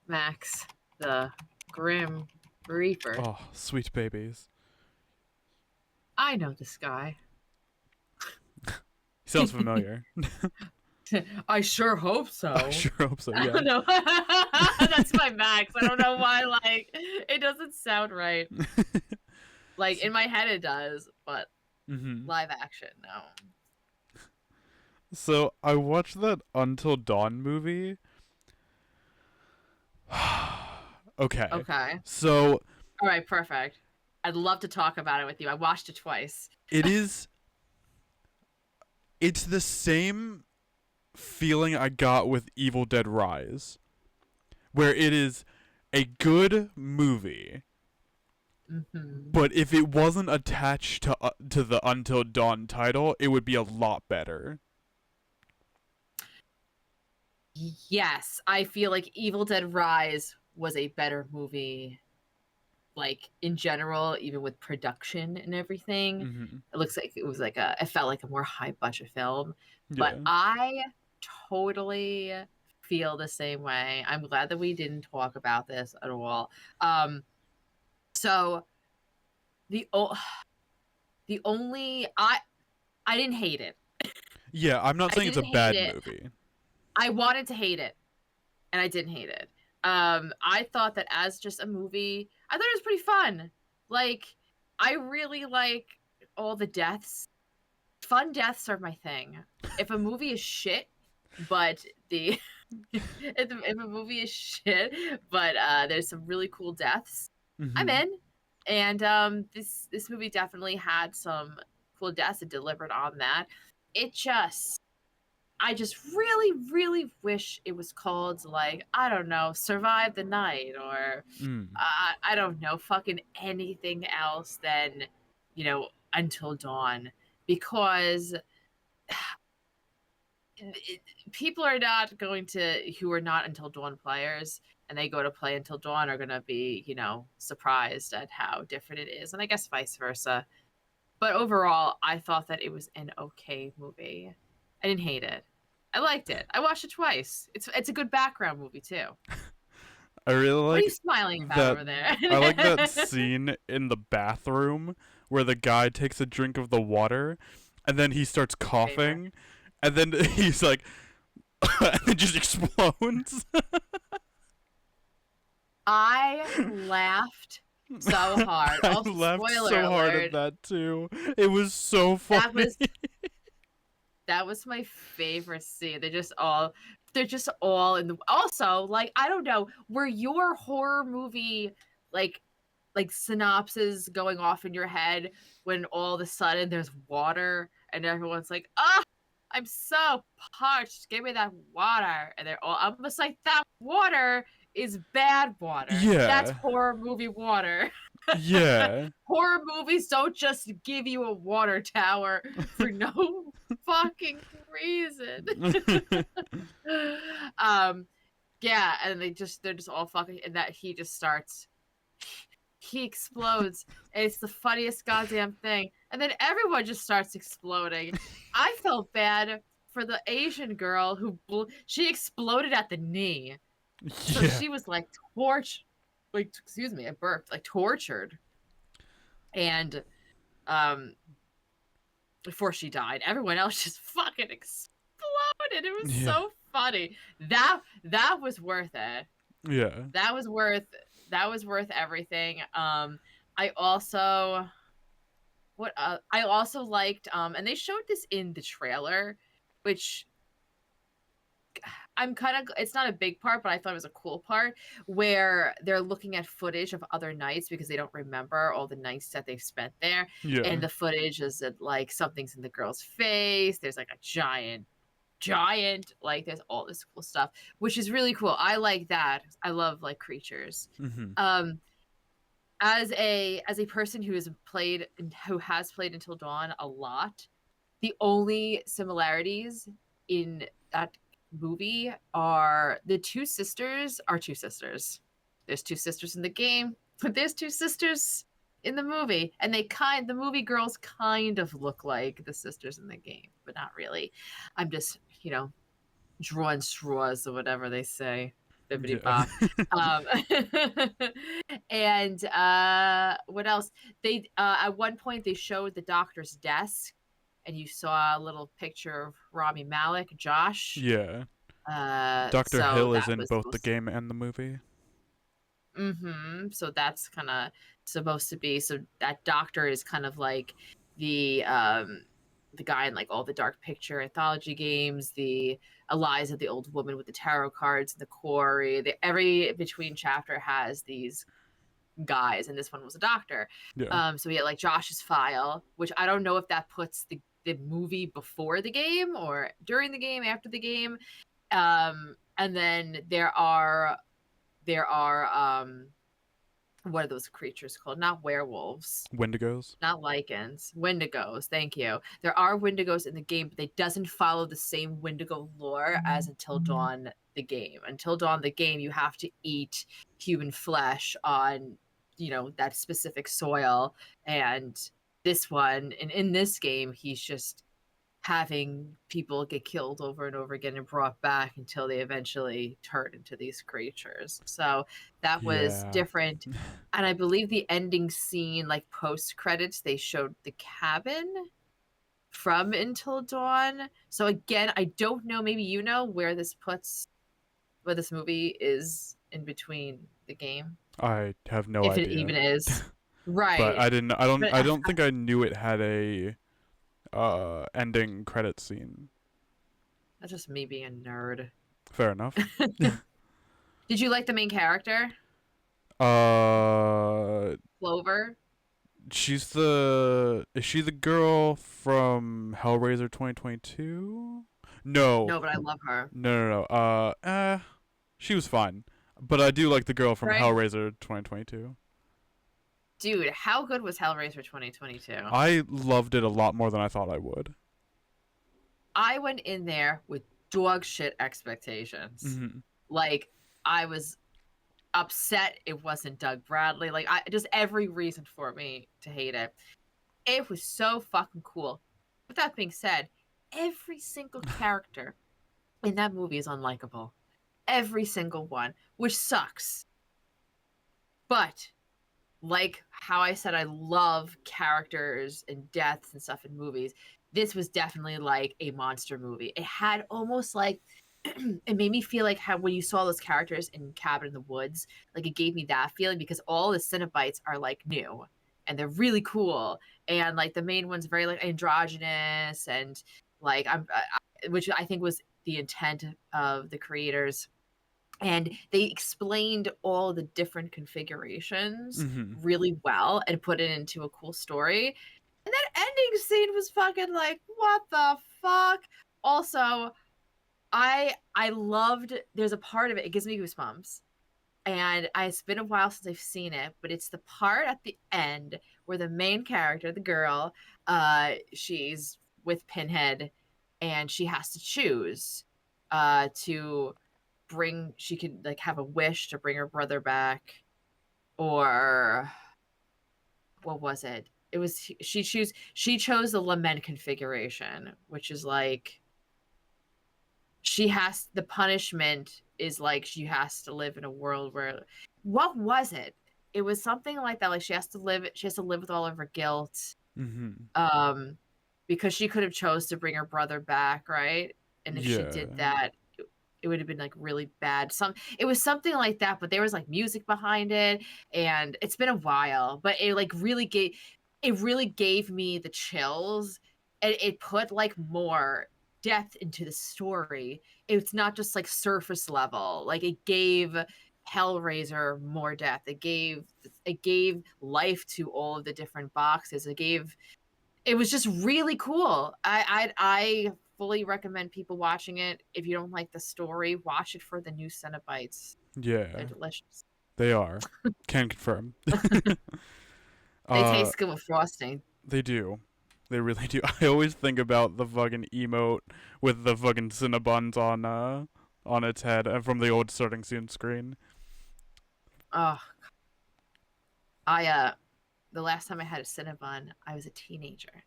Max, the Grim Reaper. Oh, sweet babies. I know this guy. He sounds familiar. I sure hope so. I sure hope so, I yeah. don't know. That's my Max. I don't know why, like, it doesn't sound right. Like, in my head it does, but live action, no. So, I watched that Until Dawn movie. Okay. Okay. So, All right, perfect. I'd love to talk about it with you. I watched it twice. it's the same feeling I got with Evil Dead Rise, where it is a good movie, but if it wasn't attached to the Until Dawn title, it would be a lot better. Yes, I feel like Evil Dead Rise was a better movie, like in general, even with production and everything. It looks like it was like it felt like a more high budget film. But Yeah. I totally feel the same way. I'm glad that we didn't talk about this at all. So the the only I didn't hate it. Yeah, I'm not I saying it's a didn't hate bad it. movie. I wanted to hate it, and I didn't hate it. I thought that as just a movie, I thought it was pretty fun. Like, I really like all the deaths. Fun deaths are my thing. If a movie is shit, but the if a movie is shit, but there's some really cool deaths, I'm in. And this movie definitely had some cool deaths. It delivered on that. I just really, really wish it was called, like, I don't know, Survive the Night, or I don't know, fucking anything else than, Until Dawn, because people are not going to, who are not Until Dawn players, and they go to play Until Dawn, are going to be, surprised at how different it is, and I guess vice versa. But overall, I thought that it was an okay movie. I didn't hate it. I liked it. I watched it twice. It's a good background movie too. I really What are you like smiling about that. over there? I like that scene in the bathroom where the guy takes a drink of the water, and then he starts coughing, and then he's like, and it just explodes. I laughed so hard. I Also, laughed spoiler so hard alert. at that too. It was so funny. That was my favorite scene. They're just all in the. Also, like, I don't know, were your horror movie like synopses going off in your head when all of a sudden there's water and everyone's like, "Ah, I'm so parched. Give me that water." And they're all almost like, "That water is bad water. That's Yeah. horror movie water." Yeah. Horror movies don't just give you a water tower for no fucking reason. Yeah, and they're just all fucking, and that he explodes, and it's the funniest goddamn thing. And then everyone just starts exploding. I felt bad for the Asian girl she exploded at the knee. So Yeah. she was like excuse me, I burped, like tortured. And before she died, everyone else just fucking exploded. It was so funny. That was worth it. Yeah. That was worth everything. I also liked, and they showed this in the trailer, which it's not a big part, but I thought it was a cool part, where they're looking at footage of other nights because they don't remember all the nights that they've spent there. Yeah. And the footage is that, like, something's in the girl's face. There's like a giant, like, there's all this cool stuff, which is really cool. I like that. I love, like, creatures. As a person who has played Until Dawn a lot, the only similarities in that movie are the two sisters are two sisters. There's two sisters in the game, but there's two sisters in the movie, and the movie girls kind of look like the sisters in the game, but not really. I'm just, drawing straws or whatever they say. Bibbidi Yeah. Bob. Um, and what else? They at one point they showed the doctor's desk, and you saw a little picture of Rami Malek, Josh. Yeah. Dr. So Hill is that in was both the supposed. game and the movie. So that's kind of supposed to be. So that doctor is kind of like the guy in like all the Dark Picture anthology games, the Eliza, the old woman with the tarot cards, the quarry. Every between chapter has these guys, and this one was a doctor. Yeah. So we had like Josh's file, which I don't know if that puts the movie before the game or during the game, after the game. And then there are what are those creatures called? Not werewolves, Wendigos. not lichens, wendigos. Thank you. There are wendigos in the game, but they doesn't follow the same wendigo lore as Until Dawn the game. Until Dawn the game, you have to eat human flesh on, that specific soil. And this one, and in this game, he's just having people get killed over and over again and brought back until they eventually turn into these creatures. So that was Yeah. different. And I believe the ending scene, like post credits, they showed the cabin from Until Dawn. So again, I don't know, maybe you know where this movie is in between the game. I have no If it even idea. is. But Right. But I don't think I knew it had a ending credit scene. that's just me being a nerd. Fair enough. Did you like the main character? uh Clover? is she the girl from Hellraiser 2022? No. No, but I love her. No. She was fine. But I do like the girl from Right? Hellraiser 2022. Dude, how good was Hellraiser 2022? I loved it a lot more than I thought I would. I went in there with dog shit expectations. Mm-hmm. Like, I was upset it wasn't Doug Bradley. Like, I just every reason for me to hate it. It was so fucking cool. With that being said, every single character in that movie is unlikable. Every single one, which sucks. But like how I said I love characters and deaths and stuff in movies, this was definitely like a monster movie. It had almost like it made me feel like how when you saw those characters in Cabin in the Woods, like it gave me that feeling because all the Cenobites are like new and they're really cool, and like the main one's very like androgynous and like which I think was the intent of the creators, and they explained all the different configurations Mm-hmm. really well and put it into a cool story. And that ending scene was fucking like, what the fuck? Also, I loved there's a part of it, it gives me goosebumps. And it's been a while since I've seen it, but it's the part at the end where the main character, the girl, she's with Pinhead and she has to choose to bring she could like have a wish to bring her brother back, or what was it, it was she chose the lament configuration, which is like the punishment is like she has to live in a world where, what was it, it was something like that, like she has to live with all of her guilt, Mm-hmm. um because she could have chose to bring her brother back, right? And if she Yeah. did that, it would have been like really bad. It was something like that, but there was like music behind it, and it's been a while, but it really gave me the chills, and it put like more depth into the story. It's not just like surface level. Like it gave Hellraiser more depth. It gave life to all of the different boxes. It was just really cool. I fully recommend people watching it. If you don't like the story, watch it for the new Cenobites. They're Yeah. delicious. They are. Can confirm. They uh taste good with frosting. they do. They really do. I always think about the fucking emote with the fucking Cinnabons on its head from the old starting soon screen. Oh, I the last time I had a Cinnabon, I was a teenager,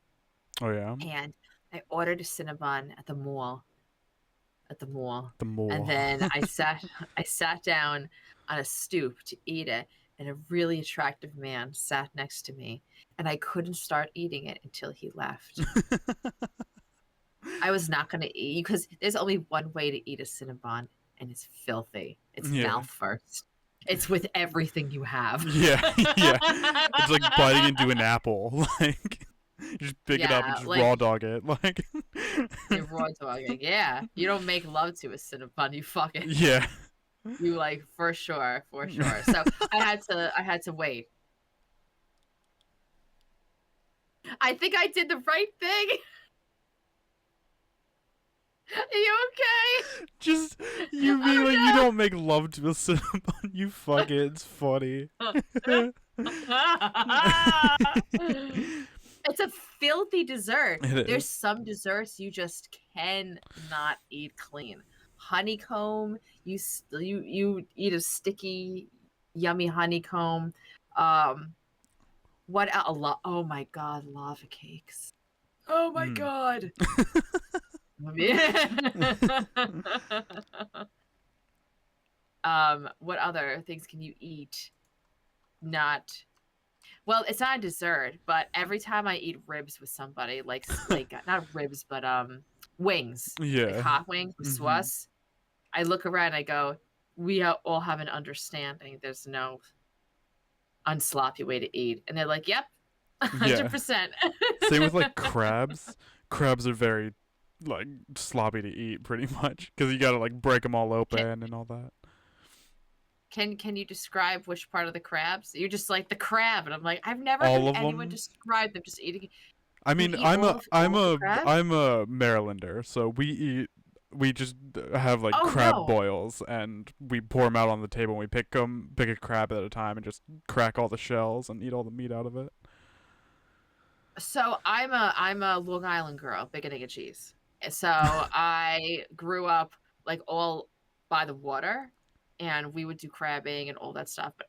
Oh yeah. and I ordered a Cinnabon at the mall. at the mall. The mall. And then I sat down on a stoop to eat it, and a really attractive man sat next to me, and I couldn't start eating it until he left. I was not going to eat, because there's only one way to eat a Cinnabon, and it's filthy. It's mouth first. It's with everything you have. Yeah. It's like biting into an apple. Like, you just pick it up and just raw dog it. Like, you raw dog it. Yeah. You don't make love to a Cinnabon. You fuck it. Yeah. You like, for sure. So I had to wait. I think I did the right thing. Are you okay? Just, you being like, you don't make love to a Cinnabon, you fuck it, it's funny. It's a filthy dessert. It There's is. some desserts you just cannot eat clean. Honeycomb, you eat a sticky, yummy honeycomb. What else? Oh my god, lava cakes. Oh my god. What other things can you eat? Well, it's not a dessert, but every time I eat ribs with somebody, like not ribs, but wings, like hot wings with sauce, I look around and I go, we all have an understanding. There's no unsloppy way to eat, and they're like, yep, 100%. Same with like crabs. Crabs are very like sloppy to eat, pretty much, because you gotta like break them all open and all that. Can you describe which part of the crabs? You're just like the crab, and I'm like, I've never heard anyone describe them just eating. I mean, I'm a Marylander, so we just have like crab boils, and we pour them out on the table, and we pick a crab at a time, and just crack all the shells and eat all the meat out of it. So I'm a Long Island girl, big and egg and cheese. So I grew up like all by the water, and we would do crabbing and all that stuff, but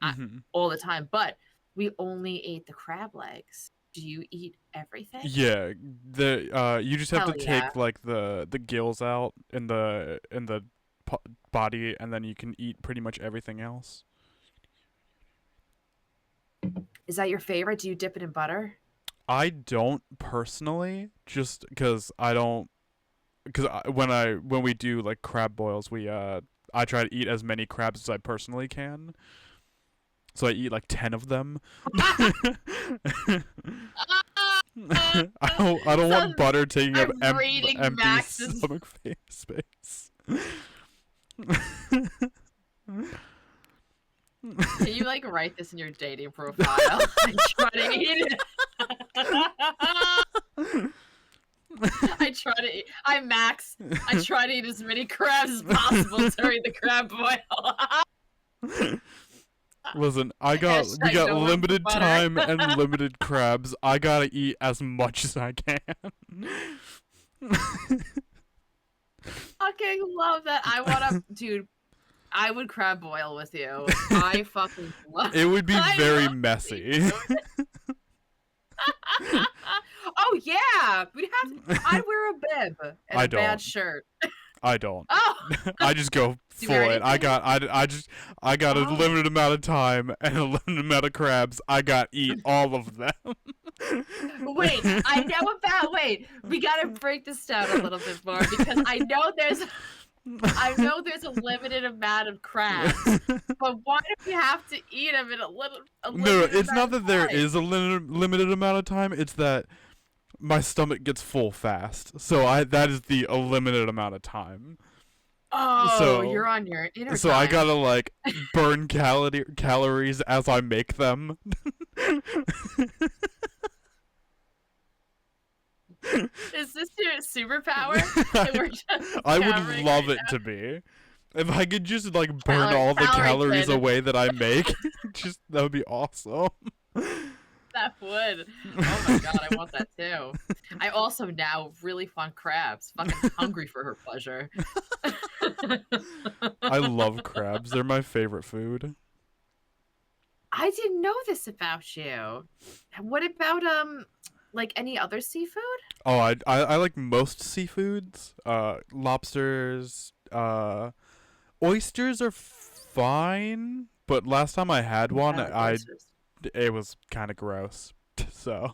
all the time. But we only ate the crab legs. Do you eat everything? Yeah, you just have to take like the gills out in the body, and then you can eat pretty much everything else. Is that your favorite? Do you dip it in butter? I don't personally, just because when we do like crab boils, I try to eat as many crabs as I personally can. So I eat like 10 of them. I don't want butter taking up empty stomach space. Can you like write this in your dating profile? I try to eat it. I try to eat as many crabs as possible during the crab boil. Listen, we got limited time and limited crabs. I gotta eat as much as I can. Fucking love that. Dude, I would crab boil with you. I fucking love it. Would be very messy. Oh yeah, I'd wear a bib and a bad shirt. I don't. Oh. I just go for it. I got a limited amount of time and a limited amount of crabs. I got eat all of them. Wait, we gotta break this down a little bit more, because I know there's a limited amount of crabs, but why do we have to eat them in a limited No, it's not that there is a limited amount of time. It's that my stomach gets full fast, so that is the limited amount of time. Oh, so you're on your inner. So I gotta like burn calories as I make them. Is this your superpower? I would love it to be. If I could just like burn all the calories away that I make, that would be awesome. That would. Oh my god, I want that too. I also now really want crabs. Fucking hungry for her pleasure. I love crabs. They're my favorite food. I didn't know this about you. What about like any other seafood? Oh, I like most seafoods. Lobsters. Oysters are fine, but last time I had one, I like oysters. it was kind of gross. So,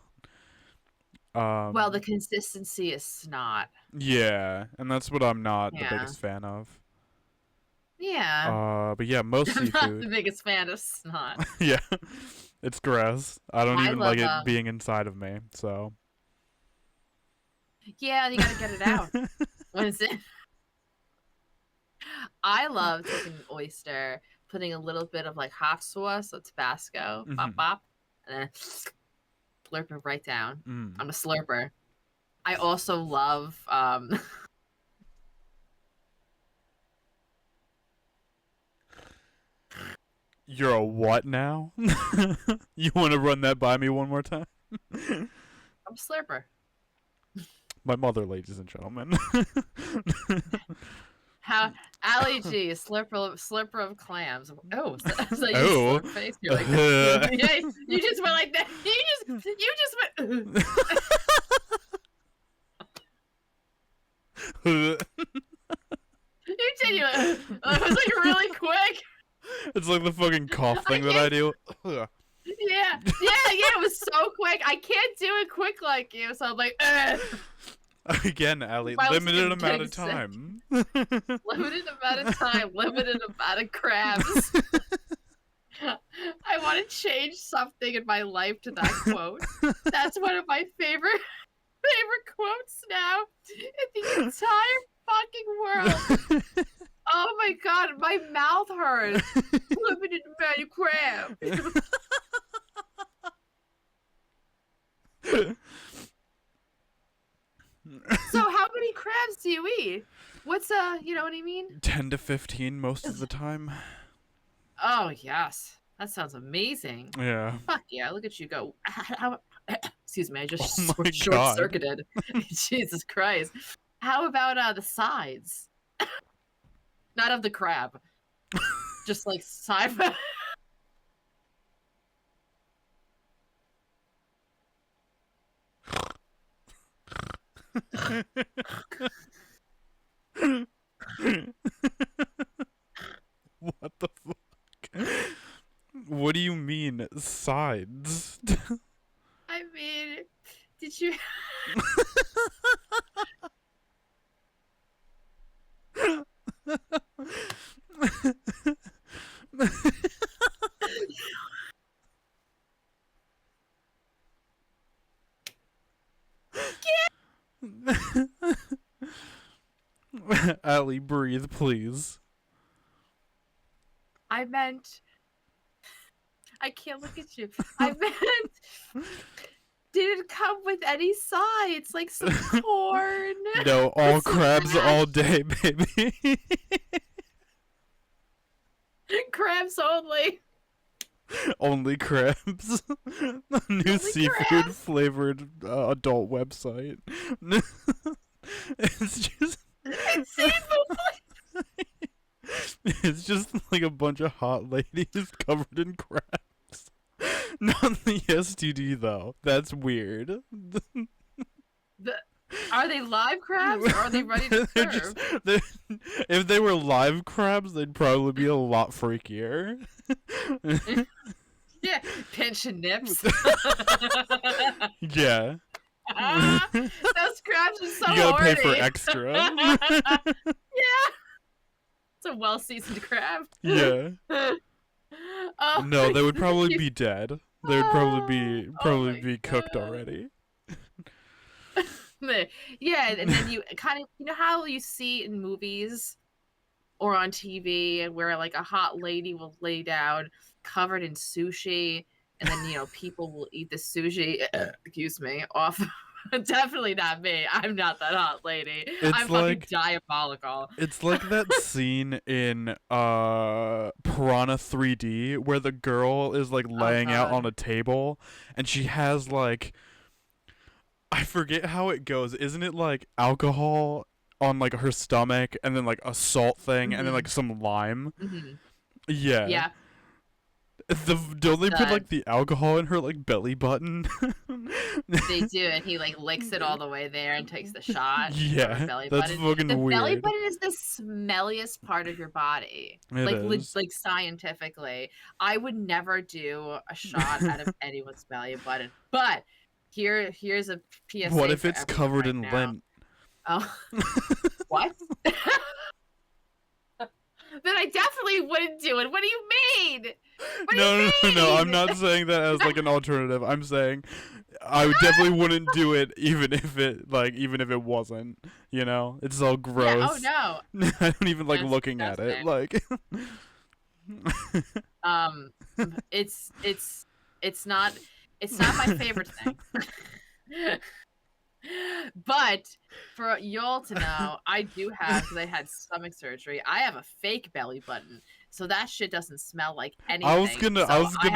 Well, the um, consistency is snot. yeah, and that's what I'm not the Yeah. biggest fan of. Yeah. But yeah, most I'm not the seafood. biggest fan of snot. Yeah, it's gross. I don't I even like love it being inside of me. So. yeah, you gotta get it out. When it's in. I love taking an oyster, putting a little bit of like hot sauce, so Tabasco, bop Mhm. bop, and then slurp it right down. Mm. I'm a slurper. I also love You're a what now? You want to run that by me one more time? I'm a slurper. My mother, ladies and gentlemen. How Ali G, slurper of clams. Oh, so you Oh. slurp face. You're like, yeah, you just went like that. You just went. You did. You it was like really quick. It's like the fucking cough thing that I do. Yeah, it was so quick. I can't do it quick like you, so I'm like, ugh. Again, Allie, My lips limited are amount getting of time. limited amount of time, limited amount of crabs. I want to change something in my life to that quote. That's one of my favorite quotes now in the entire fucking world. Oh my god, my mouth hurts. Limited amount of crab. So how many crabs do you eat? What's you know what I mean? 10 to 15 most of the time. Oh yes. That sounds amazing. Yeah. Fuck yeah, look at you go. Excuse me, I just Oh my short God. circuited. Jesus Christ. How about the sides? Not of the crab. Just like side. What the fuck? What do you mean, sides? I mean, did you Allie, breathe, please. I meant I can't look at you. I meant did it come with any sides? Like some corn? No, all with some crabs all mashed day, baby. crabs only. Only crabs. New Only seafood crabs. flavored adult website. It's just It's seafood. it's just like a bunch of hot ladies covered in crabs. Not the STD though. That's weird. Are they live crabs or are they ready to They're serve? if they were live crabs, they'd probably be a lot freakier. Yeah, pinch and nips. Yeah. Those crabs are so You gotta horny. pay for extra. Yeah, it's a well-seasoned crab. Yeah. Oh, No, they would probably be dead. They would probably oh my be cooked God. already. Yeah, and then you kind of, you know how you see in movies or on TV where like a hot lady will lay down covered in sushi, and then people will eat the sushi. Excuse me, off. Definitely not me. I'm not that hot lady. I'm fucking diabolical. It's like that scene in Piranha 3D where the girl is like Oh laying out on God. a table and she has like, I forget how it goes. Isn't it like alcohol on like her stomach and then like a salt thing and then Hmm. like some lime? Hmm. Yeah. Yeah. Don't they put The like the alcohol in her like belly button? They do, and he like licks it all the way there and takes the shot from her Yeah, belly that's button. fucking The belly weird. button is the smelliest part of your body. It is. Like scientifically, I would never do a shot out of anyone's belly button. But here's a What PSA if for it's everyone covered right in now. lint? Oh, what? Then I definitely wouldn't do it. What do you mean? What do No, you no, no, I'm mean? not saying that as like an alternative. I'm saying I definitely wouldn't do it even if it wasn't, you know? It's all Yeah, oh gross. no. I don't even like That's looking at it. disgusting. Like Um, it's not my favorite thing. But for y'all to know, I do have, because I had stomach surgery, I have a fake belly button. So that shit doesn't smell like anything. I So was I gonna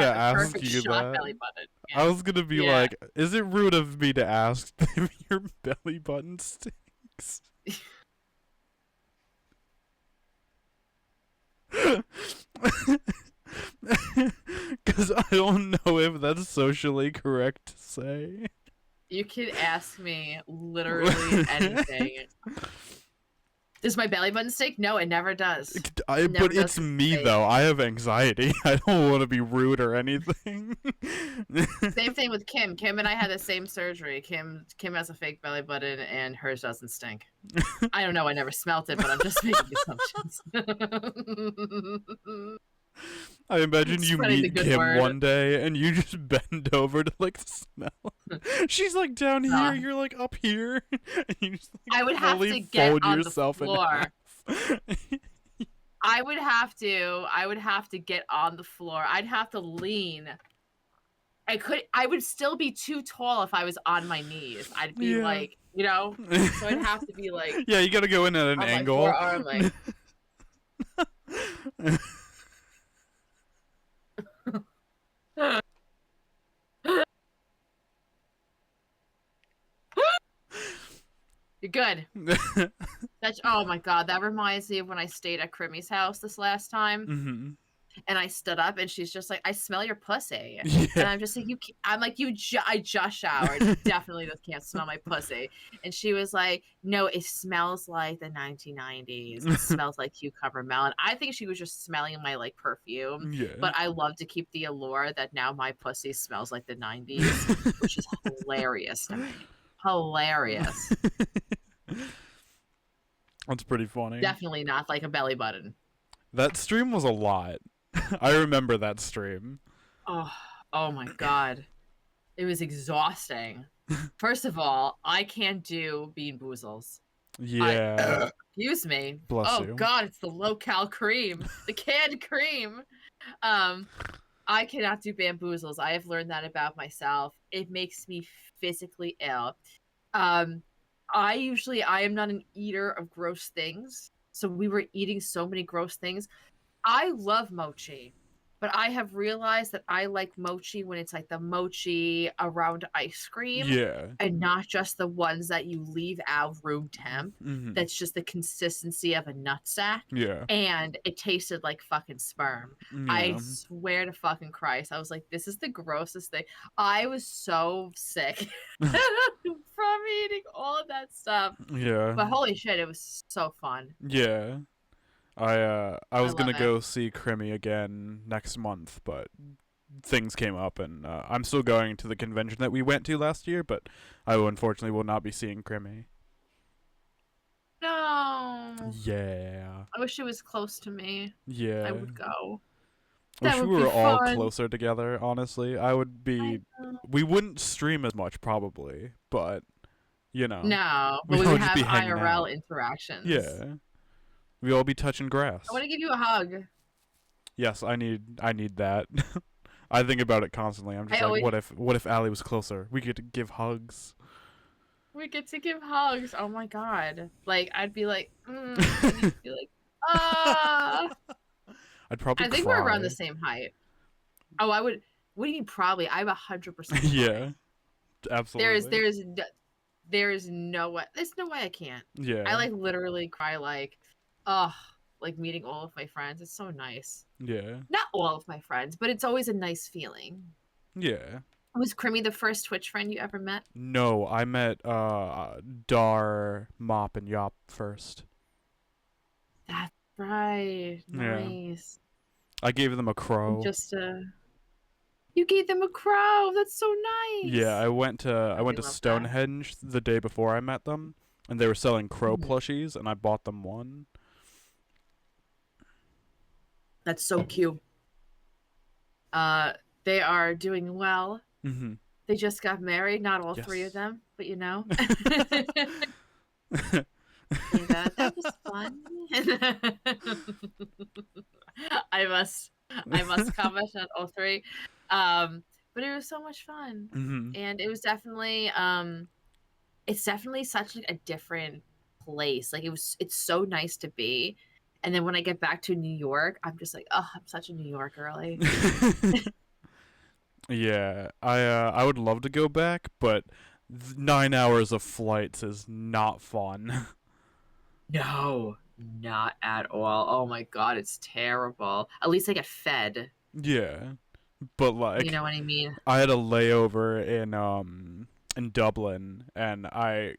have the ask perfect you shot that. belly button. I Yeah. was gonna be Yeah. like, is it rude of me to ask if your belly button stinks? Because I don't know if that's socially correct to say. You could ask me literally anything. Does my belly button stink? No, it never does. But it's me though. I have anxiety. I don't want to be rude or anything. Same thing with Kim. Kim and I had the same surgery. Kim has a fake belly button and hers doesn't stink. I don't know. I never smelt it, but I'm just making assumptions. I imagine you Spreading the meet good Kim word. one day and you just bend over to like smell. She's like down here, you're like up here, and you just like I would have fully to get fold on the yourself in floor. half. I would have to get on the floor. I'd have to lean. I would still be too tall if I was on my knees. I'd be like, you know, so I'd have to be like, yeah, you gotta go in at an on angle. my forearm, like. You're good. Oh my god, that reminds me of when I stayed at Crimmy's house this last time. Mm-hmm. And I stood up, and she's just like, "I smell your pussy," Yeah. and I'm just like, I'm like, I just showered. You definitely just can't smell my pussy. And she was like, "No, it smells like the 1990s. It smells like cucumber melon." I think she was just smelling my like perfume. Yeah. But I love to keep the allure that now my pussy smells like the 90s, which is hilarious to me. Hilarious. That's pretty funny. Definitely not like a belly button. That stream was a lot. I remember that stream. Oh my god. It was exhausting. First of all, I can't do bean boozles. Yeah. Excuse me. Bless you. Oh god, it's the low-cal cream. The canned cream. I cannot do bamboozles. I have learned that about myself. It makes me physically ill. I am not an eater of gross things. So we were eating so many gross things. I love mochi, but I have realized that I like mochi when it's like the mochi around ice cream. Yeah. And not just the ones that you leave out room temp. Mm-hmm. That's just the consistency of a nutsack. Yeah. And it tasted like fucking sperm. Yeah. I swear to fucking Christ. I was like, this is the grossest thing. I was so sick from eating all of that stuff. Yeah. But holy shit, it was so fun. Yeah. I was gonna love go see Crimmy again next month, but things came up, and I'm still going to the convention that we went to last year, but I unfortunately will not be seeing Crimmy. No. Yeah. I wish it was close to me. Yeah. I would go. I wish That we would were be all fun. closer together, honestly. We wouldn't stream as much, probably, but, you know. No, but we'd we all would just have be hanging IRL out. interactions. Yeah. We all be touching grass. I want to give you a hug. Yes, I need that. I think about it constantly. I'm just what if Allie was closer? We get to give hugs. We get to give hugs. Oh my god. Like, I'd be like, and you'd be like, ah. I'd probably I think cry. we're around the same height. Oh, I would. What do you mean probably? I'm 100%. Yeah. Absolutely. There's no way. There's no way I can't. Yeah. I like literally cry like, oh, like meeting all of my friends. It's so nice. Yeah. Not all of my friends, but it's always a nice feeling. Yeah. Was Crimmy the first Twitch friend you ever met? No, I met Dar, Mop, and Yop first. That's right. Yeah. Nice. I gave them a And crow. just you gave them a crow. That's so Yeah, nice. I went Oh, we to love that. Stonehenge the day before I met them, and they were selling crow Mhm. plushies, and I bought them one. That's so cute. Uh, they are doing well. Mhm. They just got married. Not all three of Yes. them, but you know. Yeah, that was fun. I must comment on all three. But it was so much fun. Mhm. And it was definitely it's definitely such like a different place. Like it's so nice to be. And then when I get back to New York, I'm just like, oh, I'm such a New York girly. Yeah, I would love to go back, but 9 hours of flights is not fun. No, not at all. Oh my god, it's terrible. At least I get fed. Yeah, but You like know what I mean? I had a layover in Dublin, and Mhm.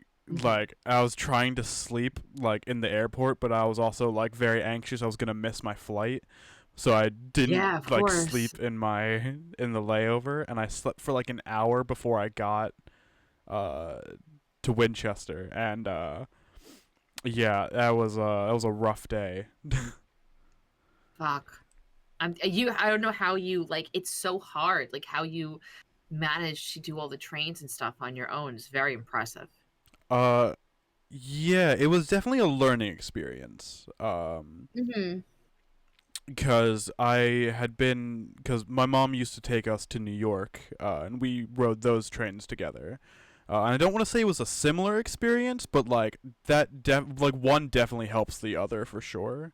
I was trying to sleep like in the airport, but I was also like very anxious I was gonna miss my flight, so I didn't Yeah, of like course. sleep in the layover, and I slept for like an hour before I got uh to Winchester, and yeah, that was a rough day. Fuck. I don't know how you like it's so hard. Like how you manage to do all the trains and stuff on your own is very impressive. uh yeah, it was definitely a learning experience. Mhm. Because because my mom used to take us to New York, and we rode those trains together. And I don't want to say it was a similar experience, but like like one definitely helps the other for sure.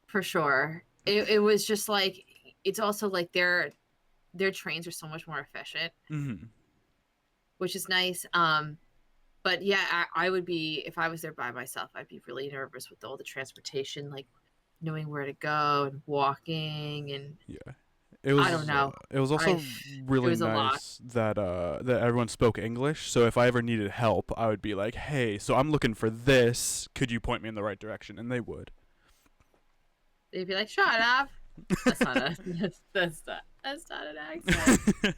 For sure. It was just like it's also like their trains are so much more efficient, Hmm. which is nice. But yeah, I would be if I was there by myself, I'd be really nervous with all the transportation, like knowing where to go and walking and Yeah, I don't know. it was I also it really was a lot. nice that everyone spoke English. So if I ever needed help, I would be like, "Hey, so I'm looking for this. Could you point me in the right direction?" And they would. They'd be like, "Shut up." That's not a that's not an accent.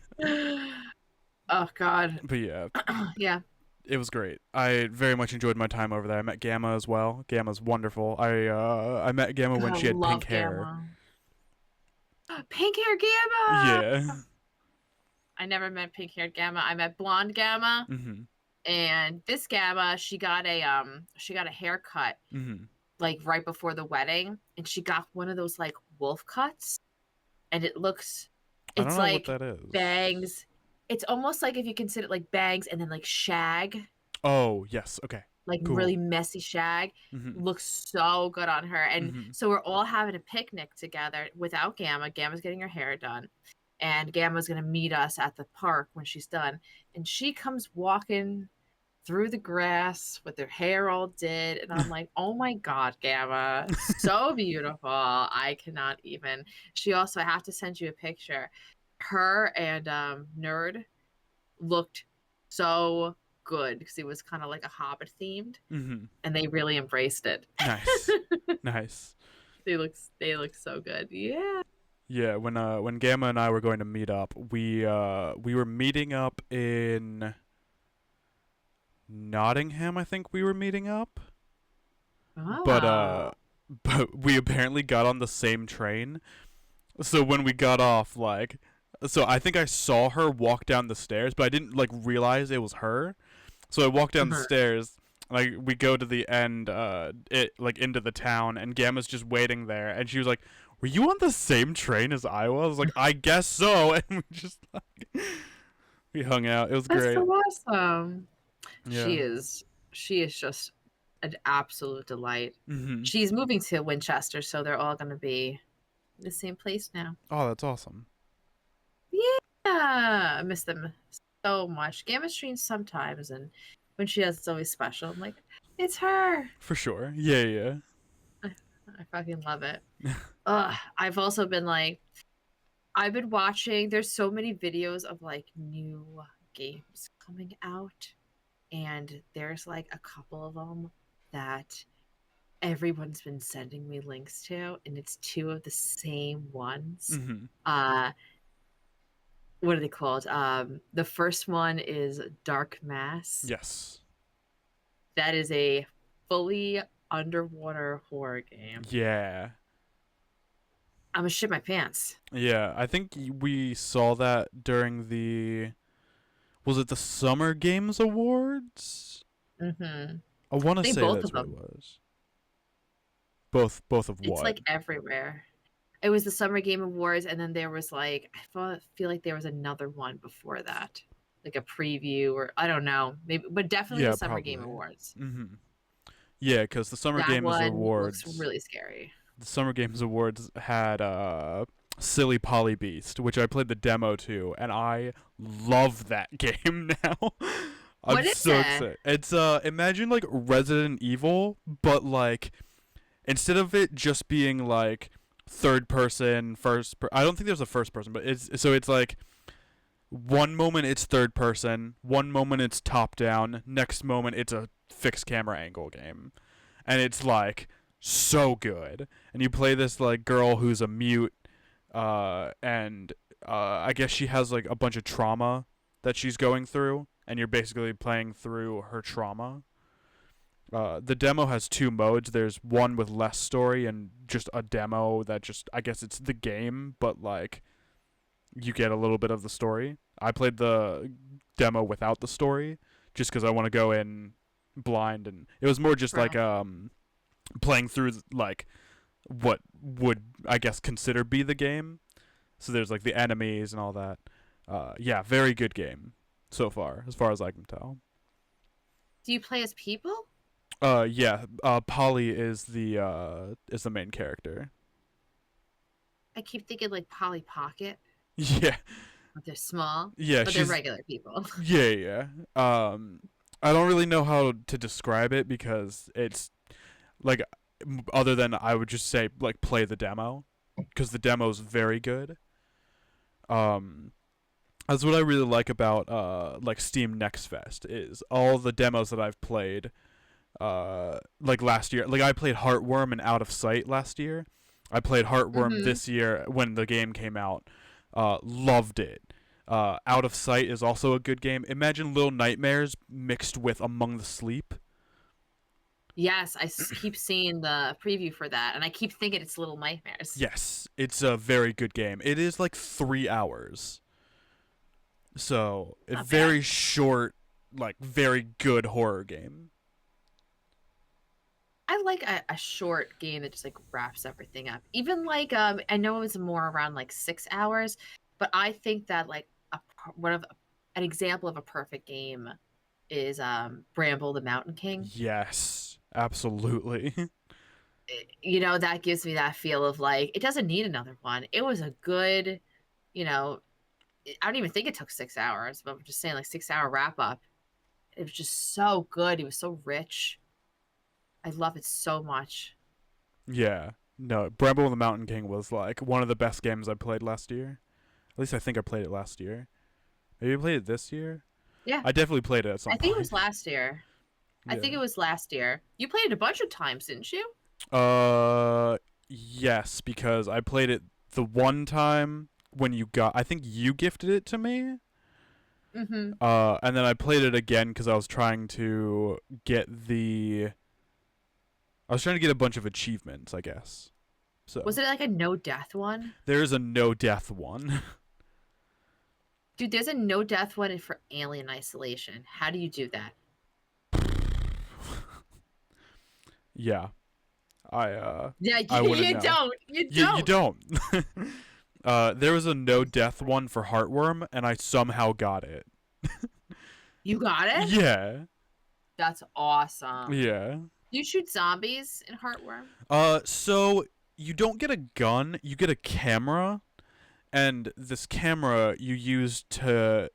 Oh God. But yeah, Yeah. it was great. I very much enjoyed my time over there. I met Gamma as well. Gamma's wonderful. I met Gamma when I she had pink love hair. Gamma. Pink hair Gamma. Yeah. I never met pink haired Gamma. I met blonde Gamma. Mhm. And this Gamma, she got a haircut Mhm. like right before the wedding, and she got one of those like wolf cuts, and I don't it's know what like that is. bangs. It's almost like if you consider like bangs and then like shag, Oh, yes. Okay. like really Cool. messy shag. Mhm. Looks so good on her. And Mhm. so we're all having a picnic together without Gamma. Gamma's getting her hair done. And Gamma's gonna meet us at the park when she's done. And she comes walking through the grass with her hair all did. And I'm like, oh my God, Gamma, so beautiful. I cannot even. She also, I have to send you a picture. Her and Nerd looked so good because it was kind of like a Hobbit themed, Mhm. and they really embraced it. Nice. Nice. They look so good. Yeah. Yeah, when Gamma and I were going to meet up, we were meeting up in Nottingham, I think we were meeting up. But Oh. but we apparently got on the same train. So when we got off, so I think I saw her walk down the stairs, but I didn't like realize it was her. So I walked down the Uh-huh. stairs, like we go to the end, it like into the town, and Gamma's just waiting there, and she was like, "Were you on the same train as I was?" I was like, "I guess so," and we just like we hung out. It was That's so great. awesome. Yeah. She is she is just an absolute delight. Mhm. She's moving to Winchester, so they're all gonna be in the same place now. Oh, that's awesome. Yeah, I miss them so much. Gamma streams sometimes, and when she does, it's always special. I'm like, It's her. For sure. Yeah, yeah. I fucking love it. Ugh. I've also been like, I've been watching. There's so many videos of like new games coming out, and there's like a couple of them that everyone's been sending me links to, and it's two of the same ones. Mm-hmm. What are they called? The first one is Dark Mass. Yes. That is a fully underwater horror game. Yeah. I'm gonna shit my pants. Yeah, I think we saw that during the was it the Summer Games Awards? Mm-hmm. I want I to think say both that's of what it them. was. Both of It's what? like everywhere. It was the Summer Game Awards, and then there was like feel like there was another one before that, like a preview or I don't know, maybe, but definitely the Yeah, Summer Game probably. Awards. Mhm. Yeah, cuz That one looks really scary. the Summer Games Awards had Silly Polly Beast, which I played the demo to, and I love that game now. I'm What is so it? excited. It's imagine like Resident Evil, but like instead of it just being like third person, I don't think there's a first person, but it's like one moment it's third person, one moment it's top down, next moment it's a fixed camera angle game. And it's like so good. And you play this like girl who's a mute and I guess she has like a bunch of trauma that she's going through and you're basically playing through her trauma. The demo has two modes. There's one with less story and just a demo that just I guess it's the game, but like you get a little bit of the story. I played the demo without the story just because I want to go in blind, and it was more just like Fresh. playing through like what would I guess consider be the game. So there's like the enemies and all that. Yeah, very good game so far, as far as I can tell. Do you play as people? Yeah. Polly is the main character. I keep thinking like Polly Pocket, Yeah, but they're small, yeah. but they're She's regular people. yeah, yeah. I don't really know how to describe it because it's like other than I would just say like play the demo because the demo's very good. Um, that's what I really like about like Steam Next Fest is all the demos that I've played. Like last year, like I played Heartworm and Out of Sight last year. I played Heartworm Mm-hmm. this year when the game came out. Loved it. Out of Sight is also a good game. Imagine Little Nightmares mixed with Among the Sleep. Yes, keep seeing the preview for that, and I keep thinking it's Little Nightmares. Yes, it's a very good game. It is like 3 hours. So, a Not bad. very short, like very good horror game. I like a short game that just like wraps everything up. Even like I know it was more around like 6 hours, but I think that like one of an example of a perfect game is Bramble the Mountain King. Yes, absolutely. You know, that gives me that feel of like it doesn't need another one. It was a good, you know, I don't even think it took 6 hours, but I'm just saying like 6 hour wrap up. It was just so good. It was so rich. I love it so much. Yeah. No, Bramble and the Mountain King was like one of the best games I played last year. At least I think I played it last year. Maybe I played it this year. Yeah. I definitely played it at some I think it point. was last year. I think Yeah. it was last year. You played it a bunch of times, didn't you? Yes, because I played it the one time when I think you gifted it to me. Mm-hmm. And then I played it again because I was trying to get a bunch of achievements, I guess. So Was it like a no death one? there's a no death one. Dude, there's a no death one for Alien Isolation. How do you do that? Yeah, Yeah, I wouldn't you know. don't. You You don't. don't. There was a no death one for Heartworm, and I somehow got it. You got it? Yeah, That's awesome. yeah. Do you shoot zombies in Heartworm? So you don't get a gun, you get a camera, and this camera you use to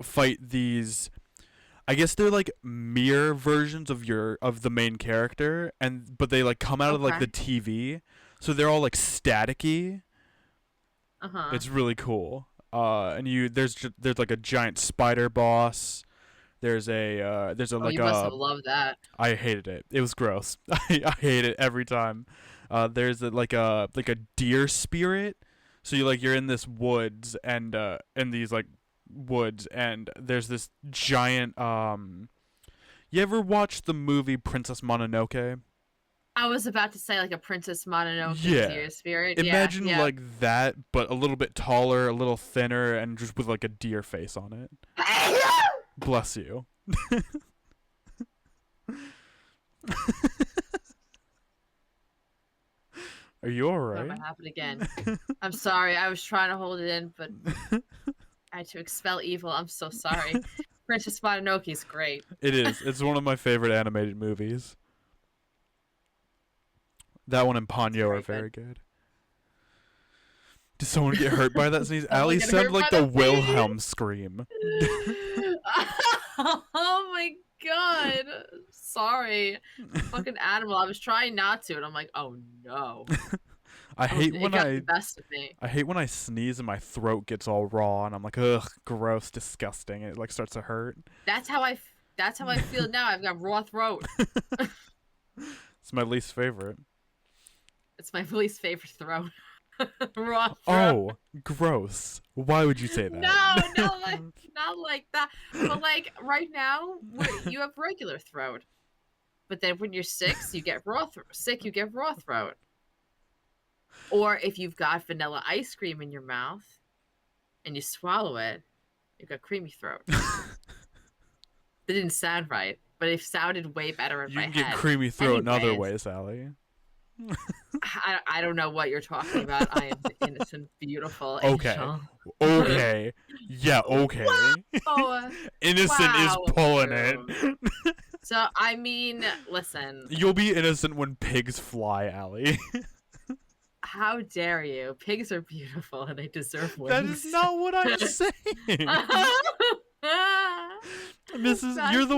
fight these. I guess they're like mirror versions of the main character, but they like come out of like Okay. the TV, so they're all like staticky. Uh-huh. It's really cool. And there's like a giant spider boss. There's a Oh, like you must a have loved that. I hated it. It was gross. I hate it every time. There's like a deer spirit. So you're in this woods and in these like woods and there's this giant you ever watched the movie Princess Mononoke? I was about to say like a Princess Mononoke Yeah. deer spirit. Yeah, Imagine yeah. like that but a little bit taller, a little thinner and just with like a deer face on it. Bless you. Are you What alright? might happen again? I'm sorry. I was trying to hold it in, but I had to expel evil. I'm so sorry. Princess Mononoke is great. It is. It's one of my favorite animated movies. That one and Ponyo are very good. Did someone get hurt by that sneeze? Someone Ali get sounded hurt like by the that Wilhelm scream. Oh my god. Sorry. Fucking animal. I was trying not to, and I'm like, oh no. It got the best of me. I hate when I sneeze and my throat gets all raw and I'm like, ugh, gross, disgusting. It like starts to hurt. That's how I feel now. I've got raw throat. It's my least favorite. It's my least favorite throat. Raw throat. Oh, gross. Why would you say that? No, not like that. But like right now, you have regular throat. But then when you're sick, you get raw throat. Or if you've got vanilla ice cream in your mouth and you swallow it, you've got creamy throat. It didn't sound right, but it sounded way better in my head. You can get creamy throat in other ways, Allie. I don't know what you're talking about. I am the innocent, beautiful angel. Okay. Yeah, okay. Wow. Innocent is pulling it. So, I mean, listen. You'll be innocent when pigs fly, Allie. How dare you? Pigs are beautiful and they deserve wings. That is not what I'm saying. You're the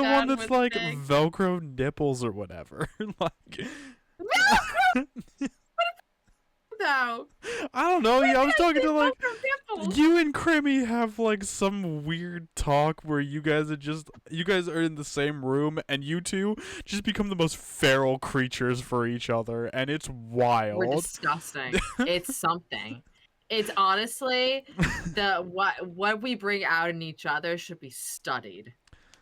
one that's like pigs. Velcro nipples or whatever. Like No. I don't know. I was talking to like you and Crimmy have like some weird talk where you guys are in the same room and you two just become the most feral creatures for each other and it's wild. We're disgusting. It's something. It's honestly what we bring out in each other should be studied.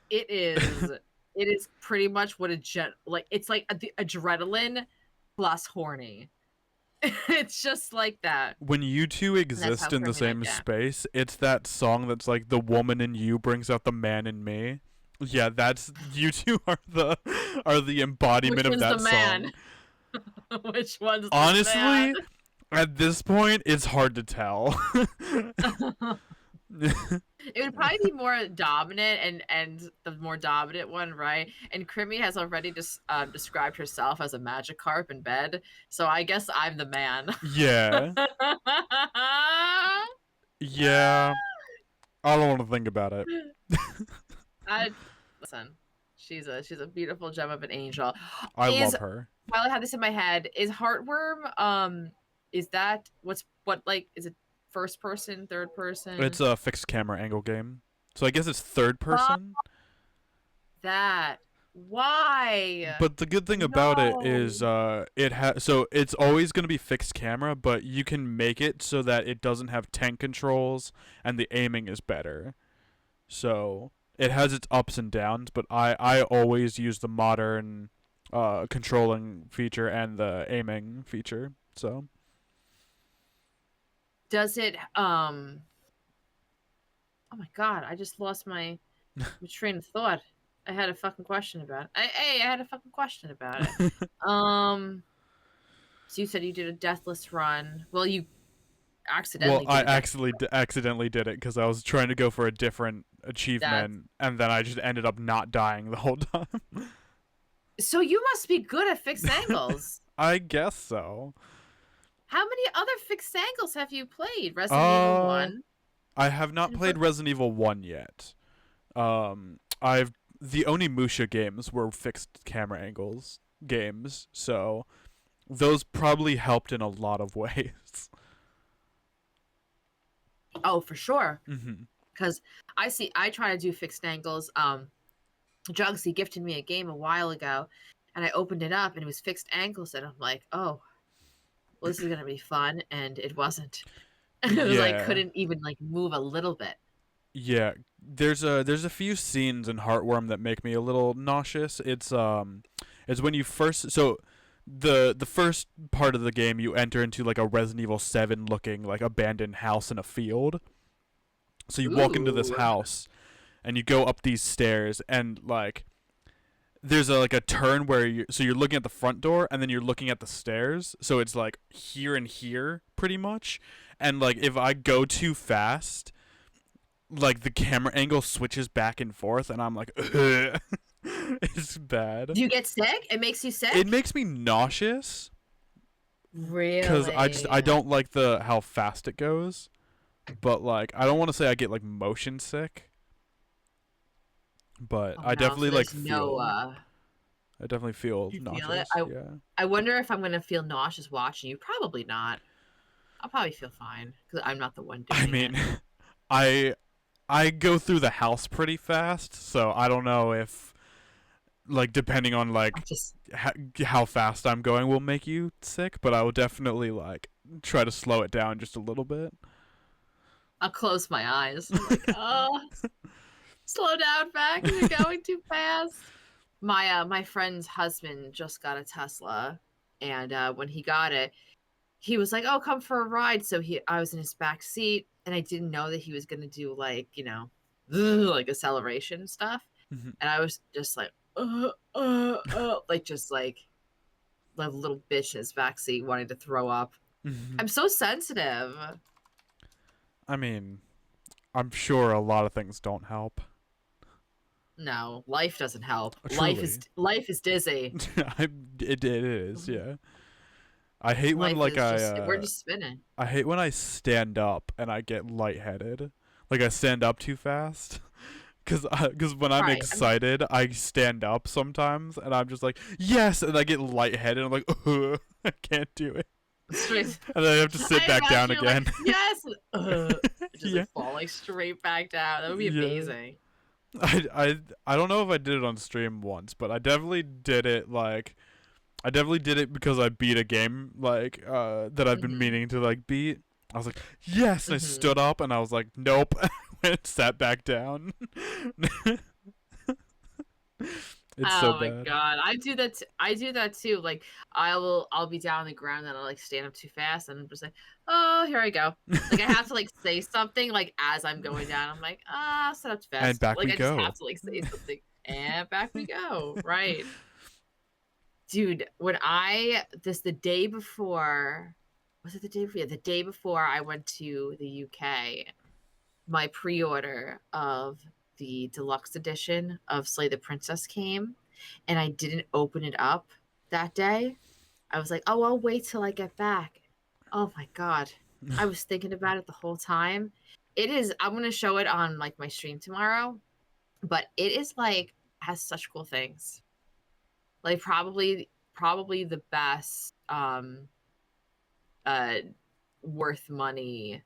It is pretty much what it's like the adrenaline plus horny. It's just like that. When you two exist in the same space, it's that song that's like the woman in you brings out the man in me. Yeah, that's you two are the embodiment of that song. Which one's honestly, the man? At this point, it's hard to tell. It would probably be more dominant and the more dominant one, right? And Crimmy has already described herself as a Magikarp in bed, so I guess I'm the man. Yeah. Yeah. I don't want to think about it. Listen, she's a beautiful gem of an angel. I love her. While I had this in my head, is Heartworm is that is it first person, third person? It's a fixed camera angle game. So I guess it's third person. Why? But the good thing about it is so it's always going to be fixed camera, but you can make it so that it doesn't have tank controls and the aiming is better. So it has its ups and downs, but I always use the modern controlling feature and the aiming feature. So does it oh my god, I just lost my train of thought. I had a fucking question about it. I had a fucking question about it. So you said you did a deathless run. Well, you accidentally I accidentally did it because I was trying to go for a different achievement and then I just ended up not dying the whole time. So you must be good at fixed angles. I guess so. How many other fixed angles have you played? Resident Evil 1? I have not played Resident Evil 1 yet. I've the Onimusha games were fixed camera angles games, so those probably helped in a lot of ways. Oh, for sure. Mm-hmm. Because I try to do fixed angles. Jugsy gifted me a game a while ago, and I opened it up and it was fixed angles, and I'm like, oh, well, this is gonna be fun, and it wasn't. It was like Yeah, couldn't even like move a little bit. yeah. There's a few scenes in Heartworm that make me a little nauseous. It's when you first the first part of the game you enter into like a Resident Evil 7 looking like abandoned house in a field. So you walk into this Ooh. house and you go up these stairs and like there's like a turn where you're looking at the front door and then you're looking at the stairs, so it's like here and here pretty much, and like if I go too fast, like the camera angle switches back and forth and I'm like it's bad. Do you get sick? It makes you It sick? makes me nauseous because I Really? don't like the how fast it goes, but like I don't want to say I get like motion sick, but Oh I no, definitely so like there's no feel I definitely feel you feel it? nauseous. Yeah. I wonder if I'm gonna feel nauseous watching you. Probably not. I'll probably feel fine because I'm not the one I doing it. mean, I I go through the house pretty fast, so I don't know if like depending on I like just how fast I'm going will make you sick, but I will definitely like try to slow it down just a little bit. I'll close my eyes. I'm like, oh, slow down, back. You're going too fast. My friend's husband just got a Tesla, and when he got it, he was like, "Oh, come for a ride." So I was in his back seat, and I didn't know that he was gonna do like like acceleration stuff, Mhm. and I was just like, like just like a little bitch in his back seat wanting to throw up. Mhm. I'm so sensitive. I mean, I'm sure a lot of things don't help. No, life doesn't help. Truly. Life is dizzy. It is, yeah. I hate when Life like is just we're just spinning. I hate when I stand up and I get lightheaded. Like I stand up too fast. Cause when I'm Right. excited, I stand up sometimes, and I'm just like yes, and I get lightheaded. I'm like, ugh, I can't do it, Straight. and then I have to sit I back down imagine you're like, again. yes, just Yeah, like falling straight back down. That would be yeah. amazing. I don't know if I did it on stream once, but I definitely did it like I definitely did it because I beat a game like that I've been Hmm. meaning to like beat. I was like, yes, and I Hmm. stood up and I was like, nope, and sat back down. It's so Oh my bad. god, I do that too. Like I'll be down on the ground and I'll like stand up too fast and I'm just like, oh, here I go. Like I have to like say something like as I'm going down. I'm like, sit up too And fast. back Like we I just have go. to like say something and back we go. Right. Dude, when I this the day before, was it the day before? Yeah, the day before I went to the UK, my pre-order of the deluxe edition of Slay the Princess came, and I didn't open it up that day. I was like, "Oh, I'll wait till I get back." Oh my god. I was thinking about it the whole time. It is I'm going to show it on like my stream tomorrow, but it is like has such cool things. Like probably the best uh worth money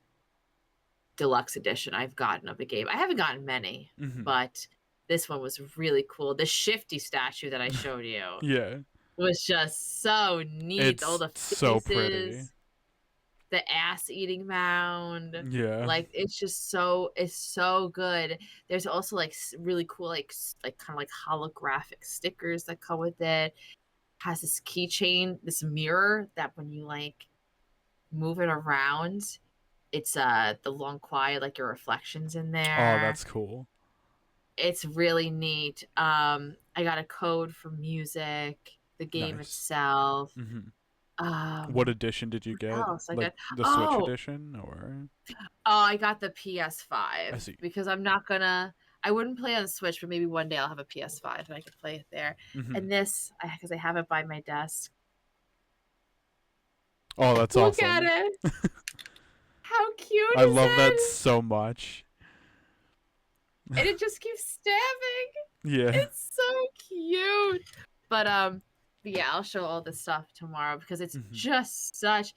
deluxe edition I've gotten of a game. I haven't gotten many, Hmm. but this one was really cool. The Shifty statue that I showed you Yeah, was just so neat. All it's the so pretty. faces, the ass eating mound. Yeah. Like it's so good. There's also like really cool like kind of like holographic stickers that come with it. Has this keychain, this mirror that when you like move it around, it's the long quiet, like your reflections in Oh, there. that's cool. It's really neat. I got a code for music, the game Nice. itself. Hmm. What Um, edition did you what get? else? I Like got the Switch oh edition, or I got the I PS5 see. because I wouldn't play on the Switch, but maybe one day I'll have a PS5 and I could play it there. Hmm. And this, because I have it by my desk. Oh, that's Look at awesome. it. How cute I is love that it? so much. and it just keeps stabbing. Yeah. It's so cute. But yeah, I'll show all this stuff tomorrow because it's Mhm. just such.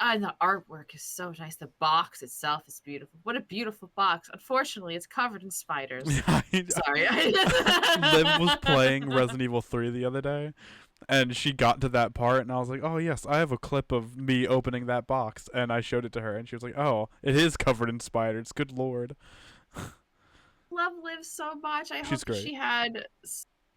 And the artwork is so nice. The box itself is beautiful. What a beautiful box. Unfortunately, it's covered in spiders. Sorry. Liv was playing Resident Evil 3 the other day, and she got to that part, and I was like, oh, yes, I have a clip of me opening that box. And I showed it to her, and she was like, oh, it is covered in spiders. Good lord. Love Liv so much. She's great.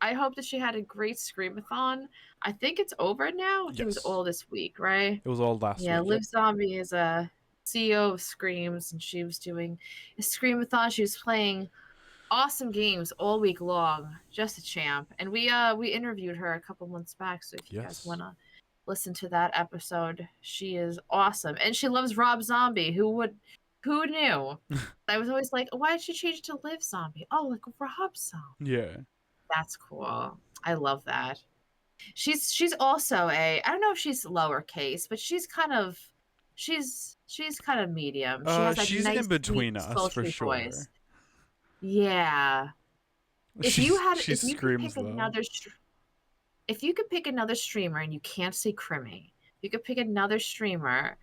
I hope that she had a great Screamathon. I think it's over now. I think it was Yes. all this week, right? It was all last Yeah, week, yep. Liv Zombie is a CEO of Screams, and she was doing a Screamathon. She was playing awesome games all week long. Just a champ. And we interviewed her a couple months back, so if you guys Yes. wanna listen to that episode, she is awesome. And she loves Rob Zombie. Who knew? I was always like, why did she change it to Liv Zombie? Oh, like Rob Zombie. Yeah. That's cool. I love that. She's also I don't know if she's lowercase, but she's kind of medium. She has that She's nice in sweet between us for sultry voice. sure. Yeah. She If you could screams pick though. if you could pick another streamer and you can't say Crimmy, you could pick another streamer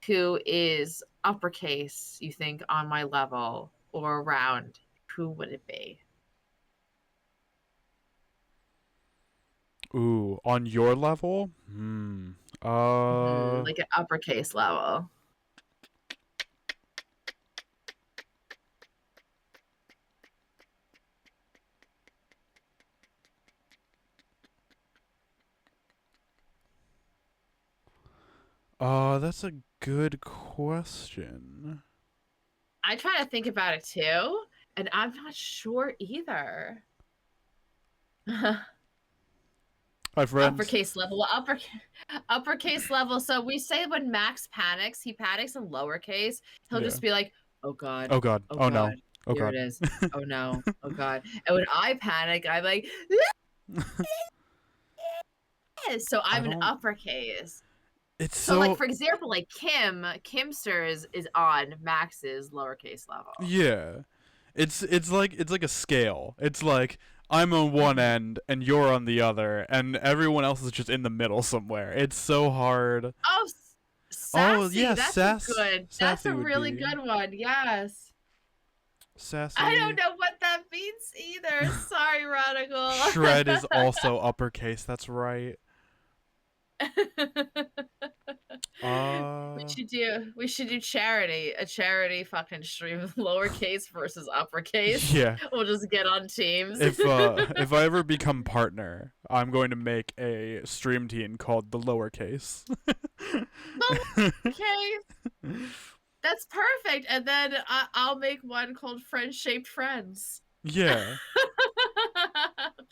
who is uppercase, you think, on my level or around, who would it be? Ooh, on your level? Like an uppercase level. That's a good question. I try to think about it too, and I'm not sure either. Hi, friends. Uppercase level, uppercase level. So we say when Max panics, he panics in lowercase. He'll Yeah. just be like, "Oh God, Oh god. oh Oh God, no. Oh here it god. is. Oh no, oh God." And when I panic, I'm like, so I I'm an don't. uppercase. It's So like so. for example, like Kimster is on Max's lowercase level. Yeah. It's like a scale. It's like I'm on one end and you're on the other, and everyone else is just in the middle somewhere. It's so hard. Oh, Oh sassy. yeah, That's a good. That's sassy a would really be good one. Yes. I don't sassy. know what that means either. Sorry, Shred is Radical. also uppercase. That's right. Uh, We should do charity. A charity fucking stream lowercase versus uppercase. yeah. We'll just get on teams. If I ever become partner, I'm going to make a stream team called the lowercase. Lowercase. That's perfect. And then I'll make one called Friend Shaped Friends. Yeah.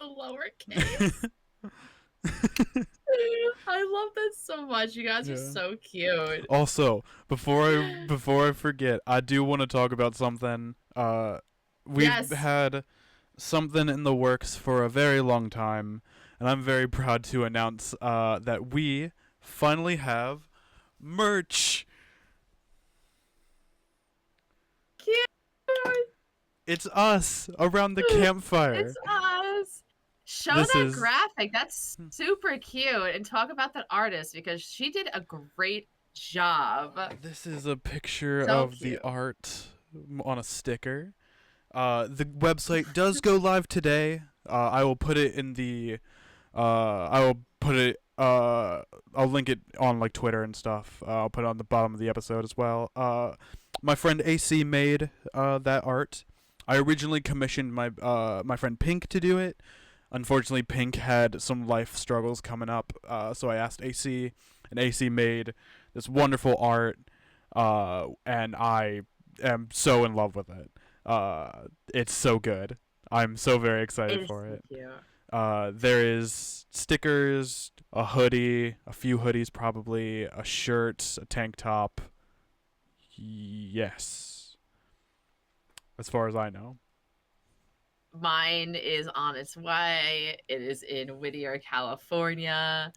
The lowercase. I love that so much. You guys are Yeah. so cute. Also, before I forget, I do want to talk about something. We've Yes. had something in the works for a very long time, and I'm very proud to announce that we finally have merch. Cute. It's us around the It's campfire. us. Show This that is graphic. That's super cute. And talk about that artist because she did a great job. this is a picture So of the cute. art on a sticker. The website does go live today. I will put it in the. I will put it. I'll link it on like Twitter and stuff. I'll put it on the bottom of the episode as well. My friend AC made that art. I originally commissioned my friend Pink to do it. Unfortunately, Pink had some life struggles coming up, so I asked AC, and AC made this wonderful art, and I am so in love with it. It's so good. I'm so very It excited is for so it. cute. There is stickers, a hoodie, a few hoodies probably, a shirt, a tank top. Yes, as far as I know. Mine is on its way. It is in Whittier, California,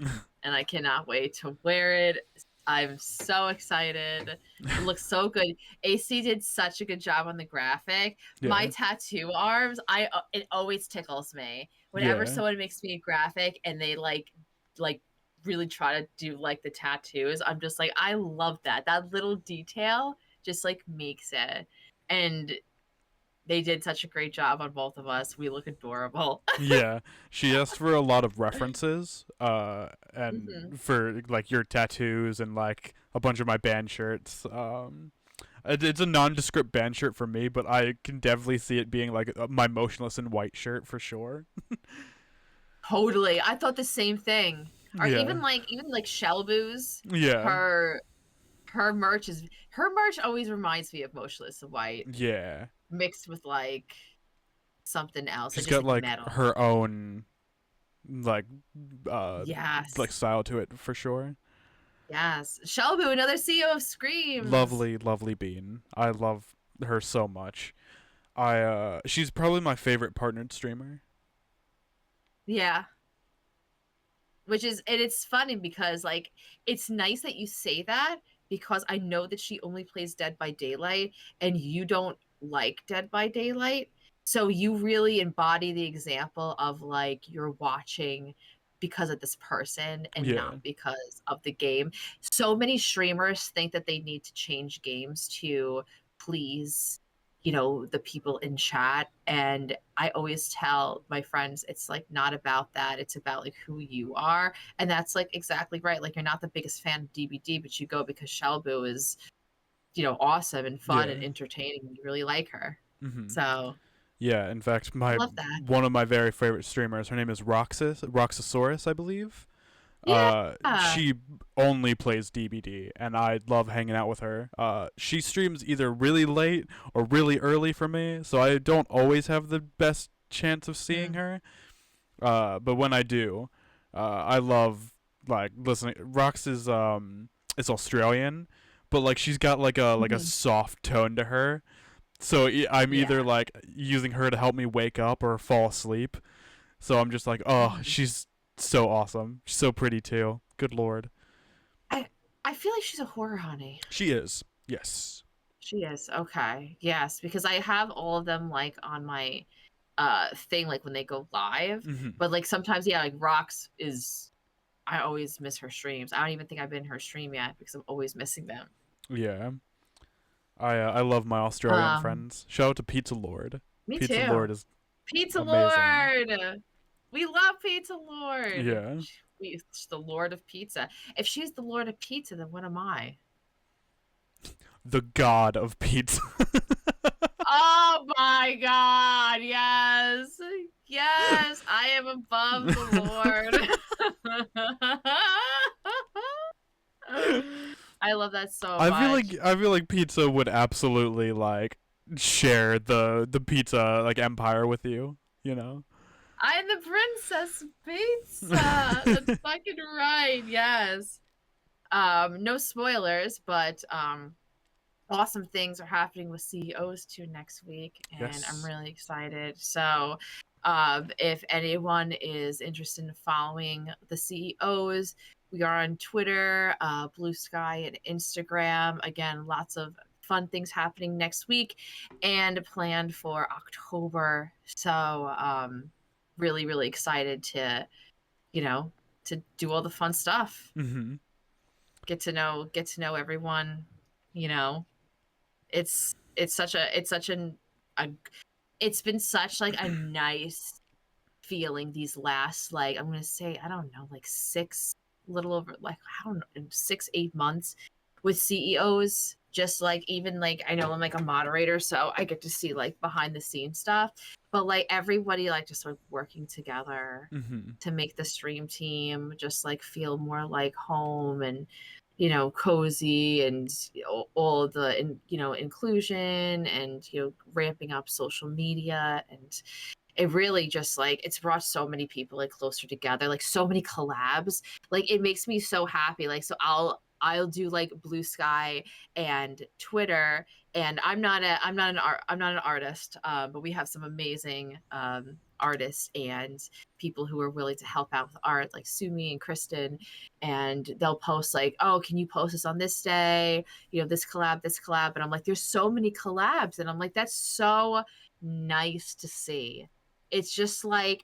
and I cannot wait to wear it. I'm so excited. It looks so good. AC did such a good job on the graphic. My Yeah. tattoo arms, it always tickles me whenever Yeah. someone makes me a graphic and they like really try to do like the tattoos. I'm just like, I love that. That little detail just like makes it. And they did such a great job on both of us. We look adorable. Yeah, she asked for a lot of references, and Hmm. for like your tattoos and like a bunch of my band shirts. It's a nondescript band shirt for me, but I can definitely see it being like my motionless in white shirt for sure. Totally. I thought the same thing. Or Yeah, even like Shellboo's, yeah, her her merch always reminds me of Motionless in White yeah. mixed with like something else, like She's just got like like metal. her own like Yes. like style to it for sure. Yes. Shellboo, another CEO of Screams. Lovely, lovely bean. I love her so much. She's probably my favorite partnered streamer. Yeah. Which is, and it's funny because like it's nice that you say that because I know that she only plays Dead by Daylight and you don't like Dead by Daylight. So you really embody the example of like you're watching because of this person and not Yeah, because of the game. So many streamers think that they need to change games to please, the people in chat. And I always tell my friends, it's like not about that. It's about like who you are. And that's like exactly right. Like you're not the biggest fan of DBD, but you go because Shelbu is, awesome and fun and yeah. entertaining. And you really like her. Mm-hmm. So Yeah, in fact, I my love that. one of my very favorite streamers, her name is Roxasaurus, I believe. Yeah. She only plays DBD, and I love hanging out with her. She streams either really late or really early for me, so I don't always have the best chance of seeing Mm. her. But when I do, I love like listening. Rox is Australian, but like she's got like a Hmm. soft tone to her, so I'm Yeah. either like using her to help me wake up or fall asleep. So I'm just like, oh, Mhm. she's so awesome. She's so pretty too. Good lord. I I feel like she's a horror honey. She is. Yes. She is. Okay. Yes, because I have all of them like on my thing like when they go live. Hmm. But like sometimes yeah, like Rocks is I always miss her streams. I don't even think I've been in her stream yet because I'm always missing them. Yeah. I love my Australian Um, friends. Shout out to Pizza Lord. Me Pizza too. Lord is Pizza amazing. Lord. We love Pizza Lord. Yeah. She's the Lord of Pizza. If she's the Lord of Pizza, then what am I? The god of pizza. Oh my God. Yes. Yes. I am above the Lord. I love that so much. I feel like pizza would absolutely like share the pizza like empire with you, you know? I'm the Princess Pizza. That's fucking right. Yes. No spoilers, but awesome things are happening with CEOs too next week, and I'm Yes. really excited. So, if anyone is interested in following the CEOs, we are on Twitter, Blue Sky, and Instagram. Again, lots of fun things happening next week and planned for October. So, really, really excited to, you know, to do all the fun stuff. Mhm. Get to know everyone, you know it's such a a it's been such like a nice feeling these last like I'm gonna say I don't know like six little over like I don't know 6 8 months with CEOs just like even like I know I'm like a moderator so I get to see like behind the scenes stuff but like everybody like just like working together Mhm. to make the stream team just like feel more like home and cozy and all of the inclusion and ramping up social media and it really just like it's brought so many people like closer together like so many collabs like it makes me so happy like so I'll do like Blue Sky and Twitter and I'm not an artist but we have some amazing artists and people who are willing to help out with art, like Sumi and Kristen, and they'll post like, oh, can you post this on this day, this collab, and I'm like, there's so many collabs, and I'm like, that's so nice to see. It's just like,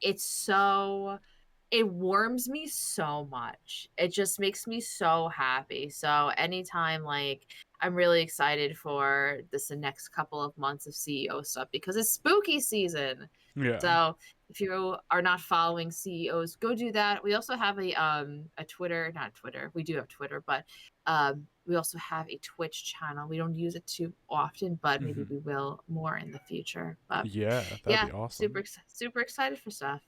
it warms me so much. It just makes me so happy. So anytime, like, I'm really excited for the next couple of months of CEO stuff because it's spooky season. Yeah. So if you are not following CEOs, go do that. We also have a Twitter, not Twitter. We do have Twitter, but we also have a Twitch channel. We don't use it too often, but maybe we will more in the future. But Yeah, that'd yeah, be awesome. super excited for stuff.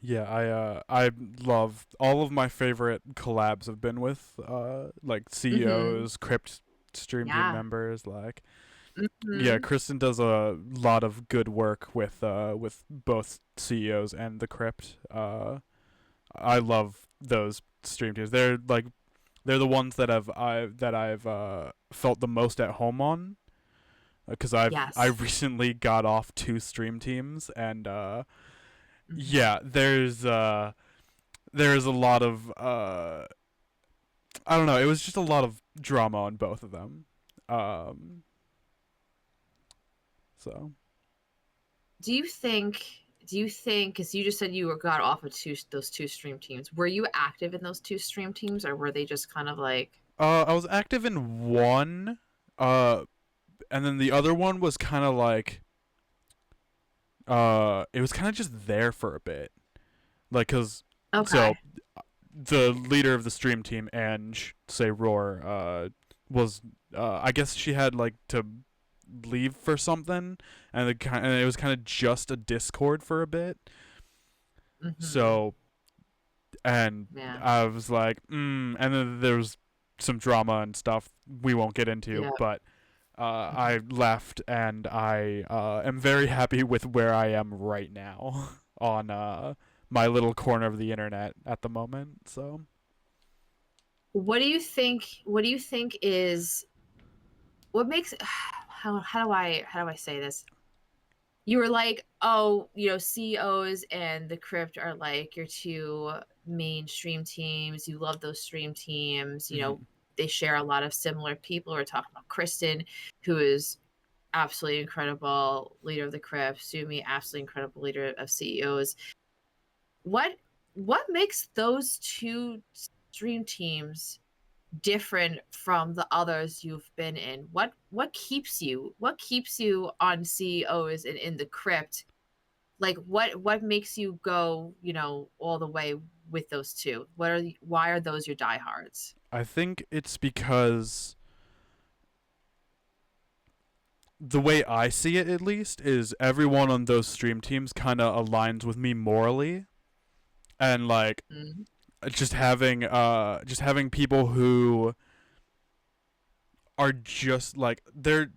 Yeah, I love all of my favorite collabs have been with like Mm-hmm. CEOs, Crypt stream team Yeah. members, like yeah, Mm-hmm. Kristen does a lot of good work with both CEOs and the Crypt. I love those stream teams. They're the ones that I've felt the most at home on because I Yes. recently got off 2 stream teams and Mm-hmm. yeah, there's a lot of I don't know, it was just a lot of drama on both of them. Um so Do you think because you just said got off of those two stream teams, were you active in those two stream teams, or were they just kind of like I was active in one uh and then the other one was kind of like it was kind of just there for a bit. Like cuz so okay. the leader of the stream team, Ange, say Roar, was I guess she had like to leave for something, and it was kind of just a Discord for a bit. Mm-hmm. So and Yeah. I was like, and then there was some drama and stuff we won't get into, Yeah. but Mm-hmm. I left, and I am very happy with where I am right now on my little corner of the internet at the moment. So What do you think is what makes how do I say this? You were like, oh, CEOs and the Crypt are like your two mainstream teams. You love those stream teams. mhm, They share a lot of similar people. We're talking about Kristen, who is absolutely incredible leader of the Crypt, Sumi, absolutely incredible leader of CEOs. What makes those two stream teams different from the others you've been in? What keeps you on CEOs and in the Crypt? Like what makes you go, all the way with those two? Why are those your diehards? I think it's because the way I see it, at least, is everyone on those stream teams kind of aligns with me morally, and like Mm-hmm. just having people who are just like they're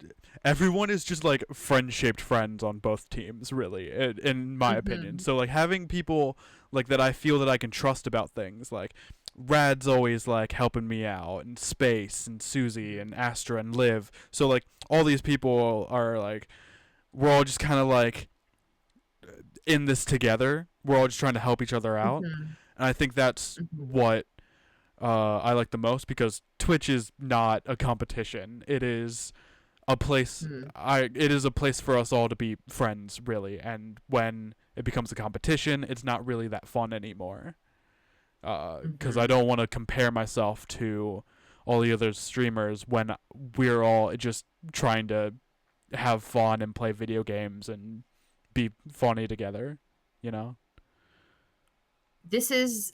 everyone is just like friend shaped friends on both teams, really, in my opinion. Mm-hmm. So like having people like that I feel that I can trust about things, like Rad's always like helping me out, and Space and Susie and Astra and Liv. So like all these people are like we're all just kind of like in this together. We're all just trying to help each other out, Mm-hmm. and I think that's Mm-hmm. what I like the most, because Twitch is not a competition. It is a place. Mm-hmm. It is a place for us all to be friends, really. And when it becomes a competition, it's not really that fun anymore. Because I Mm-hmm. don't want to compare myself to all the other streamers when we're all just trying to have fun and play video games and be funny together. You know. This is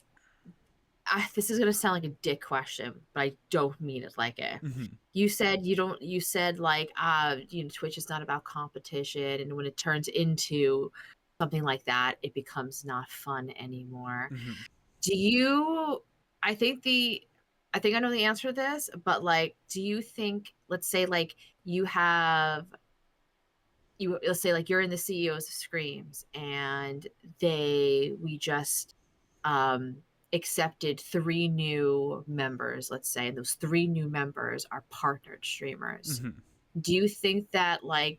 this is gonna sound like a dick question, but I don't mean it like it. Mhm. You said like Twitch is not about competition, and when it turns into something like that, it becomes not fun anymore. Mhm. Do you I think the I think I know the answer to this, but like, do you think, let's say like you have you let's say like you're in the CEOs of Screams, and we just um accepted three new members, let's say, and those three new members are partnered streamers. Mhm. Do you think that, like,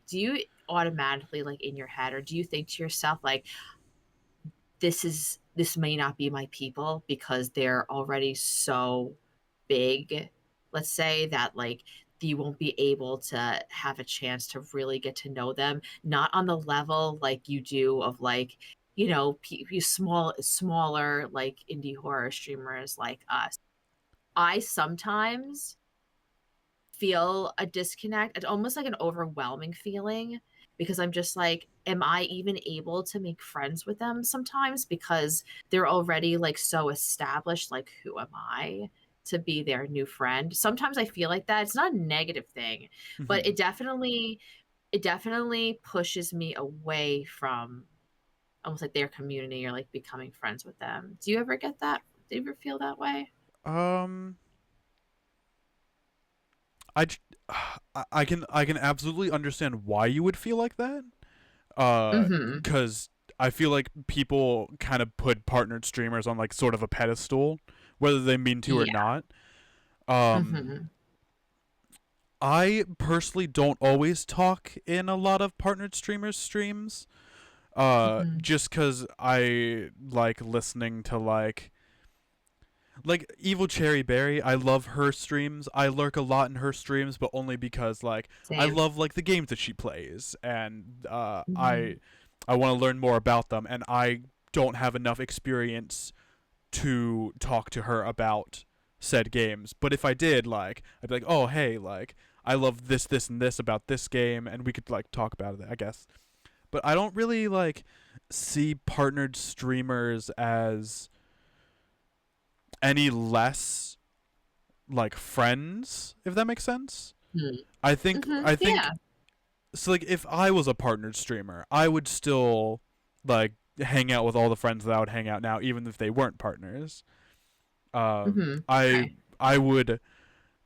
automatically like in your head, or do you think to yourself like, this may not be my people because they're already so big, let's say, that like you won't be able to have a chance to really get to know them, not on the level like you do of like, smaller like indie horror streamers like us. I sometimes feel a disconnect. It's almost like an overwhelming feeling because I'm just like, am I even able to make friends with them sometimes because they're already like so established? Like, who am I to be their new friend? Sometimes I feel like that. It's not a negative thing, but Mhm. it definitely pushes me away from almost like their community or like becoming friends with them. Do you ever get that? Do you ever feel that way? Um, I, j- I can absolutely understand why you would feel like that. Mm-hmm. Because I feel like people kind of put partnered streamers on like sort of a pedestal, whether they mean to or Yeah. not. Um, Mm-hmm. I personally don't always talk in a lot of partnered streamers' streams. Mm-hmm. Just because I like listening to like Evil Cherry Berry. I love her streams. I lurk a lot in her streams, but only because like I Same. love like the games that she plays, and Mm-hmm. I want to learn more about them, and I don't have enough experience to talk to her about said games. But if I did, like, I'd be like, oh hey, like I love this, this, and this about this game, and we could like talk about it, I guess. But I don't really like see partnered streamers as any less like friends, if that makes sense. I think Mm-hmm. I think Yeah. so like if I was a partnered streamer, I would still like hang out with all the friends that I would hang out now, even if they weren't partners. Mm-hmm. I Okay. I would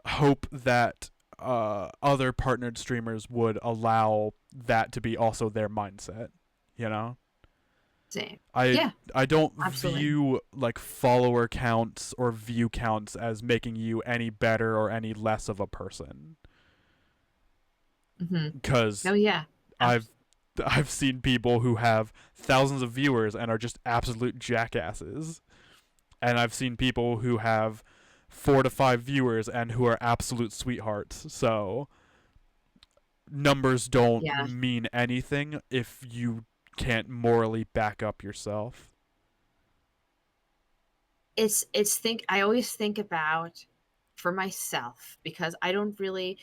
hope that other partnered streamers would allow that to be also their mindset, you know? Same. I Yeah, I don't absolutely. view like follower counts or view counts as making you any better or any less of a person. Mm-hmm. Because Oh yeah. I've I've seen people who have thousands of viewers and are just absolute jackasses, and I've seen people who have 4 to 5 viewers and who are absolute sweethearts. So numbers don't Yeah. mean anything if you can't morally back up yourself. It's think I always think about for myself because I don't really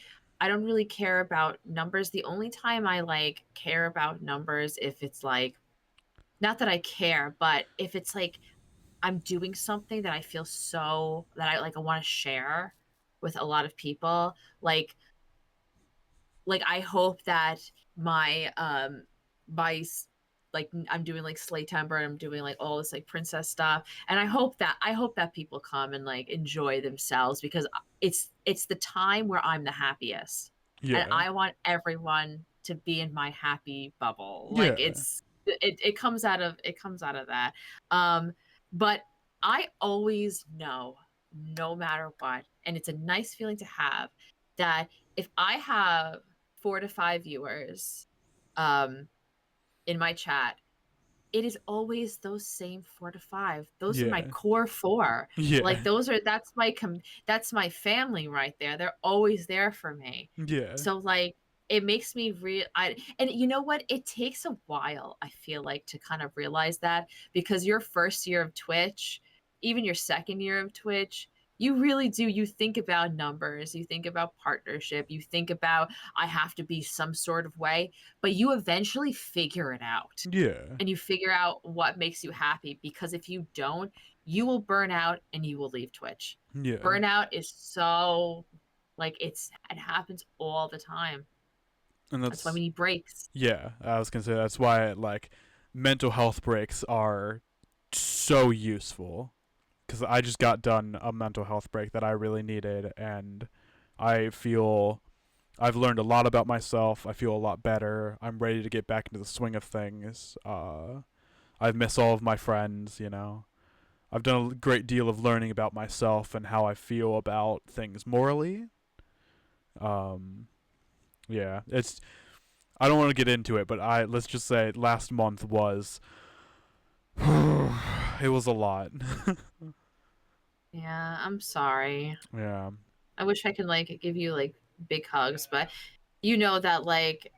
care about numbers. The only time I like care about numbers if it's like not that I care, but if it's like I'm doing something that I feel so that I want to share with a lot of people, like I hope that my my like I'm doing like Slay Timber and I'm doing like all this like princess stuff, and I hope that people come and like enjoy themselves because it's the time where I'm the happiest, and Yeah. I want everyone to be in my happy bubble. Like Yeah. it comes out of that. um but I always know, no matter what, and it's a nice feeling to have, that if I have 4 to 5 viewers um in my chat, it is always those same 4 to 5. Those are my Yeah. core four. Like Yeah. that's my family right there. They're always there for me. Yeah. So like it makes me real I and you know what? It takes a while, I feel like, to kind of realize that because your first year of Twitch, even your second year of Twitch, you really do. You think about numbers, you think about partnership, you think about I have to be some sort of way, but you eventually figure it out Yeah. and you figure out what makes you happy because if you don't, you will burn out and you will leave Twitch. Yeah. Burnout is so like it happens all the time. And That's why that's we need breaks. yeah, I was gonna say that's why like mental health breaks are so useful because I just got done a mental health break that I really needed, and I feel I've learned a lot about myself. I feel a lot better. I'm ready to get back into the swing of things. I've missed all of my friends. You know, I've done a great deal of learning about myself and how I feel about things morally. Um, yeah, it's I don't want to get into it, but let's just say last month was it was a lot. Yeah, I'm sorry. Yeah. I wish I could like give you like big hugs, but you know that like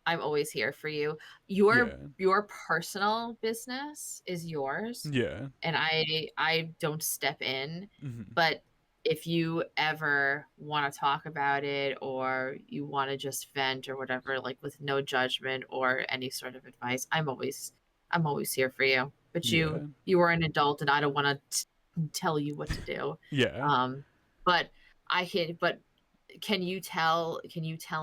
I'm always here for you. Your Yeah. your personal business is yours, Yeah. and I don't step in. Mhm. But if you ever want to talk about it or you want to just vent or whatever, like with no judgment or any sort of advice, I'm always here for you. But you Yeah. you are an adult, and I don't want to tell you what to do. Yeah. Um, but but can you tell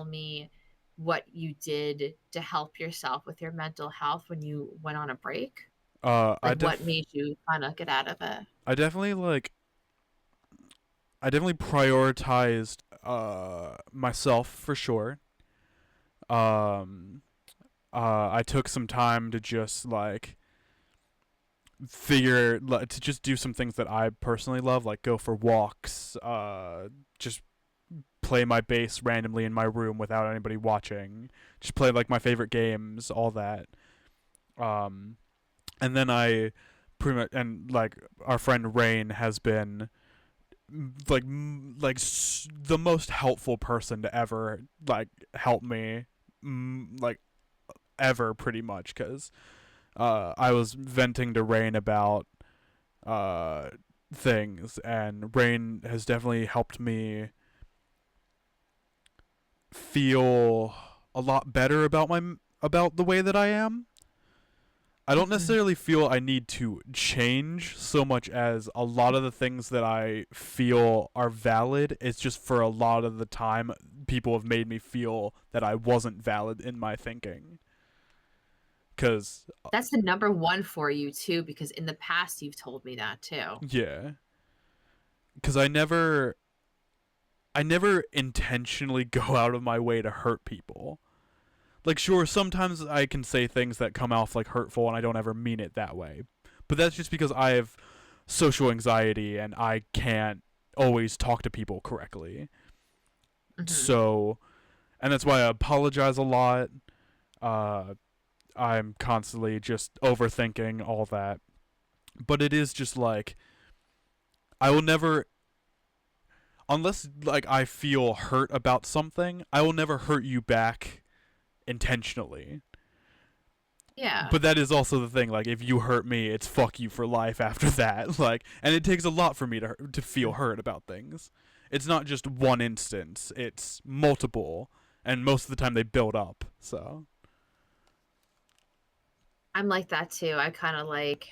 me what you did to help yourself with your mental health when you went on a break? Uh I Like what def made you kind of get out of it? I definitely I definitely prioritized myself for sure. Um I took some time to just to just do some things that I personally love, like go for walks, just play my bass randomly in my room without anybody watching, just play like my favorite games, all that. Um, and then I pretty much and like our friend Rain has been the most helpful person to ever like help me, like ever pretty much because I was venting to Rain about uh, things, and Rain has definitely helped me feel a lot better about the way that I am. I don't Mhm. necessarily feel I need to change so much as a lot of the things that I feel are valid. It's just for a lot of the time people have made me feel that I wasn't valid in my thinking. Cause That's the number one for you too, because in the past you've told me that too. yeah, cause I never intentionally go out of my way to hurt people. Like, sure, sometimes I can say things that come off like hurtful and I don't ever mean it that way. But that's just because I have social anxiety and I can't always talk to people correctly. Hmm. So, and that's why I apologize a lot. Uh, I'm constantly just overthinking all that. But it is just like, I will never, unless like I feel hurt about something, I will never hurt you back intentionally. Yeah. But that is also the thing. Like, if you hurt me, it's fuck you for life after that. Like, and it takes a lot for me to feel hurt about things. It's not just one instance; it's multiple, and most of the time they build up. So I'm like that too. I kind of like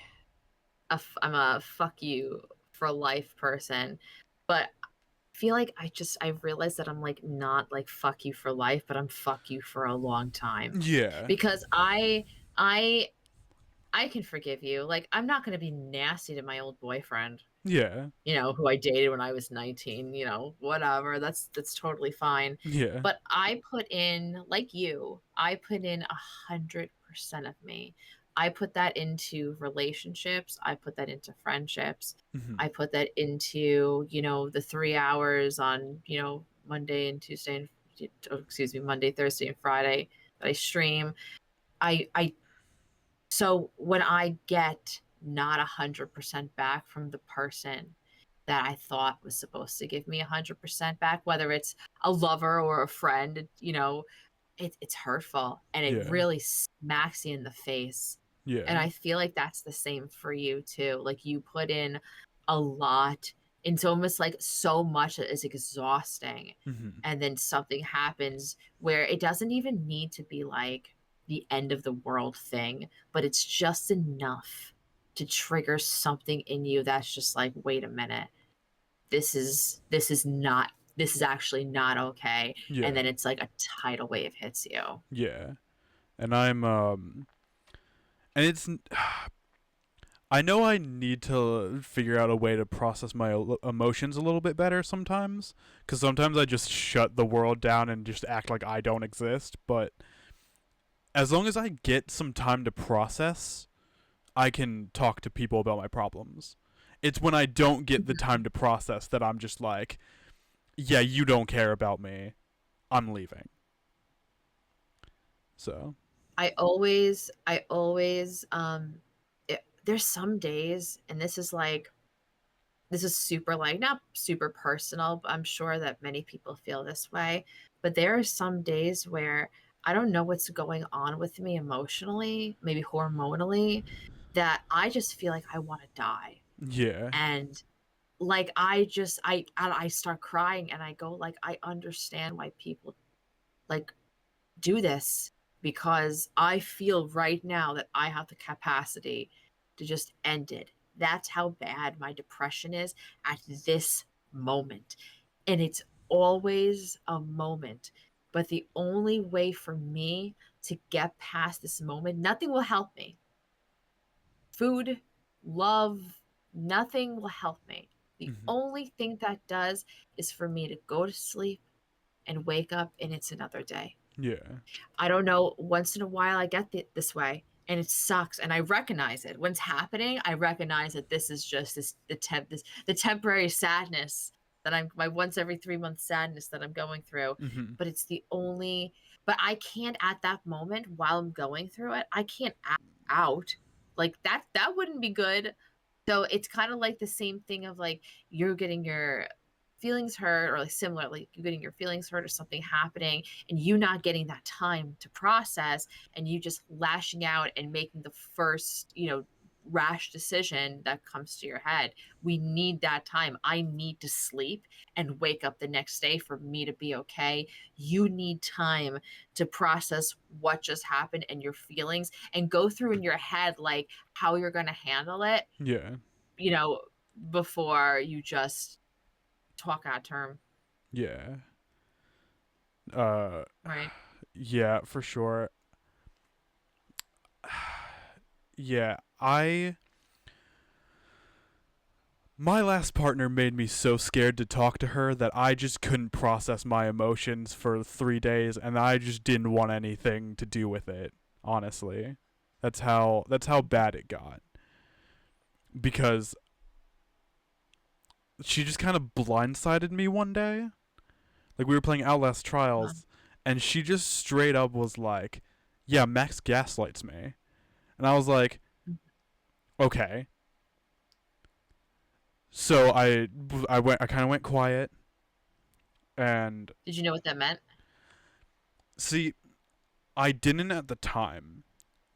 I'm a fuck you for life person, but I feel like I realized that I'm like not like fuck you for life, but I'm fuck you for a long time yeah, because I I can forgive you. Like I'm not going to be nasty to my old boyfriend, yeah, who I dated when I was 19, whatever. That's totally fine. yeah, But I put in, like you, I put in 100% of me. I put that into relationships. I put that into friendships. mm-hmm. I put that into, the 3 hours on, Monday and Tuesday and excuse me, Monday, Thursday, and Friday that I stream. I so when I get not 100% back from the person that I thought was supposed to give me 100% back, whether it's a lover or a friend, it's hurtful and it yeah, really smacks you in the face. And yeah, I feel like that's the same for you too. Like you put in a lot. It's almost like so much that is exhausting. mm-hmm. And then something happens where it doesn't even need to be like the end of the world thing, but it's just enough to trigger something in you that's just like, wait a minute, this is actually not okay. And yeah, then it's like a tidal wave hits you. yeah. And and it's I know I need to figure out a way to process my emotions a little bit better sometimes, because sometimes I just shut the world down and just act like I don't exist. But as long as I get some time to process, I can talk to people about my problems. It's when I don't get the time to process that I'm just like, yeah, you don't care about me. I'm leaving. So I always, there's some days, and this is super like not super personal, but I'm sure that many people feel this way. But there are some days where I don't know what's going on with me emotionally, maybe hormonally, that I just feel like I want to die. yeah, And like I start crying and I go like I understand why people like do this because I feel right now that I have the capacity to just end it. That's how bad my depression is at this moment. And it's always a moment. But the only way for me to get past this moment, nothing will help me. Food, love, nothing will help me. The hmm, only thing that does is for me to go to sleep and wake up and it's another day. yeah, I don't know. Once in a while, I get this way, and it sucks. And I recognize it when it's happening. I recognize that this is just the temporary sadness that I'm my once every 3 months sadness that I'm going through. hmm, But it's the only. But I can't at that moment while I'm going through it. I can't act out like that. That wouldn't be good. So it's kind of like the same thing of like you're getting your feelings hurt or like similar like you getting your feelings hurt or something happening and you not getting that time to process and you just lashing out and making the first, rash decision that comes to your head. We need that time. I need to sleep and wake up the next day for me to be okay. You need time to process what just happened and your feelings and go through in your head like how you're going to handle it, yeah, you know, before you just talk out term, yeah. Uh, right? yeah, for sure. Yeah, my last partner made me so scared to talk to her that I just couldn't process my emotions for 3 days, and I just didn't want anything to do with it. Honestly, that's how bad it got because she just kind of blindsided me one day. Like we were playing Outlast Uh, Trials, and she just straight up was like, "Yeah, Max gaslights me," and I was like, "Okay." So I kind of went quiet, and did you know what that meant? see, I didn't at the time.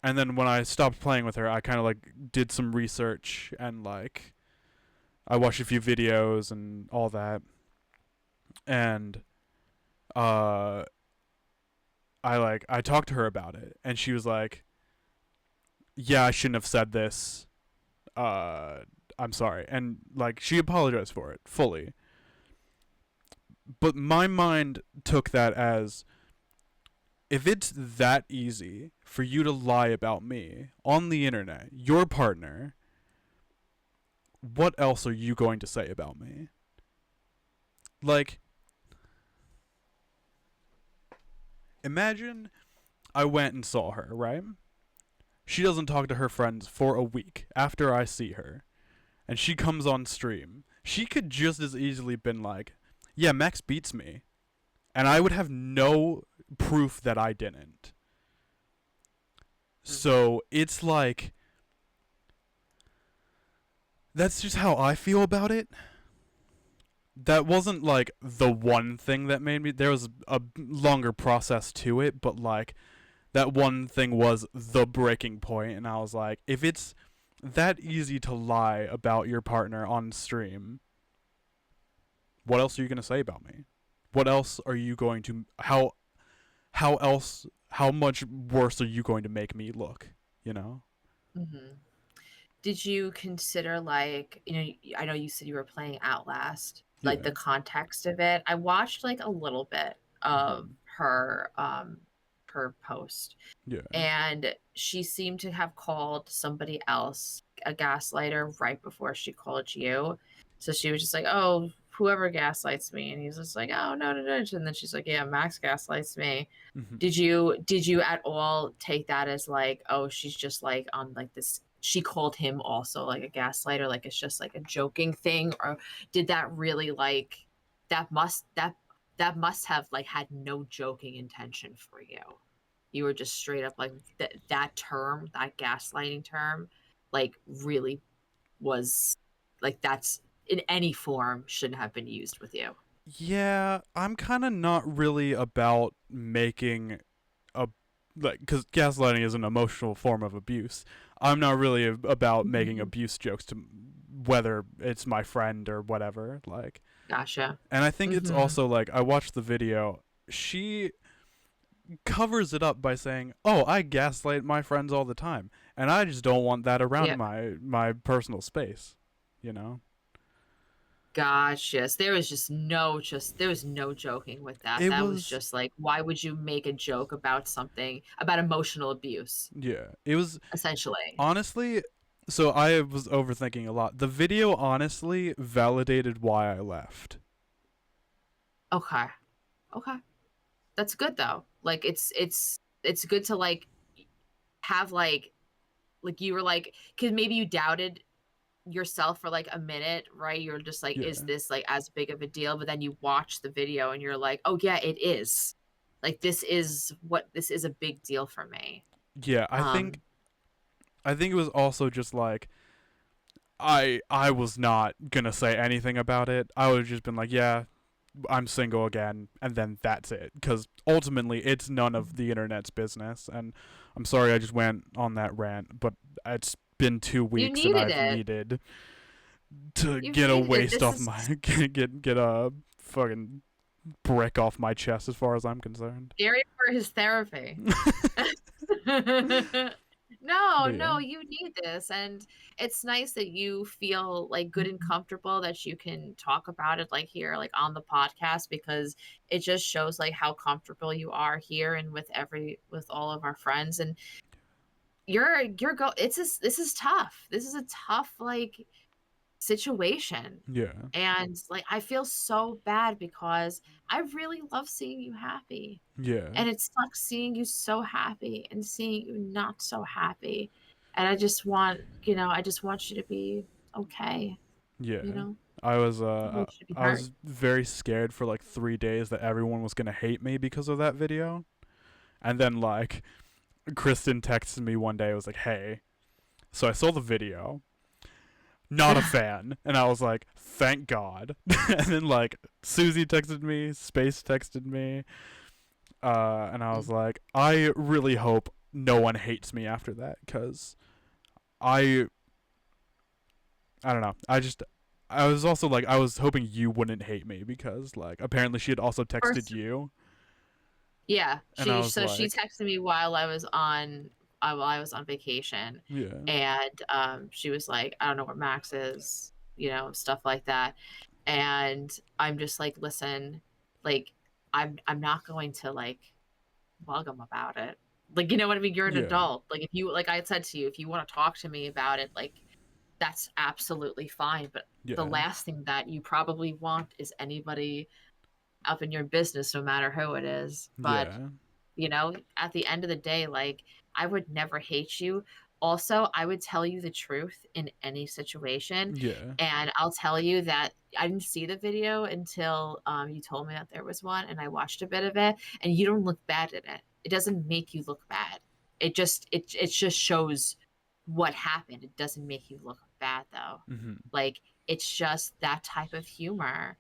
And then when I stopped playing with her, I kind of like did some research and like I watched a few videos and all that. And uh I talked to her about it and she was like, "Yeah, I shouldn't have said this. Uh I'm sorry." And like she apologized for it fully. But my mind took that as if it's that easy for you to lie about me on the internet, your partner, what else are you going to say about me? Like, imagine I went and saw her, right? She doesn't talk to her friends for a week after I see her, and she comes on stream. She could just as easily been like, "Yeah, Max beats me," and I would have no proof that I didn't. Mhm. So it's like that's just how I feel about it. That wasn't like the one thing that made me. There was a longer process to it, but like that one thing was the breaking point, and I was like, if it's that easy to lie about your partner on stream, what else are you going to say about me? What else are you going to how much worse are you going to make me look, you know? Mhm. Did you consider like, I know you said you were playing Outlast, like the Yeah. context of it. I watched like a little bit of Mhm. her post Yeah. and she seemed to have called somebody else a gaslighter right before she called you. So she was just like, "Oh, whoever gaslights me," and he's just like, "Oh no, no, no," and then she's like, "Yeah, Max gaslights me." Mhm. Did you at all take that as like, oh, she's just like on like this? She called him also like a gaslighter, like it's just like a joking thing, or did that really like that must have like had no joking intention for you? You were just straight up like that term, that gaslighting term, like really was like that's in any form shouldn't have been used with you. Yeah, I'm kind of not really about making a like because gaslighting is an emotional form of abuse. I'm not really about making Mhm. abuse jokes to whether it's my friend or whatever. Like, Gotcha. and I think it's Mhm. also like I watched the video. She covers it up by saying, "Oh, I gaslight my friends all the time, and I just don't want that around Yeah. my personal space." You know, Gotcha. So there was just there was no joking with that. it That was was just like, why would you make a joke about something about emotional abuse, yeah, it was essentially? honestly. So I was overthinking a lot. The video honestly validated why I left. Okay. Okay. That's good though. Like it's good to like have like you were like cuz maybe you doubted yourself for like a minute, right? You're just like, is Yeah, this like as big of a deal? But then you watch the video and you're like, oh yeah, it is. Like this is a big deal for me. yeah. Um, I think it was also just like I was not gonna say anything about it. I would have just been like, yeah, I'm single again, and then that's it. Because ultimately, it's none of the internet's business. And I'm sorry I just went on that rant, but it's been two you weeks, and needed I've it. needed to You've get a needed it. waste This off is my get a fucking brick off my chest, as far as I'm concerned. scary for his therapy. No, But yeah, no, you need this, and it's nice that you feel, like, good and comfortable that you can talk about it, like, here, like, on the podcast because it just shows, like, how comfortable you are here and with all of our friends, and you're go this is tough. This is a tough, like, situation, yeah, and, like, I feel so bad because I really love seeing you happy. yeah, And it sucks seeing you so happy and seeing you not so happy. And I just want, I just want you to be okay, you yeah. know? I was I don't want you to be I hurt. was very scared for like 3 days that everyone was gonna hate me because of that video. And then like Kristen texted me one day. It was like, "Hey." So I saw the video. Not a fan, and I was like, "Thank God." And then like Susie texted me, Space texted me, and I was Mm. like, "I really hope no one hates me after that, because I I don't know. I was also like I was hoping you wouldn't hate me because like apparently she had also texted First you, yeah, and I was she like, texted me while I was on while I was on vacation, yeah, and, she was like, "I don't know where Max is," stuff like that, and I'm just like, "Listen, like, I'm not going to, like, bug him about it. Like, you know what I mean? You're an yeah, adult. Like, if you like I had said to you, if you wanna talk to me about it, like, that's absolutely fine, but the yeah, last thing that you probably want is anybody up in your business, no matter who it is. But, yeah, at the end of the day, like, I would never hate you. Also, I would tell you the truth in any situation, yeah, and I'll tell you that I didn't see the video until, you told me that there was one, and I watched a bit of it, and you don't look bad in it. It doesn't make you look bad. It just shows what happened. It doesn't make you look bad, though. mhm, Like, it's just that type of humor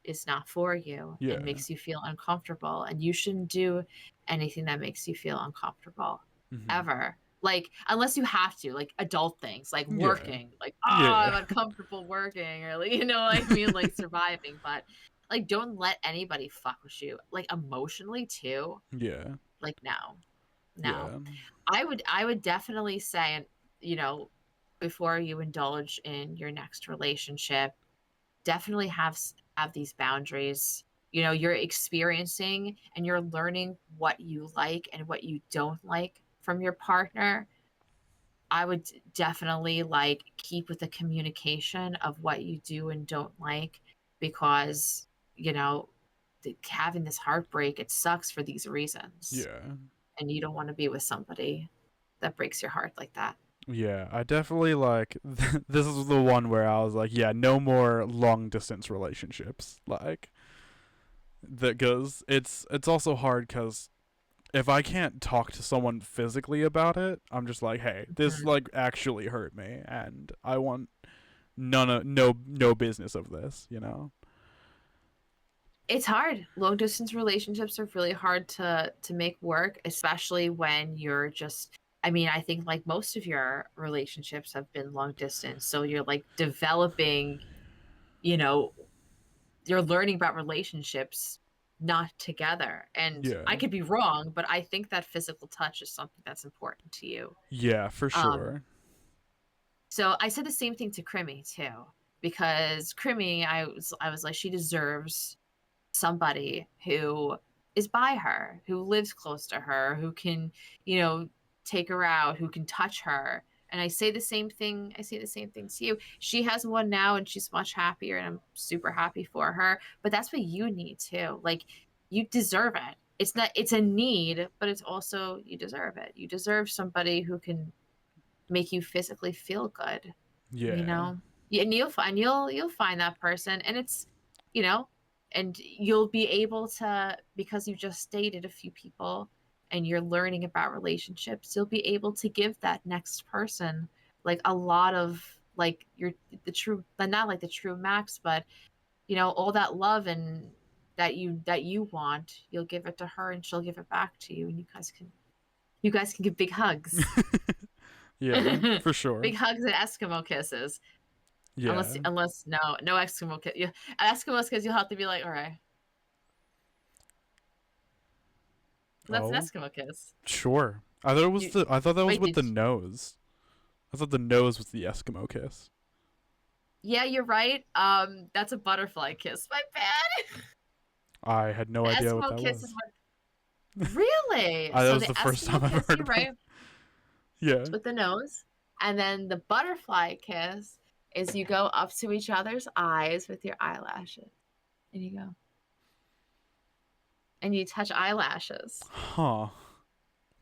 is not for you and yeah, makes you feel uncomfortable, and you shouldn't do anything that makes you feel uncomfortable mhm, ever. Like, unless you have to, like adult things, like yeah, working, like, yeah, I'm uncomfortable working, or like, what I mean, like surviving, but like don't let anybody fuck with you. Like emotionally too. yeah, Like no. No. yeah, I would definitely say, and you know, before you indulge in your next relationship, definitely have these boundaries. You're experiencing and you're learning what you like and what you don't like from your partner. I would definitely like keep with the communication of what you do and don't like because, you know, having this heartbreak, it sucks for these reasons. yeah. And you don't want to be with somebody that breaks your heart like that. Yeah, I definitely like this is the one where I was like, yeah, no more long distance relationships. Like that, cuz it's also hard cuz if I can't talk to someone physically about it, I'm just like, hey, this Mhm. like actually hurt me, and I want no business of this, you know? It's hard. Long distance relationships are really hard to make work, especially when you're just I mean, I think like most of your relationships have been long distance. So you're like developing, you know, you're learning about relationships not together. And I Yeah. could be wrong, but I think that physical touch is something that's important to you. Yeah, for Um, sure. so I said the same thing to Crimmy too, because Crimmy, I was like, she deserves somebody who is by her, who lives close to her, who can, you know, take her out, who can touch her. And I say the same thing. I say the same thing to you. She has one now and she's much happier and I'm super happy for her. But that's what you need too. Like you deserve it. It's not it's a need, but it's also you deserve it. You deserve somebody who can make you physically feel good, you Yeah. know. Yeah, and you'll find that person and it's you know and you'll be able to because you just dated a few people and you're learning about relationships you'll be able to give that next person like a lot of like your the true not like the true max but you know all that love and that you want you'll give it to her and she'll give it back to you and you guys can give big hugs. Yeah, for sure. Big hugs and Eskimo kisses. Yeah. Unless no Eskimo kiss. Yeah, Eskimo kiss you'll have to be like, all right, that's an Oh, Eskimo kiss. sure. You I thought that was wait, with did the nose. I thought the nose was the Eskimo kiss. yeah, you're right. That's a butterfly kiss. My bad. I had no The idea what Eskimo that kiss is was. what really. That So was the the first time Eskimo I've kiss, heard you're about right, it. Yeah. it's with the nose, and then the butterfly kiss is you go up to each other's eyes with your eyelashes, and you go and you touch eyelashes. Huh.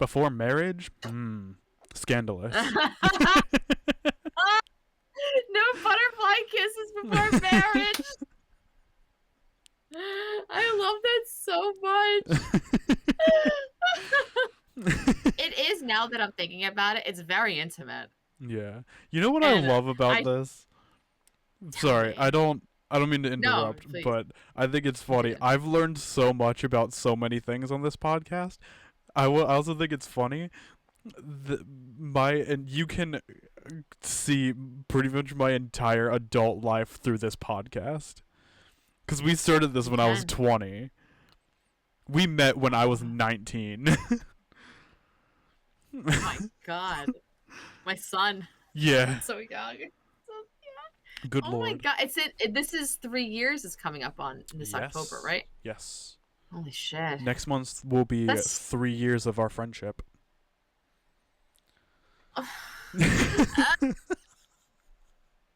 Before marriage? Hmm. Scandalous. No butterfly kisses before marriage. I love that so much. It is now that I'm thinking about it. It's very intimate. Yeah. You know what I And love about I this? tell Sorry, me. I don't mean to No, interrupt, please but I think it's funny. continue. I've learned so much about so many things on this podcast. I also think it's funny. The, my and you can see pretty much my entire adult life through this podcast. Cuz we started this You when I was can. 20. We met when I was Oh, 19. oh my god. My son. Yeah. That's so young. So, Good oh my lord. god. This is 3 years is coming up on this October, Yes. right? Yes. Holy shit. Next month will be That's 3 years of our friendship.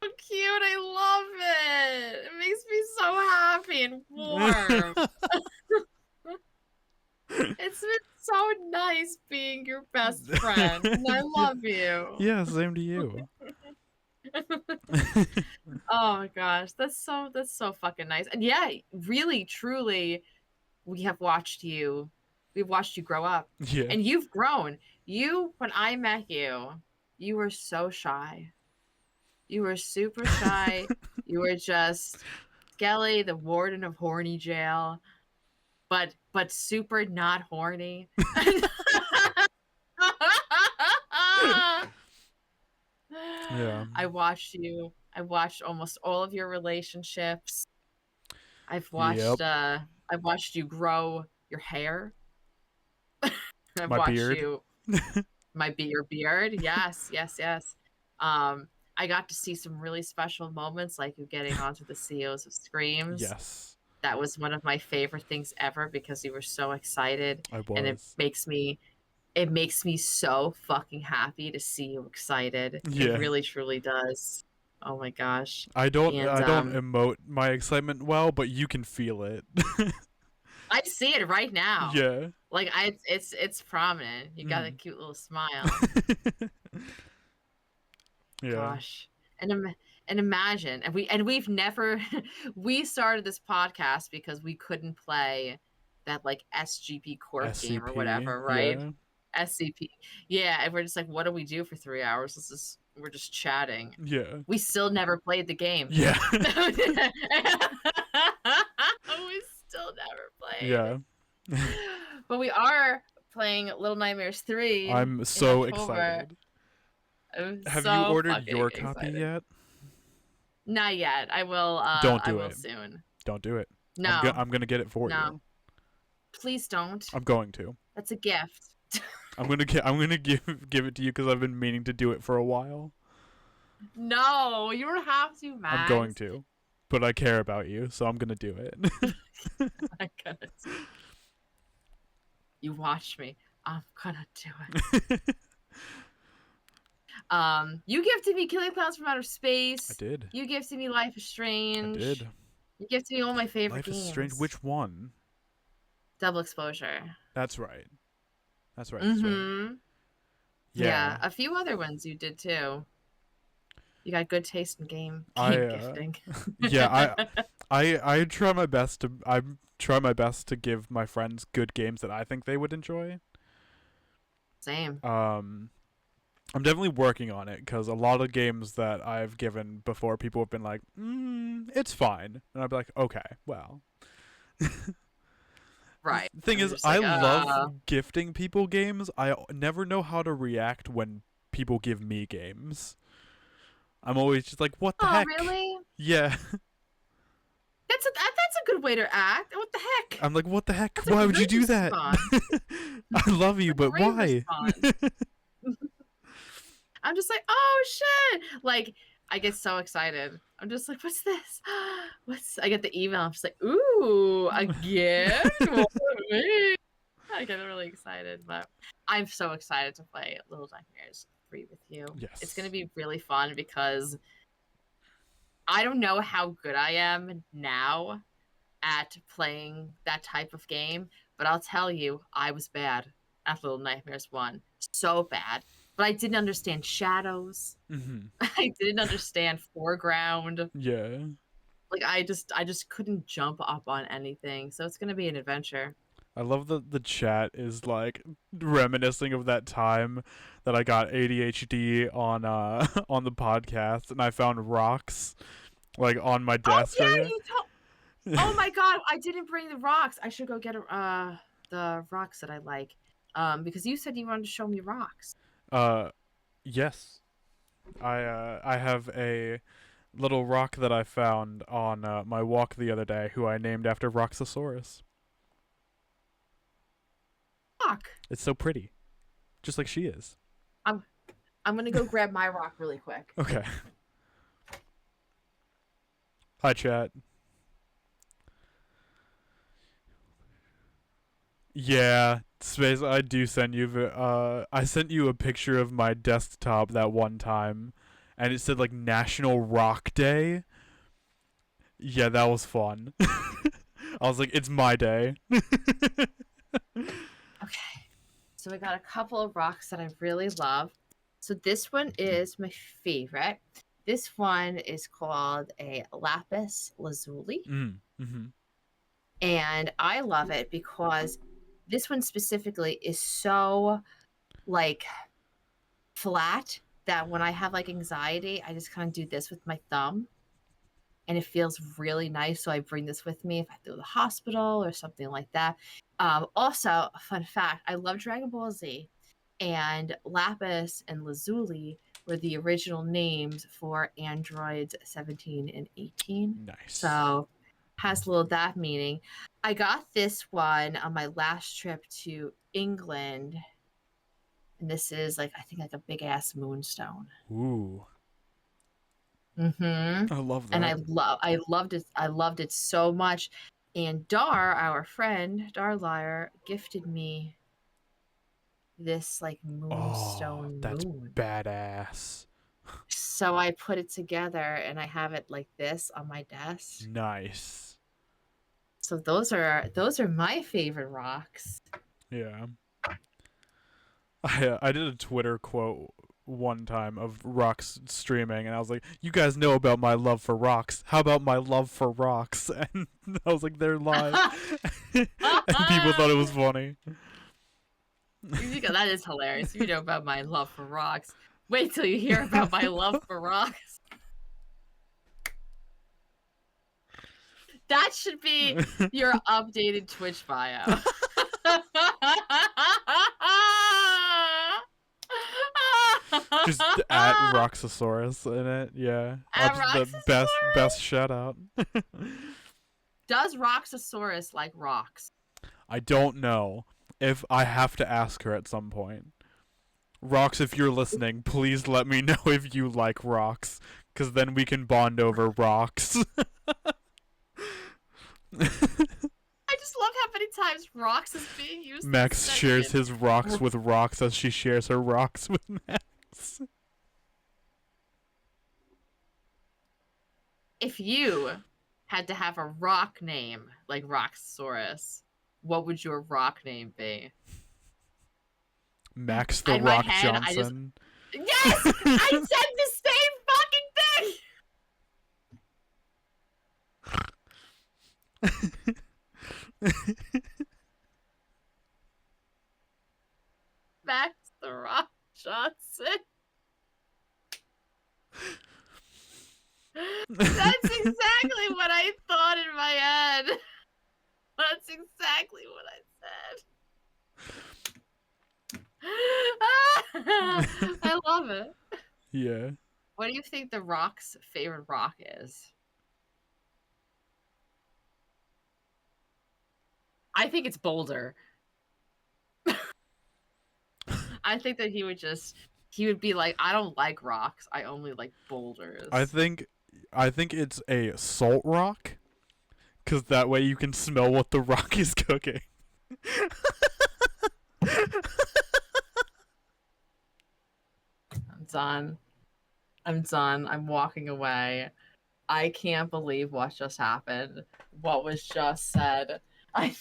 so cute. I love it. It makes me so happy and warm. It's been so nice being your best friend, and I love you. Yeah, same to you. Oh my gosh, that's so fucking nice. And yeah, really, truly, we have watched you. We've watched you grow up, Yeah. and you've grown. You, when I met you, you were so shy. You were super shy. You were just Skelly, the warden of horny jail, but super not horny. Yeah. I watched you. I watched almost all of your relationships. Yep. I've watched you grow your hair. I've My watched beard. you might be your beard. Yes, yes, yes. I got to see some really special moments like you getting onto the CEOs of Screams. Yes, That was one of my favorite things ever because you were so excited I and was. it makes me so fucking happy to see you excited. It Yeah. really truly does. Oh my gosh. And I don't emote my excitement well, but you can feel it. I see it right now. Yeah. Like it's prominent. You got a Mm. cute little smile. Yeah. Gosh. And imagine and we've never we started this podcast because we couldn't play that like SGP Corp game or SCP, whatever, right? yeah. SCP. Yeah, and we're just like, what do we do for 3 hours? We're just chatting. Yeah. We still never played the game. Yeah. We still never played. Yeah. But we are playing Little Nightmares 3 I'm in so October. excited. I'm Have so you ordered fucking your copy excited. yet? Not yet. I will. Don't I do will it. soon. Don't do it. No. I'm gonna get it for No. you. Please don't. I'm going to. That's a gift. I'm gonna give it to you because I've been meaning to do it for a while. No, you don't have to, Max. I'm going to, but I care about you, so I'm gonna do it. I'm gonna do it. You watch me. I'm gonna do it. You gifted me Killing Clowns from Outer Space. I did. You gifted me Life is Strange. I did. You gifted me all my favorite Life games. is Strange. Which one? Double Exposure. That's right. That's right. Mm-hmm. Right. Yeah, a few other ones you did too. You got good taste in game gifting. Yeah, I try my best to give my friends good games that I think they would enjoy. Same. I'm definitely working on it because a lot of games that I've given before, people have been like, it's fine, and I'd be like, okay, well. Right. The thing is, I love gifting people games. I never know how to react when people give me games. I'm always just like, what the heck? Oh, really? Yeah. That's a good way to act. What the heck? I'm like, what the heck? Why would you do that? I love you, but why? I'm just like, oh shit! Like, I get so excited. I'm just like, what's this? I get the email. I'm just like, ooh, again? I get really excited, but I'm so excited to play Little Nightmares 3 with you. Yes. It's gonna be really fun because I don't know how good I am now at playing that type of game, but I'll tell you, I was bad at Little Nightmares 1. So bad. But I didn't understand shadows. Mm-hmm. I didn't understand foreground. Yeah. Like I just couldn't jump up on anything. So it's gonna be an adventure. I love that the chat is like reminiscing of that time that I got ADHD on on the podcast and I found rocks like on my desk. Oh yeah, oh my god, I didn't bring the rocks. I should go get the rocks that I like. Because you said you wanted to show me rocks. Yes. I have a little rock that I found on my walk the other day who I named after Roxosaurus. Rock. It's so pretty. Just like she is. I'm gonna go grab my rock really quick. Okay. Hi, chat. Yeah, Space, I do send you I sent you a picture of my desktop that one time and it said like National Rock Day. Yeah, that was fun. I was like, it's my day. Okay. So I got a couple of rocks that I really love. So this one is my favorite. This one is called a lapis lazuli. Mm-hmm. And I love it because this one specifically is so like flat that when I have like anxiety, I just kind of do this with my thumb and it feels really nice. So I bring this with me if I go to the hospital or something like that. Also, a fun fact, I love Dragon Ball Z, and Lapis and Lazuli were the original names for androids 17 and 18. Nice. So has a little that meaning. I got this one on my last trip to England, and this is like, I think like a big ass moonstone. Ooh. Mm-hmm. I love that. And I loved it. I loved it so much. And Dar, our friend, Darliar, gifted me this like moonstone that's moon. badass. So I put it together and I have it like this on my desk. Nice. So those are my favorite rocks. Yeah. I did a Twitter quote one time of rocks streaming and I was like, you guys know about my love for rocks. How about my love for rocks? And I was like, they're live. and people thought it was funny. That is hilarious. You know about my love for rocks. Wait till you hear about my love for rocks. That should be your updated Twitch bio. Just at Roxosaurus in it, yeah. At The best shout out. Does Roxosaurus like rocks? I don't know. If I have to ask her at some point. Rox, if you're listening, please let me know if you like rocks, because then we can bond over rocks. I just love how many times rocks is being used. Max shares his rocks with rocks as she shares her rocks with Max. If you had to have a rock name like Roxosaurus, what would your rock name be? Max the Rock Johnson. Yes! I said the same fucking thing! Max the Rock Johnson. That's exactly what I thought in my head. That's exactly what I said. I love it. Yeah. What do you think The Rock's favorite rock is? I think it's Boulder. I think that he would be like, I don't like rocks. I only like boulders. I think it's a salt rock, because that way you can smell what the rock is cooking. I'm done. I'm walking away. I can't believe what just happened. What was just said. I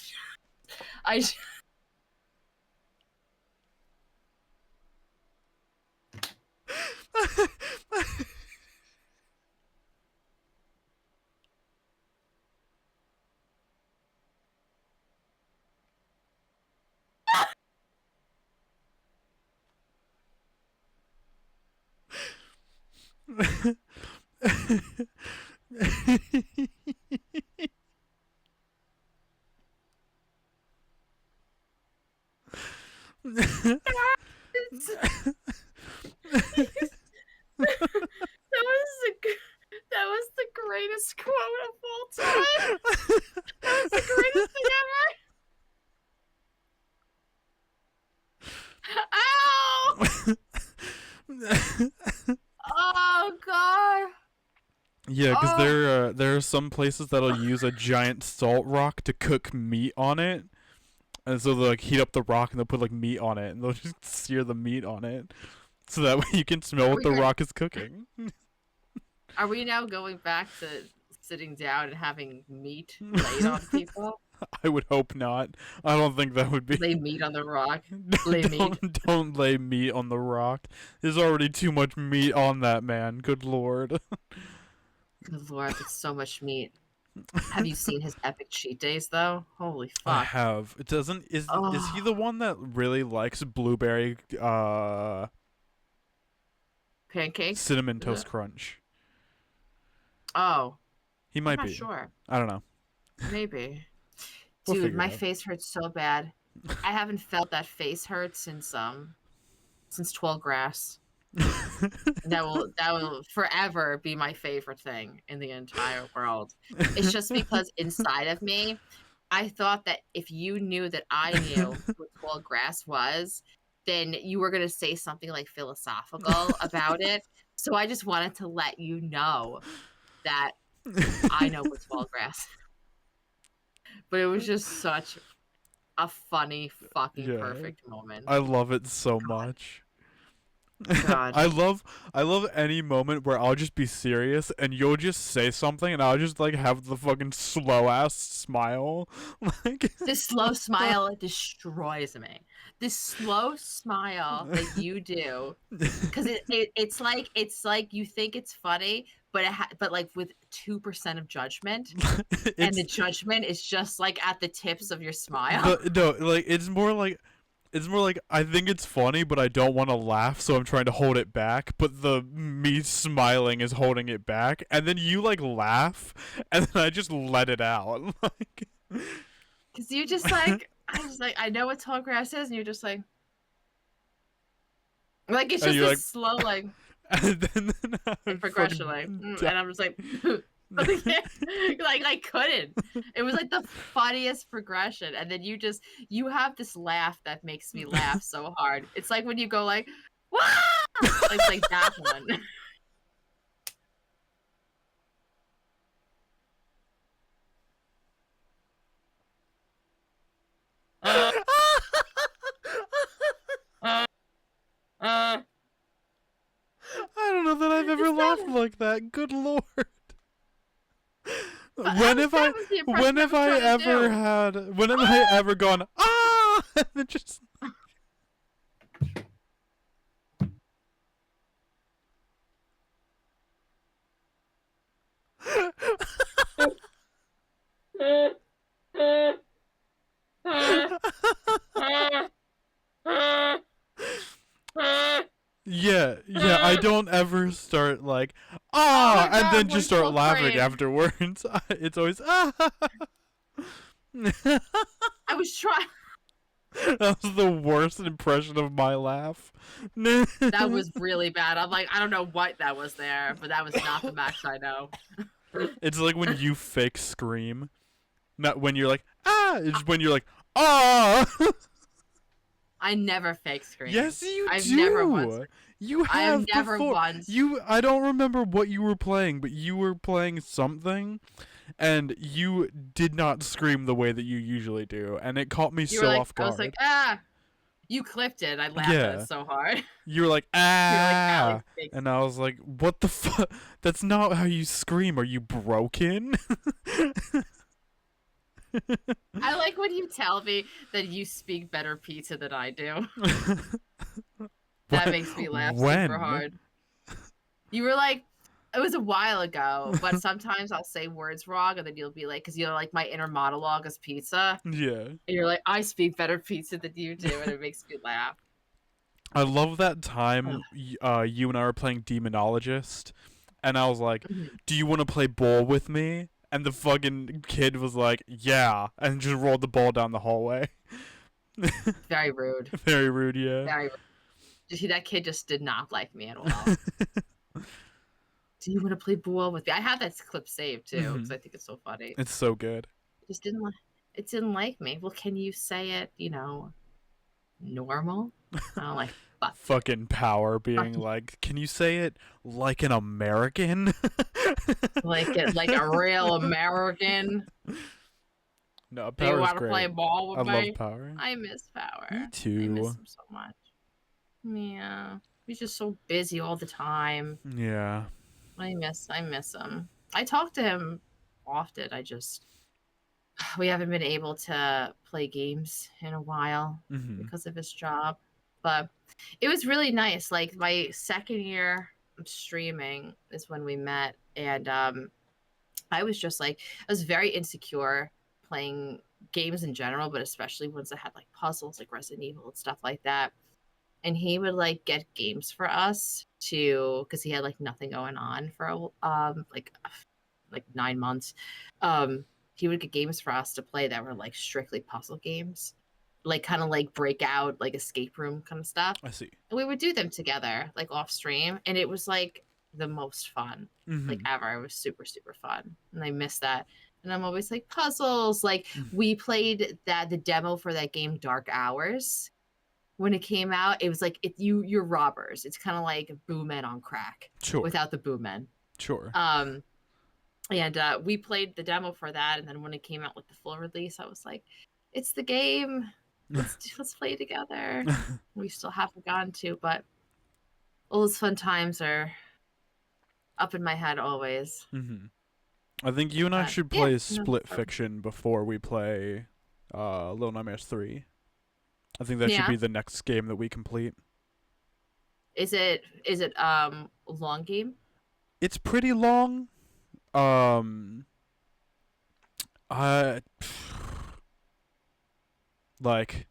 that was the greatest quote of all time. That was the greatest thing ever. Ow! Oh god. Yeah, because there are some places that'll use a giant salt rock to cook meat on it, and so they'll like heat up the rock and they'll put like meat on it, and they'll just sear the meat on it, so that way you can smell what the rock is cooking. Are we now going back to sitting down and having meat laid on people? I would hope not. I don't think that would be. Lay meat on the rock. Don't lay meat on the rock. There's already too much meat on that man. Good lord. Good lord, it's so much meat. Have you seen his epic cheat days though? Holy fuck. I have. It doesn't. Is he the one that really likes blueberry pancakes? Cinnamon Toast Crunch. Oh. He might I'm be. not sure. I don't know. Maybe. We'll Dude, my face hurts so bad. I haven't felt that face hurt since tall grass. that will forever be my favorite thing in the entire world. It's just because inside of me, I thought that if you knew that I knew what tall grass was, then you were gonna say something like philosophical about it. So I just wanted to let you know that I know what tall grass. But it was just such a funny, fucking perfect moment. I love it so much. God. I love any moment where I'll just be serious and you'll just say something and I'll just like have the fucking slow ass smile. Like this slow smile destroys me. This slow smile that you do, because it's like you think it's funny, but but like with 2% of judgment, and the It's judgment is just like at the tips of your smile. no, like it's more like I think it's funny, but I don't want to laugh, so I'm trying to hold it back. But the me smiling is holding it back, and then you like laugh, and then I just let it out. Like, Because you just I was like, I know what tall grass is, and you're just like it's and just you're this like, slow and then I progression, fucking and die. I'm just like, like I couldn't. It was like the funniest progression, and then you have this laugh that makes me laugh so hard. It's like when you go like, "Wah!" It's like that one. Uh, uh, uh. I don't know that I've ever Is laughed that like that. Good lord. But When have that was the when impression I have was I trying to ever do. had when have I ever gone ah and then just yeah, I don't ever start like Oh ah my and god, then what just is start called laughing praying? afterwards. It's always ah. I was trying. That was the worst impression of my laugh. That was really bad. I'm like, I don't know what that was there, but that was not the Max I know. It's like when you fake scream. Not when you're like ah, it's when you're like ah. I never fake scream. Yes, you I've never once. do. You I have have never before. once. I don't remember what you were playing, but you were playing something and you did not scream the way that you usually do, and it caught me You were so like, off I was like, guard. ah. You clipped it. I laughed at it Yeah. so hard. You were like You're like, Alex ah, fakes. and I was like, "What the fuck? That's not how you scream. Are you broken?" I like when you tell me that you speak better pizza than I do. That when? makes me laugh super When? hard. You were like, it was a while ago, but sometimes I'll say words wrong, and then you'll be like, because you're like my inner monologue is pizza, Yeah. and you're like, I speak better pizza than you do, and it makes me laugh. I love that time Ugh. you and I were playing Demonologist, and I was like, Mhm. "Do you want to play ball with me?" And the fucking kid was like, "Yeah," and just rolled the ball down the hallway. Very rude. Very rude, yeah. Very rude. See, that kid just did not like me at all. Do you want to play ball with me? I have that clip saved too because Mhm. I think it's so funny. It's so good. Just didn't like. It didn't like me. Well, can you say it? Normal. I don't like fuck you. Fucking power Fuck being you. like, "Can you say it like an American?" Like it, like a real American. No, Do you power's want to play great. ball I with love me? power. I miss Me Power. I miss too. him so much. Yeah. He's just so busy all the time. Yeah. I miss him. I talk to him often. We haven't been able to play games in a while Mhm. because of his job. But it was really nice. Like my second year of streaming is when we met, and I was just like I was very insecure playing games in general, but especially ones that had like puzzles like Resident Evil and stuff like that. And he would like get games for us to because he had like nothing going on for like 9 months. He would get games for us to play that were like strictly puzzle games, like kind of like breakout, like escape room kind of stuff. I see. And we would do them together, like off stream, and it was like the most fun, like Mhm. ever. It was super, super fun. And I miss that. And I'm always like puzzles. Like we played the demo for that game Dark Hours when it came out. It was like you're robbers. It's kind of like Boo Men on crack Sure. without the Boo Men. Sure. Um, and we played the demo for that, and then when it came out with the full release, I was like, "It's the game. Let's play together." We still haven't gotten to, but all those fun times are up in my head always. Mhm. I think you and I But should yeah, play no, Split Fiction before we play Little Nightmares 3. I think that should yeah. be the next game that we complete. Is it a long game? It's pretty long. I like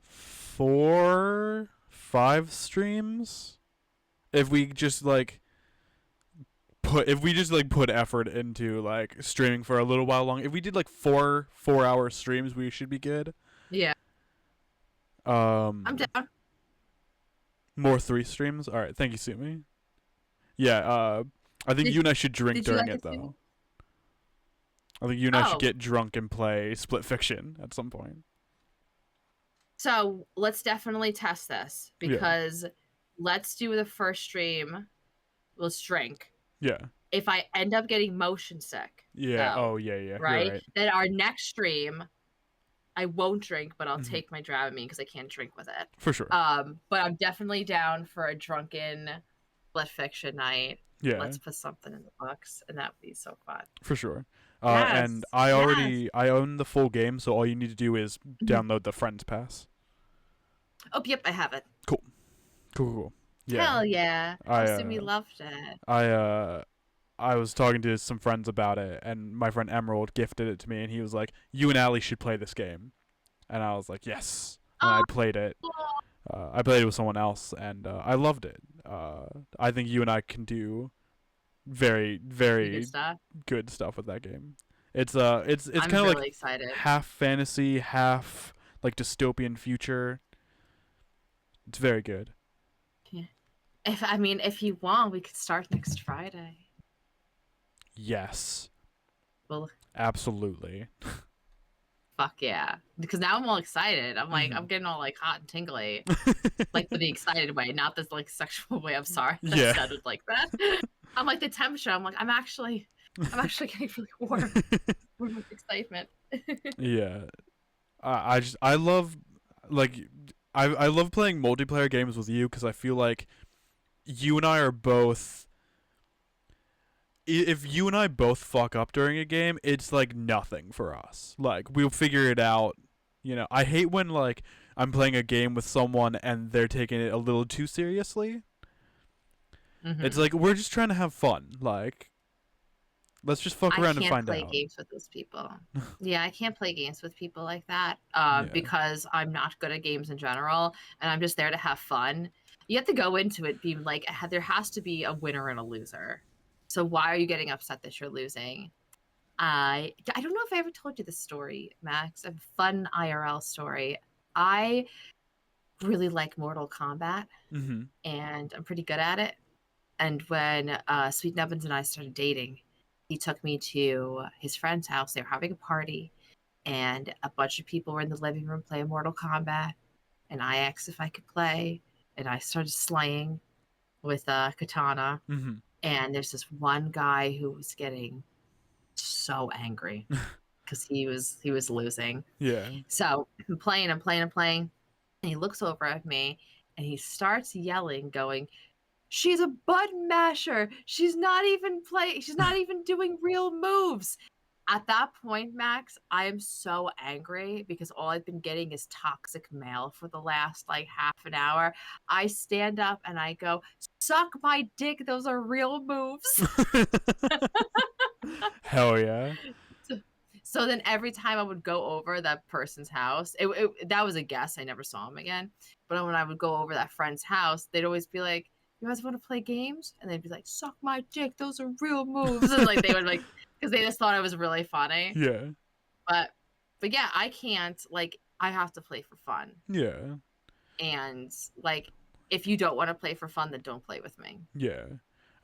4, 5 streams. If we just like put effort into like streaming for a little while long. If we did like 4 hour streams, we should be good. Yeah. I'm Um, down. more 3 streams. All right, thank you, Sumi. Yeah. I think Did, you and I should drink did you during like it it too? though. I think you and I should Oh, get drunk and play Split Fiction at some point. so let's definitely test this Yeah. because let's do the first stream. Let's drink. Yeah. If I end up getting motion sick, Yeah. though, Oh, yeah, yeah. You're right? right. Then our next stream, I won't drink, but I'll Mhm. take my Dramamine because I can't drink with it. For sure. But I'm definitely down for a drunken Split Fiction night. Yeah. Let's put something in the books, and that would be so fun. For sure. Yes. And I own the full game, so all you need to do is Mhm. download the Friends Pass. Oh, yep, I have it. Cool. Yeah. Hell yeah. We loved it. I was talking to some friends about it, and my friend Emerald gifted it to me, and he was like, "You and Allie should play this game," and I was like, "Yes." And I played it. I played it with someone else, and I loved it. I think you and I can do very, very good stuff with that game. It's I'm kind of really like excited. half fantasy, half like dystopian future. It's very good. Yeah. If you want, we could start next Friday. Yes. Well, absolutely. Fuck yeah. Because now I'm all excited. I'm like, I'm getting all like hot and tingly. Like for the excited way, not this like sexual way. I'm sorry that Yeah. sounded like that. I'm like the temperature. I'm like, I'm actually getting really warm with excitement. Yeah. I love like I love playing multiplayer games with you because I feel like you and I are both. If you and I both fuck up during a game, it's like nothing for us. Like we'll figure it out. You know, I hate when like I'm playing a game with someone and they're taking it a little too seriously. Mm-hmm. It's like we're just trying to have fun. Like let's just fuck around and find out. I can't play games with those people. Yeah, I can't play games with people like that Yeah. because I'm not good at games in general, and I'm just there to have fun. You have to go into it being like, there has to be a winner and a loser. So why are you getting upset that you're losing? I don't know if I ever told you this story, Max. A fun IRL story. I really like Mortal Kombat, and I'm pretty good at it. And when Sweet Nubbins and I started dating, he took me to his friend's house. They were having a party, and a bunch of people were in the living room playing Mortal Kombat. And I asked if I could play, and I started slaying with Katana. And there's this one guy who was getting so angry because he was losing. Yeah. So I'm playing, and he looks over at me and he starts yelling, going, "She's a button masher. She's not even doing real moves." At that point, Max, I am so angry because all I've been getting is toxic mail for the last like half an hour. I stand up and I go, "Suck my dick. Those are real moves." Hell yeah. So then every time I would go over that person's house, that was a guess. I never saw him again. But when I would go over that friend's house, they'd always be like, "You guys want to play games?" And they'd be like, "Suck my dick. Those are real moves." And like they would like, because they just thought I was really funny. Yeah. But yeah, I can't, like, I have to play for fun. Yeah. And like, if you don't want to play for fun, then don't play with me. Yeah.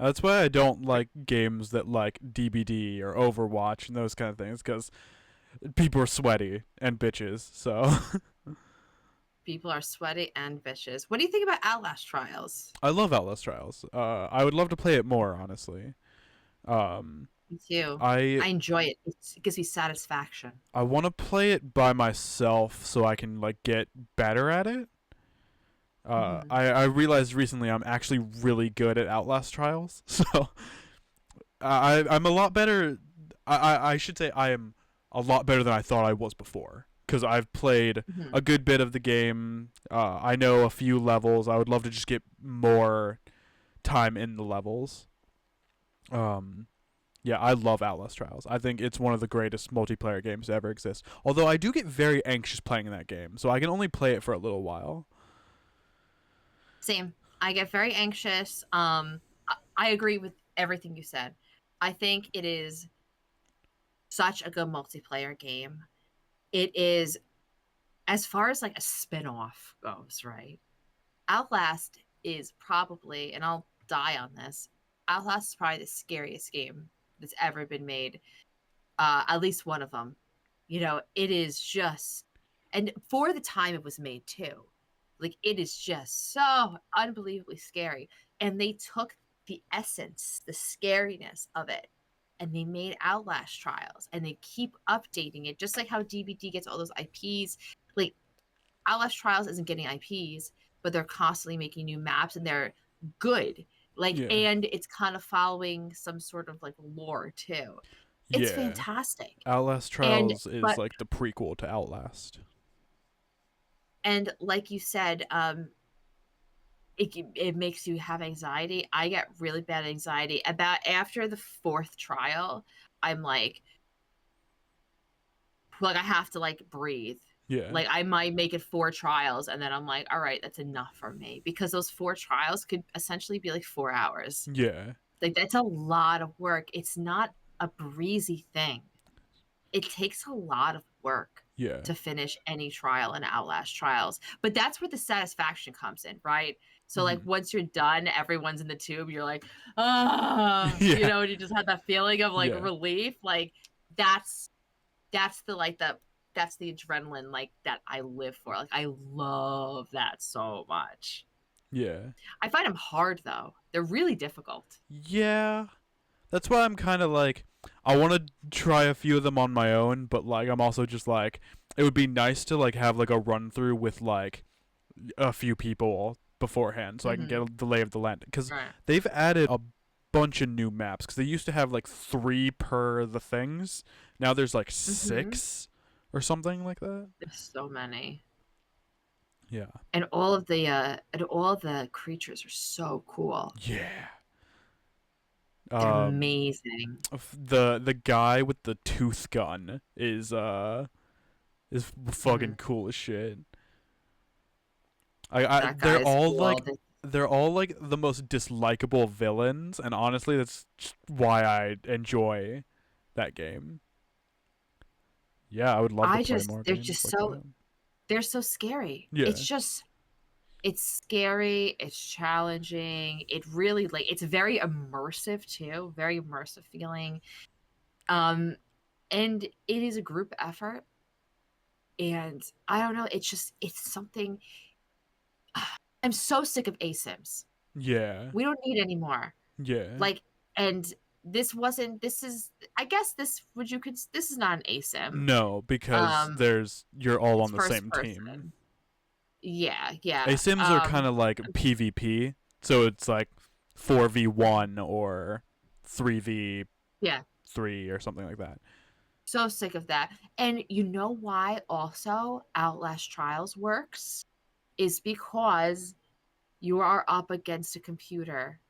That's why I don't like games that like DBD or Overwatch and those kind of things, because people are sweaty and bitches. So people are sweaty and vicious. What do you think about Outlast Trials? I love Outlast Trials. I would love to play it more, honestly. Me too. I enjoy it. It gives me satisfaction. I want to play it by myself so I can like get better at it. I realized recently I'm actually really good at Outlast Trials, so I'm a lot better. I should say I am a lot better than I thought I was before. because I've played Mhm. a good bit of the game. I know a few levels. I would love to just get more time in the levels. Um, yeah, I love Outlast Trials. I think it's one of the greatest multiplayer games to ever exist. Although I do get very anxious playing that game, so I can only play it for a little while. Same. I get very anxious. I agree with everything you said. I think it is such a good multiplayer game. It is, as far as like a spin-off goes, right? Outlast is probably, and I'll die on this, Outlast is probably the scariest game that's ever been made. At least one of them. You know, it is just, and for the time it was made too, like it is just so unbelievably scary. And they took the essence, the scariness of it, and they made Outlast Trials, and they keep updating it, just like how DBD gets all those IPs. Like Outlast Trials isn't getting IPs, but they're constantly making new maps, and they're good. Like, Yeah. and it's kind of following some sort of like lore too. It's Yeah. fantastic. Outlast And Trials is but like the prequel to Outlast. and like you said, it makes you have anxiety. I get really bad anxiety about after the fourth trial. I'm like I have to like breathe. Yeah. Like I might make it four trials, and then I'm like, all right, that's enough for me, because those four trials could essentially be like 4 hours. Yeah. Like that's a lot of work. It's not a breezy thing. It takes a lot of work Yeah. to finish any trial in Outlast Trials. But that's where the satisfaction comes in, right? So like Mhm. once you're done, everyone's in the tube, you're like, ah, Yeah. and you just have that feeling of like Yeah. relief. Like that's that's the like the that's the adrenaline like that I live for. Like I love that so much. Yeah. I find them hard though. They're really difficult. Yeah. That's why I'm kind of like, I want to try a few of them on my own, but like I'm also just like, it would be nice to like have like a run through with like a few people beforehand, so I can Mm-hmm. get the lay of the land. Because Right. they've added a bunch of new maps. Because they used to have like 3 per the things. Now there's like Mm-hmm. 6 or something like that. There's so many. Yeah. And all the creatures are so cool. Yeah. They're Um, amazing. the guy with the tooth gun is Mm-hmm. fucking cool as shit. I That guy is cool. they're all like the most dislikable villains, and honestly, that's just why I enjoy that game. Yeah, I would love to play more They're games just like so that. they're so scary. Yeah, It's scary, it's challenging. It really like it's very immersive too, very immersive feeling. Um and it is a group effort, and I don't know, it's something. I'm so sick of ASIMs. yeah, We don't need any more. yeah. Like, and this is, I guess this, would you could, this is not an ASIM. No, because Um, you're all it's on the first same team. person. Yeah, yeah. Sims are kind of like PvP, so it's like 4v1 or 3v3 Yeah. or something like that. So sick of that. And you know why also Outlast Trials works? Is because you are up against a computer.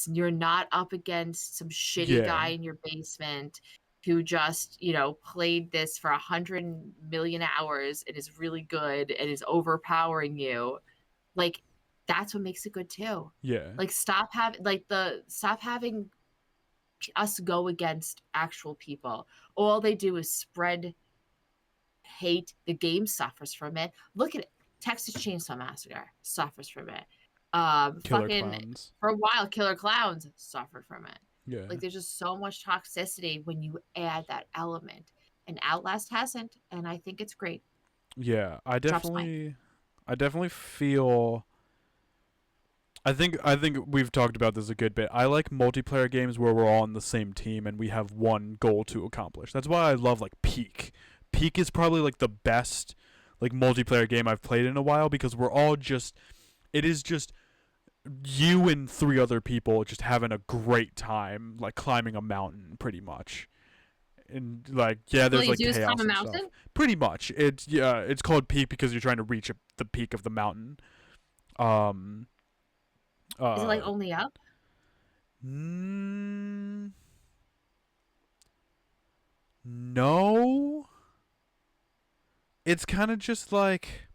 You're not up against some shitty guy Yeah, in your basement who just, played this for 100 million hours and is really good and is overpowering you. Like that's what makes it good too. yeah, Like stop having us go against actual people. All they do is spread hate. The game suffers from it. Look at it. Texas Chainsaw Massacre suffers from it. Killer Fucking Clowns. for a while, Killer Clowns suffered from it. Yeah, Like there's just so much toxicity when you add that element, and Outlast hasn't, and I think it's great. yeah. Drops mic. I definitely feel. I think we've talked about this a good bit. I like multiplayer games where we're all on the same team and we have one goal to accomplish. That's why I love like Peak. Peak is probably like the best like multiplayer game I've played in a while because we're all just it is just you and 3 other people just having a great time like climbing a mountain pretty much. and like yeah, All there's you like do is climb chaos a and stuff. mountain? Pretty much, it's called peak because you're trying to reach the peak of the mountain. Um, Is it like uh, only up? mm, no, it's kind of just like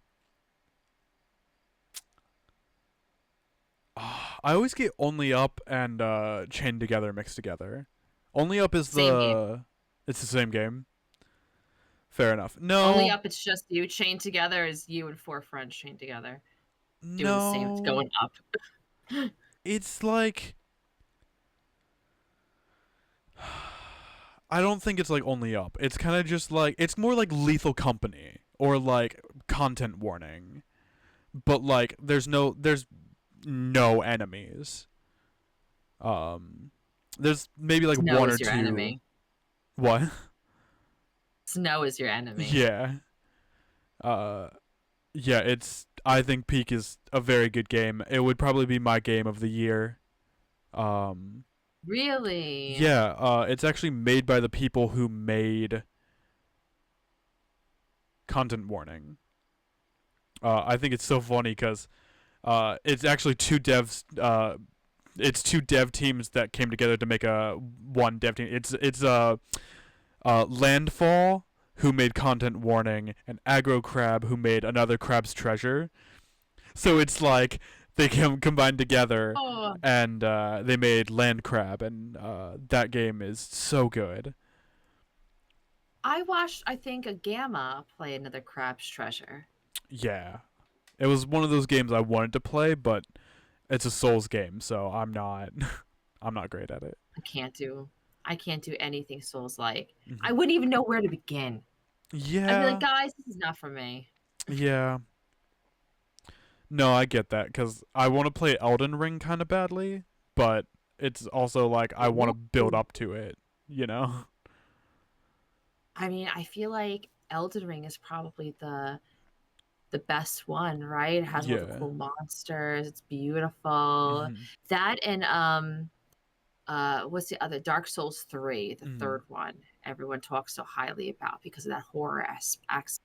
I always get only up and chained together mixed together. Only up is Same game. it's the same game. Fair enough. Only No, up, it's just you chained together as you and 4 friends chained together. Doing the same. It's no, going up. it's like I don't think it's like only up. It's kind of just like it's more like Lethal Company or like content warning, but like there's no enemies. Um, there's maybe like Snow one or is your two. enemy. What? Snow is your enemy. Yeah. Uh, yeah. It's. I think Peak is a very good game. It would probably be my game of the year. Um, Really? yeah. It's actually made by the people who made Content Warning. I think it's so funny because it's actually two devs. It's two dev teams that came together to make a one dev team. It's Landfall, who made Content Warning, and Aggro Crab, who made another Crab's Treasure. So it's like they combined together, Oh, and they made Land Crab, and that game is so good. I watched, I think, a Gamma play another Crab's Treasure. Yeah, it was one of those games I wanted to play, but it's a Souls game, so I'm not I'm not great at it. I can't do anything Souls like. I Hmm. wouldn't even know where to begin. I'd be like, Yeah, guys, this is not for me. yeah. No, I get that because I want to play Elden Ring kind of badly, but it's also like I want to build Ooh. up to it, you know? I mean, I feel like Elden Ring is probably the best one, right? It has all the Yeah. cool monsters. It's beautiful. Hmm. That and what's the other? Dark Souls 3, the Hmm. third one. Everyone talks so highly about because of that horror aspect.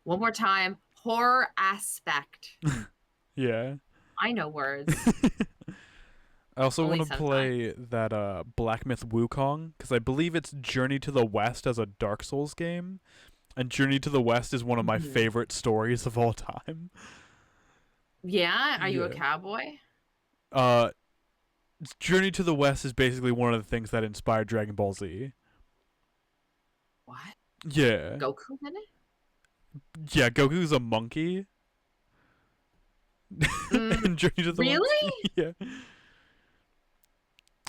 One more time, horror aspect. Yeah. I know words. I also want Only to sometimes. play that Black Myth Wukong because I believe it's Journey to the West as a Dark Souls game, and Journey to the West is one of my Mhm. favorite stories of all time. Yeah, are you a Yeah. cowboy? Uh, Journey to the West is basically one of the things that inspired Dragon Ball Z. What? Yeah. Goku's in it? Yeah, Goku's a monkey Mm, in Journey to the West. really? Yeah.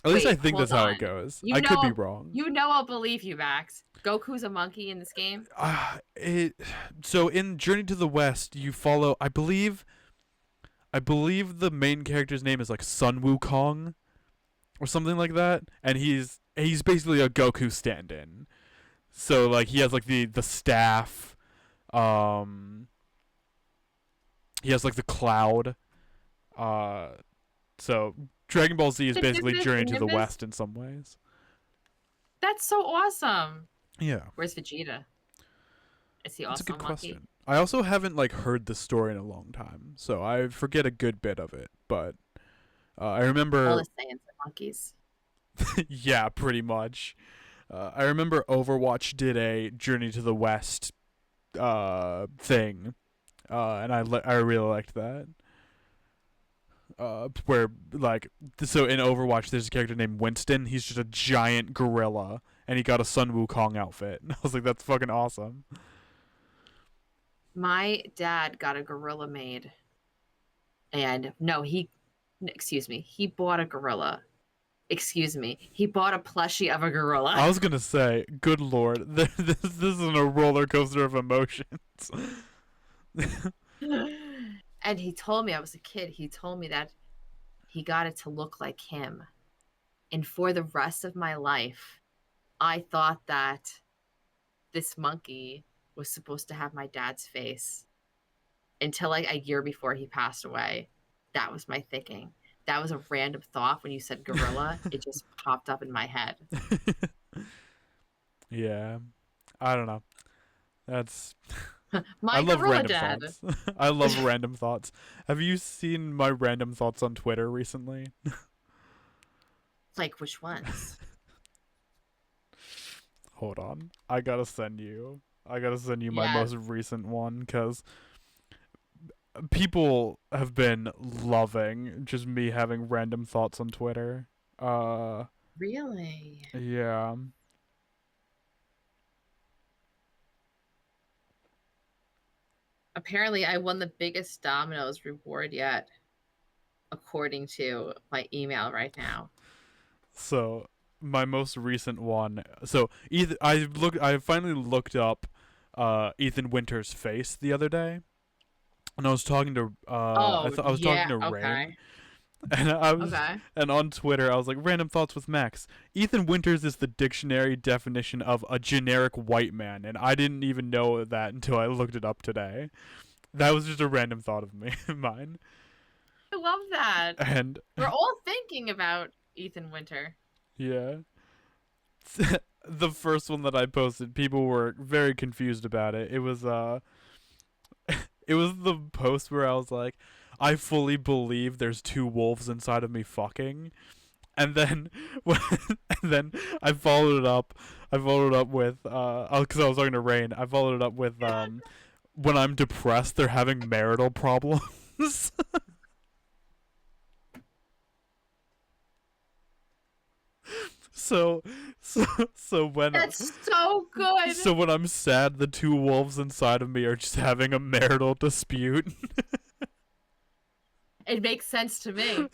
At least I Wait, think hold that's how it on. goes. You I could be know, wrong. you know, I'll believe you, Max. Goku's a monkey in this game. It so in Journey to the West, you follow. I believe the main character's name is like Sun Wukong or something like that, and he's basically a Goku stand-in. So like he has like the staff. Um, he has like the cloud. Uh, so Dragon Ball Z is The basically Nimbus, the Journey to the Nimbus. West in some ways. That's so awesome. Yeah. Where's Vegeta? Is he That's a also good a monkey? question. I also haven't like heard the story in a long time, so I forget a good bit of it. But I All remember, the Saiyans are monkeys. yeah, pretty much. I remember Overwatch did a Journey to the West thing, and I really liked that. Where like so in Overwatch, there's a character named Winston. He's just a giant gorilla, and he got a Sun Wukong outfit. And I was like, that's fucking awesome. My dad got a gorilla made, and no, excuse me, he bought a gorilla. Excuse me, he bought a plushie of a gorilla. I was gonna say, good lord, this isn't a roller coaster of emotions. And he told me, I was a kid, he told me that he got it to look like him. And for the rest of my life, I thought that this monkey was supposed to have my dad's face until like a year before he passed away. That was my thinking. that was a random thought when you said gorilla. It just popped up in my head. Yeah. I don't know. That's I My love gorilla random dad. thoughts. I love random thoughts. Have you seen my random thoughts on Twitter recently? Like, which ones? Hold on. I gotta send you my Yes. most recent one, because people have been loving just me having random thoughts on Twitter. Really? Yeah. Apparently, I won the biggest Domino's reward yet, according to my email right now. So my most recent one. So I finally looked up Ethan Winter's face the other day, and I was talking to Oh, I was talking yeah. to Rain, Okay. and Okay. on Twitter I was like, random thoughts with Max. Ethan Winters is the dictionary definition of a generic white man, and I didn't even know that until I looked it up today. That was just a random thought of mine. I love that. And We're all thinking about Ethan Winter. yeah. The first one that I posted, people were very confused about it. It was it was the post where I was like, I fully believe there's two wolves inside of me fucking. And then and then I followed it up. I followed it up with cuz I was talking to Rain. I followed it up with when I'm depressed, they're having marital problems. So, so, so when That's so good. so when I'm sad, the two wolves inside of me are just having a marital dispute. It makes sense to me.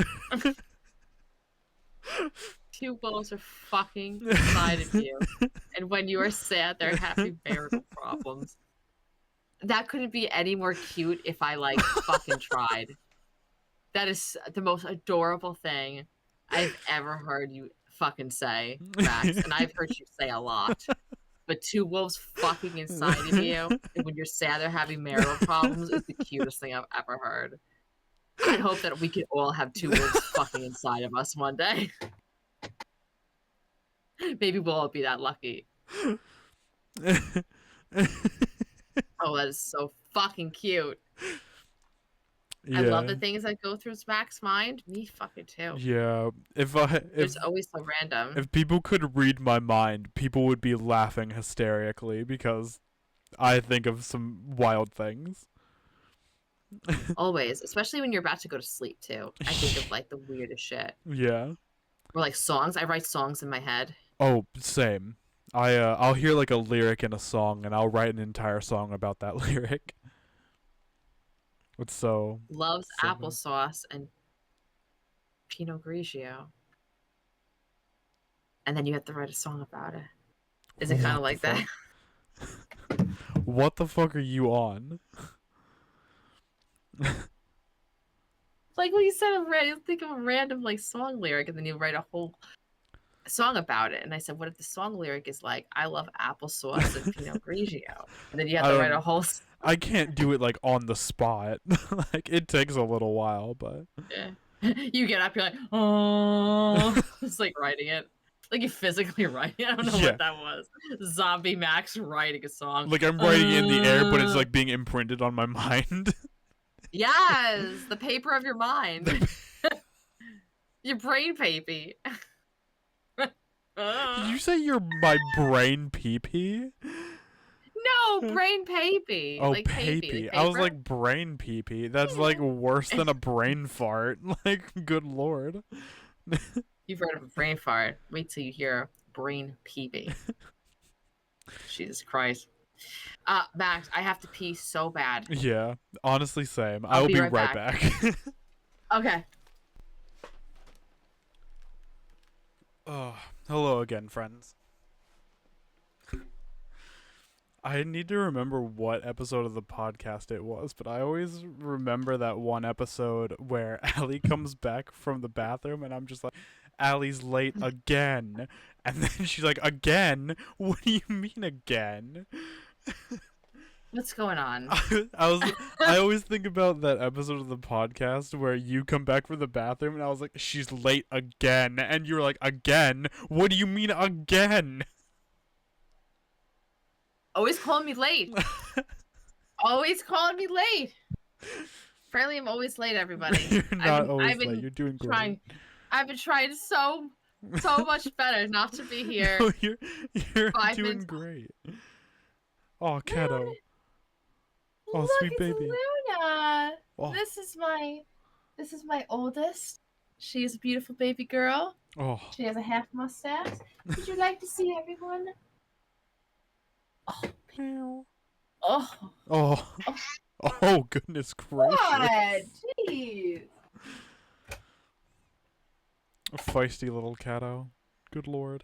Two wolves are fucking inside of you. And when you are sad, they're having marital problems. That couldn't be any more cute if I, like, fucking tried. That is the most adorable thing I've ever heard you fucking say, Max. And I've heard you say a lot. But two wolves fucking inside of you, and when you're sad they're having marital problems, is the cutest thing I've ever heard. I hope that we could all have two wolves fucking inside of us one day. Maybe we'll all be that lucky. Oh, that is so fucking cute. Yeah. I love the things that go through Max's mind. Me fucking too. Yeah. It's always so random. If people could read my mind, people would be laughing hysterically because I think of some wild things. Always, especially when you're about to go to sleep too. I think of like the weirdest shit. Yeah. Or like songs. I write songs in my head. Oh, same. I'll hear like a lyric in a song and I'll write an entire song about that lyric. It's so Loves so applesauce and Pinot Grigio. And then you have to write a song about it. Is it kind of like that? What the fuck are you on? Like when you said, think of a random like song lyric, and then you write a whole song about it. And I said, what if the song lyric is like, I love applesauce and Pinot Grigio? And then you have to write a whole. I can't do it like on the spot. Like it takes a little while, but yeah. You get up, you're like, oh, it's like writing it. Like you physically write it. I don't know what that was. Zombie Max writing a song. Like I'm writing it in the air, but it's like being imprinted on my mind. Yes, the paper of your mind. Your brain papy. Did you say you're my brain pee-pee? No, brain papy. Oh, like papy. I was like brain pee-pee. That's like worse than a brain fart. Like, good lord. You've heard of a brain fart. Wait till you hear brain peepee. Jesus Christ. Max, I have to pee so bad. Yeah, honestly, same. I will be right back. Okay. Oh, hello again, friends. I need to remember what episode of the podcast it was, but I always remember that one episode where Allie comes back from the bathroom and I'm just like, Allie's late again. And then she's like, again? What do you mean again? What's going on? I always think about that episode of the podcast where you come back from the bathroom and I was like, she's late again, and you were like, again? What do you mean again? Always calling me late. Always calling me late. Apparently, I'm always late, everybody. You're not always late. You're doing great. I've been trying so much better not to be here. No, you're doing great. Oh, Kato. Oh, look, sweet baby. Luna. Oh. This is my oldest. She is a beautiful baby girl. Oh. She has a half mustache. Would you like to see everyone? Oh. Oh. Oh. Oh, goodness gracious. What? Jeez. A feisty little Kato. Good lord.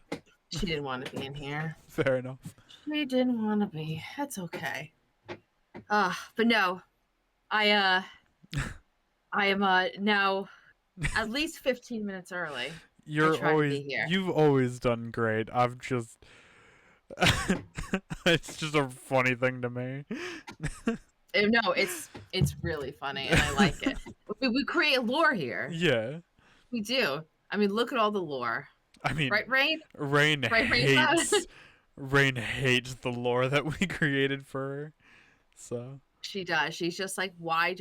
She didn't want to be in here. Fair enough. She didn't want to be. That's okay. But no. I am now at least 15 minutes early. You've always done great. I've just it's just a funny thing to me. No, it's really funny and I like it. We create lore here. Yeah. We do. I mean, look at all the lore. I mean, right, Rain? Rain hates the lore that we created for her. So she does. She's just like, why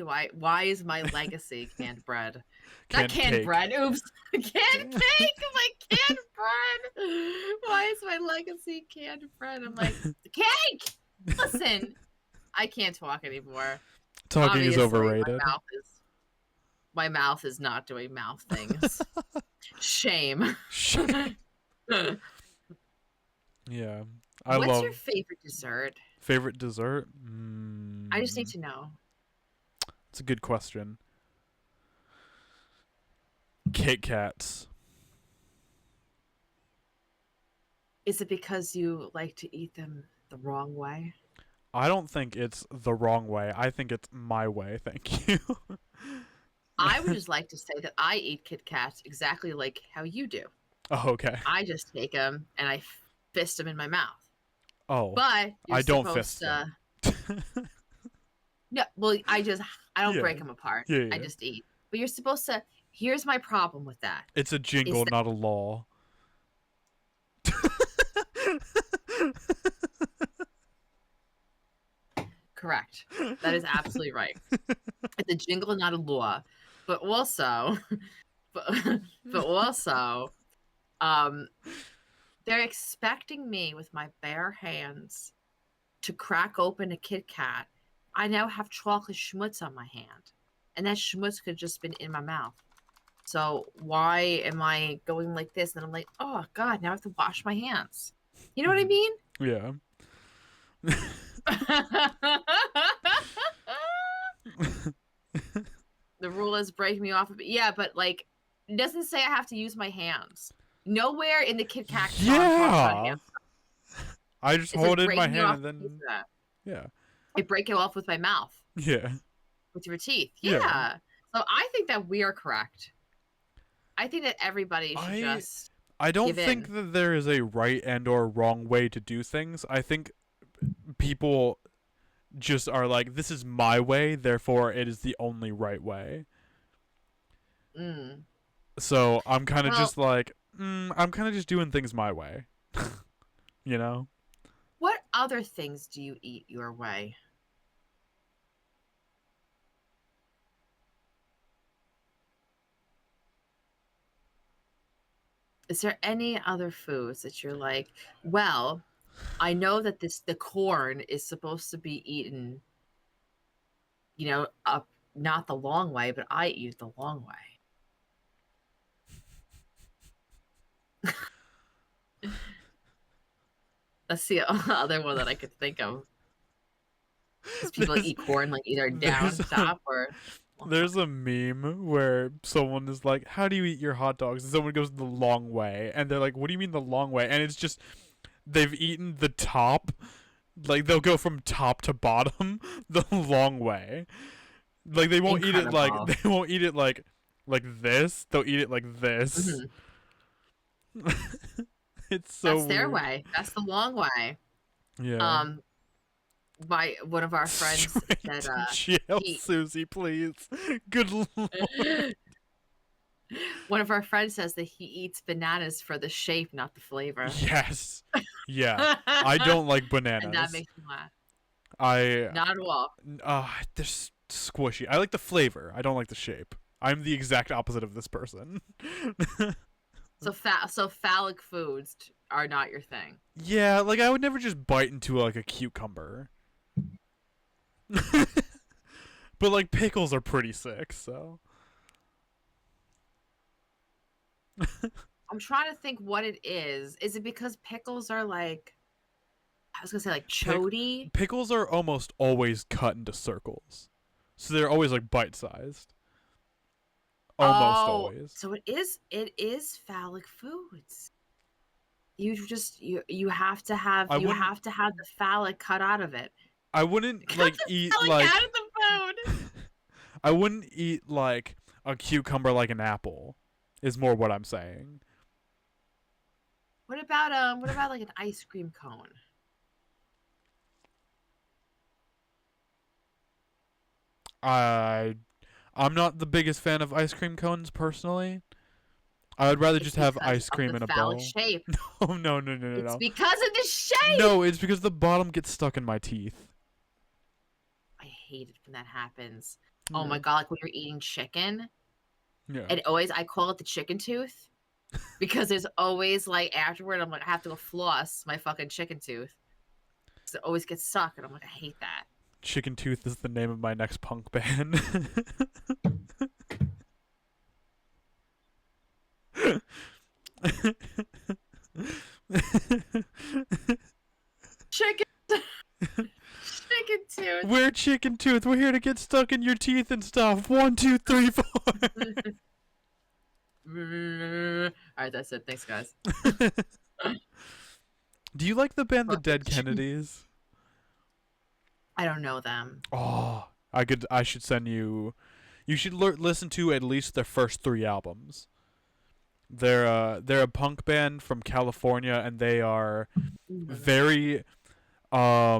is my legacy canned bread? Not canned cake. bread. Oops. Canned cake. I'm like, canned bread. Why is my legacy canned bread? I'm like, cake! Listen. I can't talk anymore. Talking Obviously, is overrated. My mouth is not doing mouth things. Shame. Yeah. What's your favorite dessert? Favorite dessert? I just need to know. It's a good question. Kit Kats. Is it because you like to eat them the wrong way? I don't think it's the wrong way. I think it's my way. Thank you. I would just like to say that I eat Kit Kats exactly like how you do. Oh, okay. I just take them and I fist them in my mouth. Oh. But I don't fist them. No, well, I don't break them apart. Yeah. I just eat. But you're supposed to. Here's my problem with that. It's a jingle, not a law. Correct. That is absolutely right. It's a jingle, not a law. But also, they're expecting me with my bare hands to crack open a Kit Kat. I now have chocolate schmutz on my hand, and that schmutz could have just been in my mouth. So why am I going like this? And I'm like, oh God, now I have to wash my hands. You know what I mean? Yeah. The rule is break me off of it. Yeah, but like, it doesn't say I have to use my hands. Nowhere in the Kit Kat. Yeah. I just hold it in my hand and then. Yeah. I break it off with my mouth. Yeah. With your teeth. Yeah. So I think that we are correct. I think that everybody should just. I don't think that there is a right and or wrong way to do things. I think people just are like, this is my way, therefore it is the only right way. So I'm kind of just like, I'm kind of just doing things my way. You know? What other things do you eat your way? Is there any other foods that you're like, well, I know that the corn is supposed to be eaten, up not the long way, but I eat it the long way. That's the other one that I could think of. Because people eat corn like either down, top, or... There's a meme where someone is like, how do you eat your hot dogs? And someone goes the long way. And they're like, what do you mean the long way? And it's just, they've eaten the top. Like, they'll go from top to bottom the long way. Like, they won't eat it like, this. They'll eat it like this. It's so That's their weird. way. That's the long way. Yeah. one of our friends Straight said to jail, he Susie, please. Good lord. one of our friends says that he eats bananas for the shape, not the flavor. Yes. Yeah. I don't like And that bananas. makes me laugh. I Not at all. they're squishy. I like the flavor. I don't like the shape. I'm the exact opposite of this person. So phallic foods are not your thing. Yeah, like I would never just bite into like a cucumber. But like pickles are pretty sick, so. I'm trying to think what it is. Is it because pickles are like, I was gonna say like chody? Pickles are almost always cut into circles. So they're always like bite-sized. Almost Oh, always. so it is phallic foods. You have to have I wouldn't the phallic cut out of it. I wouldn't Cut like the eat phallic like out of the food. I wouldn't eat like a cucumber like an apple. Is more what I'm saying. What about like an ice cream cone? I'm not the biggest fan of ice cream cones personally. I would rather It's just have because ice of cream the in a phallic bowl. shape. No, no, no, no, no, It's no. because of the shape. No, it's because the bottom gets stuck in my teeth. I hate it when that happens. Oh Yeah. my god, like when you're eating chicken, Yeah. and always I call it the chicken tooth because there's always like afterward I'm like I have to go floss my fucking chicken tooth. So it always gets stuck, and I'm like I hate that. Chicken Tooth is the name of my next punk band. Chicken, chicken tooth. We're Chicken Tooth. We're here to get stuck in your teeth and stuff. 1, 2, 3, 4. All right, that's it. Thanks, guys. Do you like the band The Fuck Dead it. Kennedys? I don't know them. Oh, I should send you. You should listen to at least their first 3 albums. They're a punk band from California, and they are very I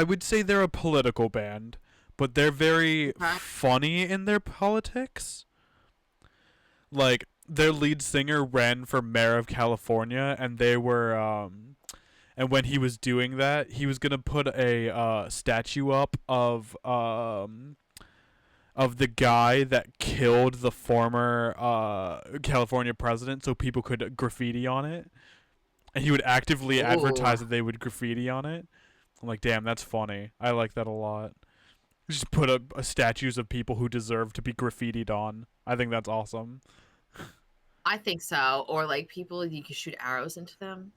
would say they're a political band, but they're very funny in their politics. Like their lead singer ran for mayor of California, and they were and when he was doing that, he was gonna put a statue up of the guy that killed the former California president, so people could graffiti on it, and he would actively advertise that they would graffiti on it. I'm like, damn, that's funny. I like that a lot. Just put up statues of people who deserve to be graffitied on. I think that's awesome. I think so. Or like people you can shoot arrows into them,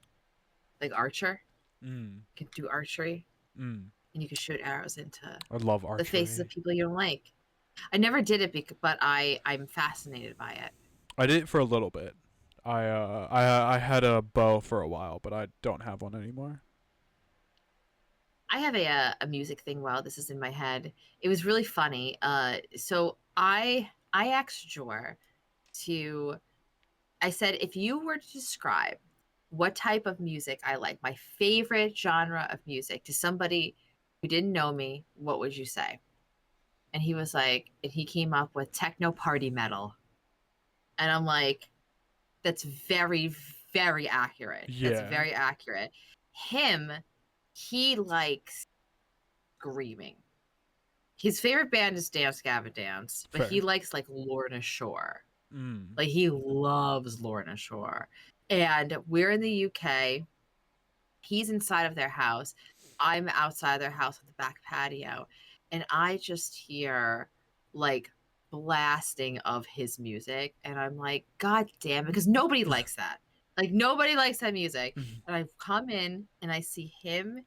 like archer. You can do archery, and you can shoot arrows into I love archery. the faces of people you don't like. I never did it, but I'm fascinated by it. I did it for a little bit. I had a bow for a while, but I don't have one anymore. I have a music thing while this is in my head. It was really funny. So I asked Jor to. I said if you were to describe what type of music I like, my favorite genre of music, to somebody who didn't know me, what would you say? And he was like, and he came up with techno party metal. And I'm like, that's very, very accurate. Yeah. That's very accurate. He likes screaming. His favorite band is Dance Gavin Dance, but Fair. he likes like Lorna Shore. Like he loves Lorna Shore. And we're in the UK. He's inside of their house. I'm outside their house on the back patio. And I just hear like blasting of his music. And I'm like, God damn it. Because nobody likes that. Like nobody likes that music. And I come in and I see him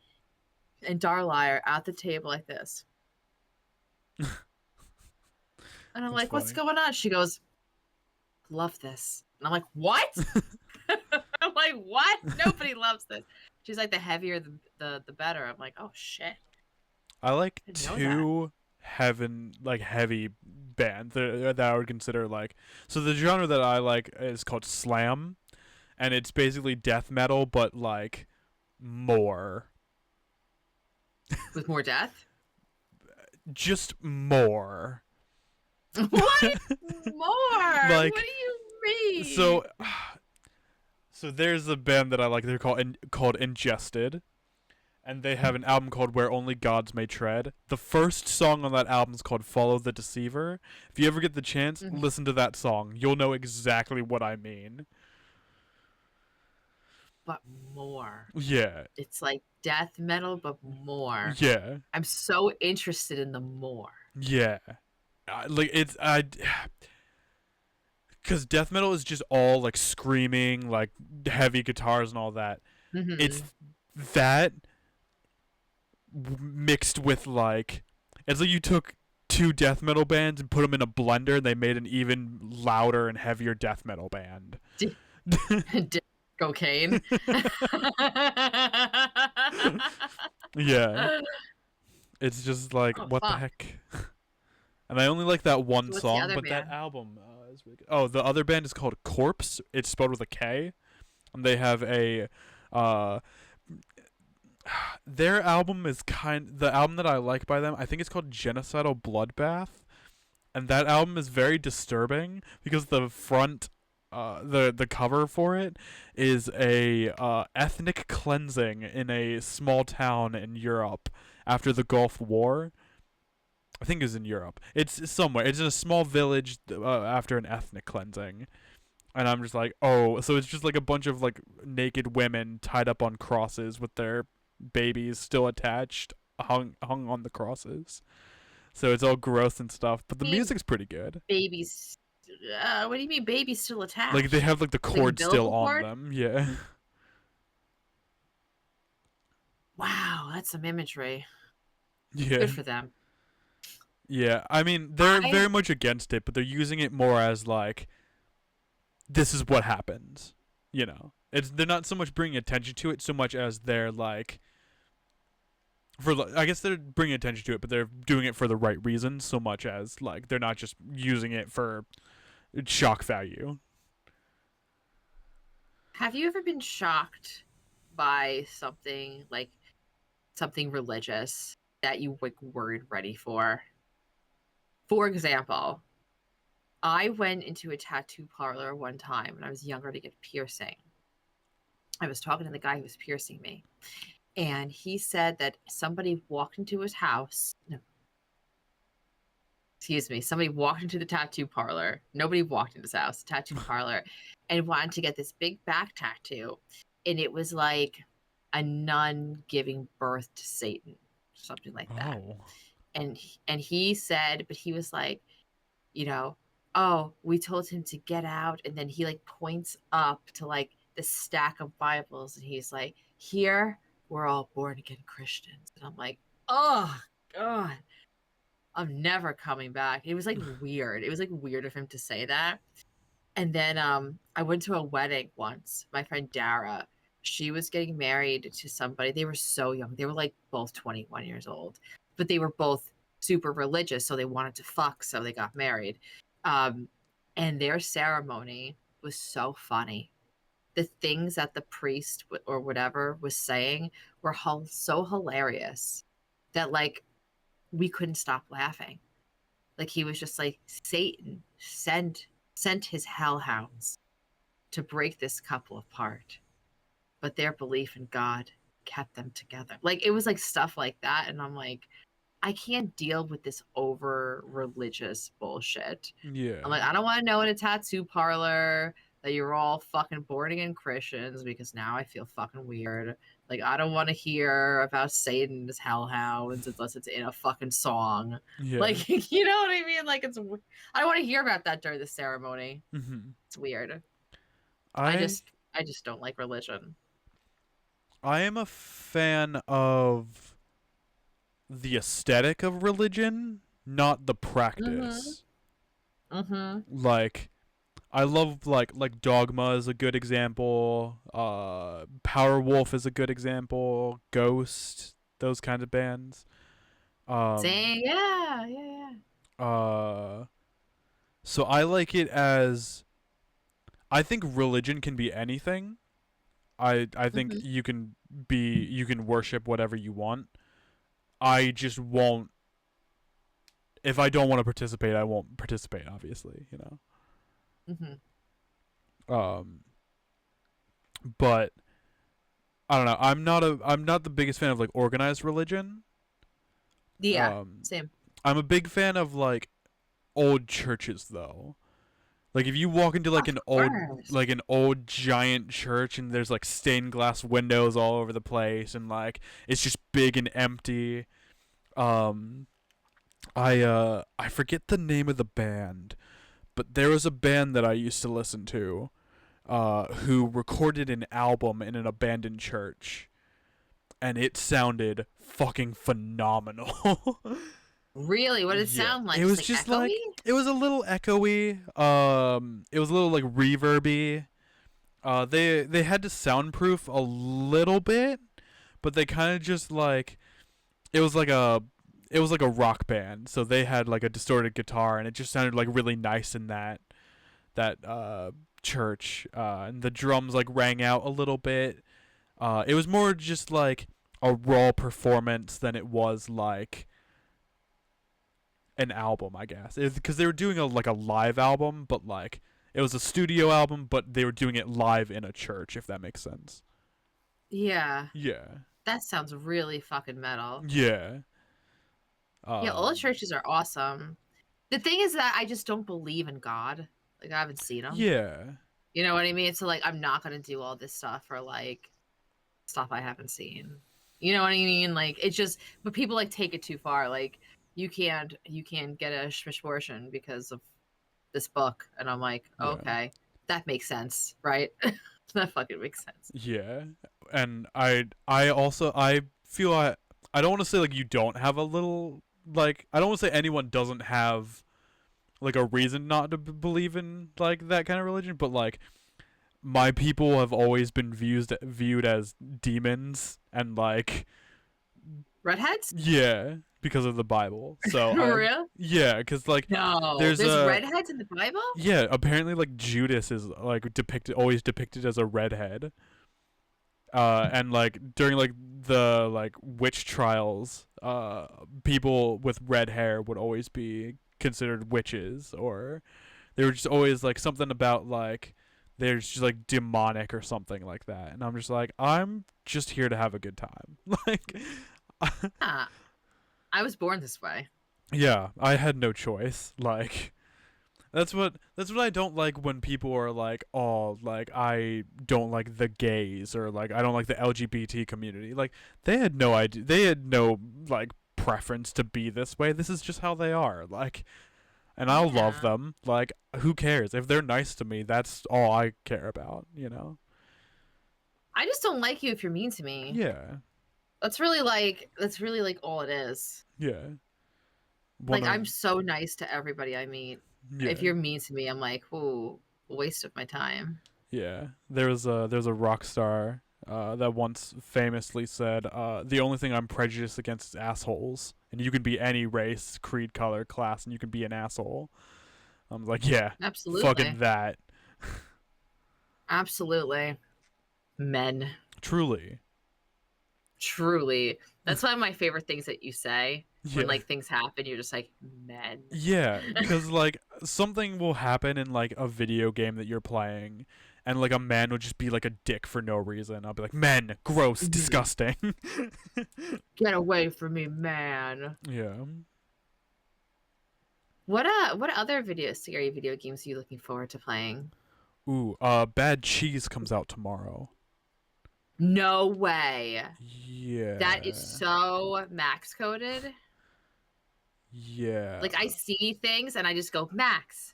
and Darliar at the table like this. And I'm That's like, funny. what's going on? She goes, love this. And I'm like, what? I'm like, what? Nobody loves this. She's like, the heavier the better. I'm like, oh shit. I like I didn't know two heavy bands that I would consider like. So the genre that I like is called slam, and it's basically death metal, but like more. With more death? Just more. What? More? What Like, do you mean? so so there's a band that I like. They're called Ingested, and they have an album called Where Only Gods May Tread. The first song on that album is called Follow the Deceiver. If you ever get the chance, Mhm. listen to that song. You'll know exactly what I mean. But more. Yeah. It's like death metal, but more. Yeah. I'm so interested in the more. Yeah. Like it's I cuz death metal is just all like screaming, like heavy guitars and all that. It's Mm-hmm. that mixed with like it's like you took two death metal bands and put them in a blender and they made an even louder and heavier death metal band. Cocaine. Yeah. It's just like Oh what the fuck. heck. And I only like that one So what's the song, other but that band? album is really good. Oh, the other band is called Corpse. It's spelled with a K. And they have a uh their album is the album that I like by them, I think it's called Genocidal Bloodbath. And that album is very disturbing because the front the cover for it is a ethnic cleansing in a small town in Europe after the Gulf War. I think it's in Europe. It's somewhere. It's in a small village after an ethnic cleansing. And I'm just like, oh, so it's just like a bunch of like naked women tied up on crosses with their babies still attached, hung on the crosses. So it's all gross and stuff, but the I mean, music's pretty good. babies. What do you mean, babies still Like they attached? have like the Like cord still umbilical on cord? them. Yeah. Wow, that's some imagery. Yeah. Good for them. Yeah. I mean, they're I very much against it, but they're using it more as like this is what happens. You know. It's they're not so much bringing attention to it so much as they're like I guess they're bringing attention to it, but they're doing it for the right reasons so much as like they're not just using it for shock value. Have you ever been shocked by something like something religious that you like weren't ready for? For example, I went into a tattoo parlor one time when I was younger to get piercing. I was talking to the guy who was piercing me, and he said that somebody walked into his house. No, excuse me, somebody walked into the tattoo parlor. Nobody walked into his house, tattoo parlor, and wanted to get this big back tattoo. And it was like a nun giving birth to Satan, something like that. Oh. And he said, but he was like, you know, oh, we told him to get out. And then he like points up to like the stack of Bibles and he's like, here, we're all born again Christians. And I'm like, oh, God, I'm never coming back. It was like weird. It was like weird of him to say that. And then I went to a wedding once. My friend Dara, she was getting married to somebody. They were so young. They were like both 21 years old, but they were both super religious. So they wanted to fuck. So they got married. Um, and their ceremony was so funny. The things that the priest or whatever was saying were so hilarious that like we couldn't stop laughing. Like he was just like Satan sent his hellhounds to break this couple apart, but their belief in God kept them together. Like it was like stuff like that, and I'm like, I can't deal with this over religious bullshit. I'm Yeah. like, I don't want to know in a tattoo parlor that you're all fucking born again Christians because now I feel fucking weird. Like, I don't want to hear about Satan's hellhounds unless it's in a fucking song. Yeah. Like, you know what I mean? Like, I don't want to hear about that during the ceremony. Mhm. It's weird. I I just, I just don't like religion. I am a fan of the aesthetic of religion, not the Mm-hmm. practice. Mm-hmm. Like I love like Dogma is a good example. Power Wolf is a good example. Ghost, those kinds of bands. Um Saying, yeah, yeah, yeah. uh so I like it as I think religion can be anything. I think Mm-hmm. you can worship whatever you want. I just won't. If I don't want to participate, I won't participate. Obviously, you know. Um, but I don't know. I'm not the biggest fan of like organized religion. Yeah, Um, same. I'm a big fan of like old churches though. Like if you walk into Of course. like an old giant church and there's like stained glass windows all over the place and like it's just big and empty. Um I forget the name of the band, but there was a band that I used to listen to who recorded an album in an abandoned church and it sounded fucking phenomenal. Really? What did it Yeah, sound like? it Just was like just echoey? like it was a little echoey. It was a little like reverby. They had to soundproof a little bit, but they kind of just like it was like a it was like a rock band. So they had like a distorted guitar, and it just sounded like really nice in that church. And the drums like rang out a little bit. It was more just like a raw performance than it was like an album, I guess, because they were doing a like a live album, but like it was a studio album, but they were doing it live in a church, if that makes sense. Yeah. Yeah, That sounds really fucking metal. yeah, Yeah, all um, churches are awesome. The thing is that I just don't believe in God. Like I haven't seen him. yeah, You know what I mean? So like I'm not gonna do all this stuff for like stuff I haven't seen. You know what I mean? Like it's just but people like take it too far. Like you can't get a abortion because of this book. And I'm like, yeah, okay, that makes sense, right? That fucking makes sense. yeah. And I also I feel I don't want to say like you don't have a little like I don't want to say anyone doesn't have like a reason not to believe in like that kind of religion, but like my people have always been viewed as demons and like Redheads? yeah because of the Bible. So For I real? yeah because like No. there's There's a redheads in the Bible? yeah apparently like Judas is like depicted as a redhead. And like during like the like witch trials, people with red hair would always be considered witches, or they were just always like something about like they're just like demonic or something like that. And I'm just like, I'm just here to have a good time. Like, Ah, I was born this way. yeah, I had no choice. Like, that's what I don't like when people are like, oh, like I don't like the gays or like I don't like the LGBT community. Like they had no idea. They had no like preference to be this way. This is just how they are. Like, and I'll love Yeah. them. Like, who cares if they're nice to me? That's all I care about. You know? I just don't like you if you're mean to me. Yeah, That's really like all it is. yeah. One Like of I'm so nice to everybody I meet. If yeah, you're mean to me, I'm like, ooh, waste of my time. yeah. There's a rock star that once famously said, "The only thing I'm prejudiced against is assholes, and you can be any race, creed, color, class, and you can be an asshole." I'm like, yeah, fucking Absolutely. that. Absolutely. Men. Truly, Truly. That's one of my favorite things that you say when yeah. like things happen, you're just like, men. Yeah, because like something will happen in like a video game that you're playing, and like a man will just be like a dick for no reason. I'll be like, men, gross, Mhm. disgusting. Get away from me, man. Yeah. What other scary video games are you looking forward to playing? Ooh, Bad Cheese comes out tomorrow. No way. That is Yeah. so max coded. Yeah. Like I see things and I just go max.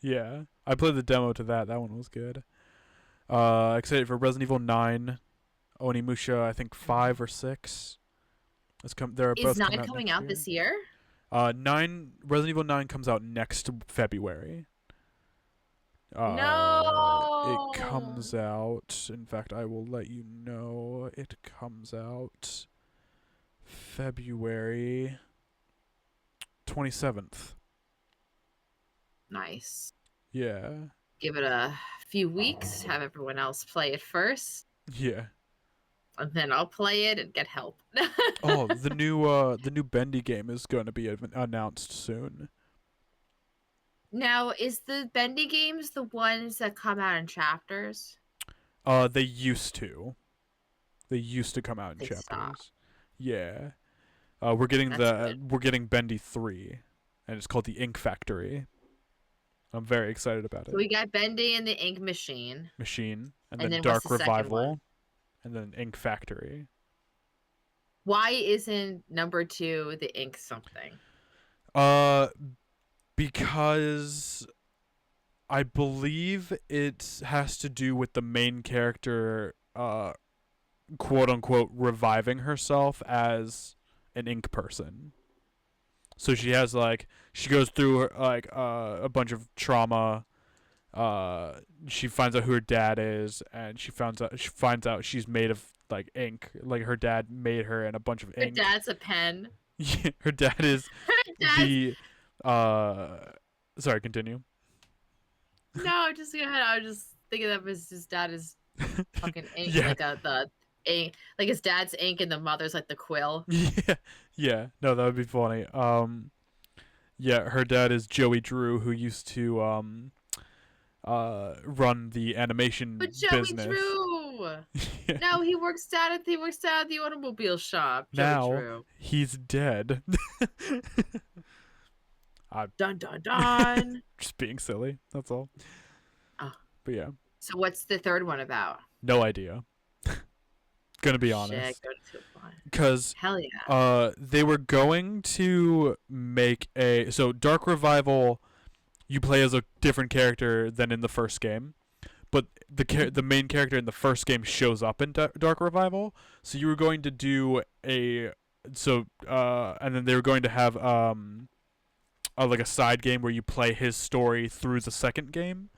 Yeah. I played the demo to that. That one was good. Excited for Resident Evil 9, Onimusha, I think 5 or 6. They're Is both coming 9 out coming next out year. this year? 9 Resident Evil 9 comes out next February. It No. comes out. In fact, I will let you know. It comes out February 27th. Nice. Yeah. Give it a few weeks, have everyone else play it first. Yeah. And then I'll play it and get help. Oh, the new Bendy game is going to be announced soon. Now, is the Bendy games the ones that come out in chapters? They used to. They used to come out in They stop. chapters. Yeah. That's good. We're getting Bendy 3, and it's called the Ink Factory. I'm very excited about So it. we got Bendy and the Ink Machine. Machine, and And then then what's Dark the second Revival, one? and then Ink Factory. Why isn't number 2 the Ink something? Uh, because I believe it has to do with the main character, quote unquote, reviving herself as an ink person. So she has she goes through a bunch of trauma. She finds out who her dad is, and she finds out she's made of like ink. Like her dad made her in a bunch of Her ink. dad's a pen. Yeah, her dad is Her dad's... the uh. Sorry, continue. No, just go ahead. I was just thinking that his dad is fucking ink, Yeah. like the ink, like his dad's ink and the mother's like the quill. Yeah, yeah. No, that would be funny. Yeah, her dad is Joey Drew, who used to run the animation But Joey business. Drew. Yeah. No, he works down at the automobile shop. Joey Now Drew. he's dead. Dun dun dun. Just being silly. That's all. Oh. But yeah, So what's the third one about? no idea. Gonna be honest. Shit, go to one. Because Hell yeah. they were going to make so Dark Revival. You play as a different character than in the first game, but the main character in the first game shows up in Dark Revival. So you were going to do and then they were going to have like a side game where you play his story through the second game.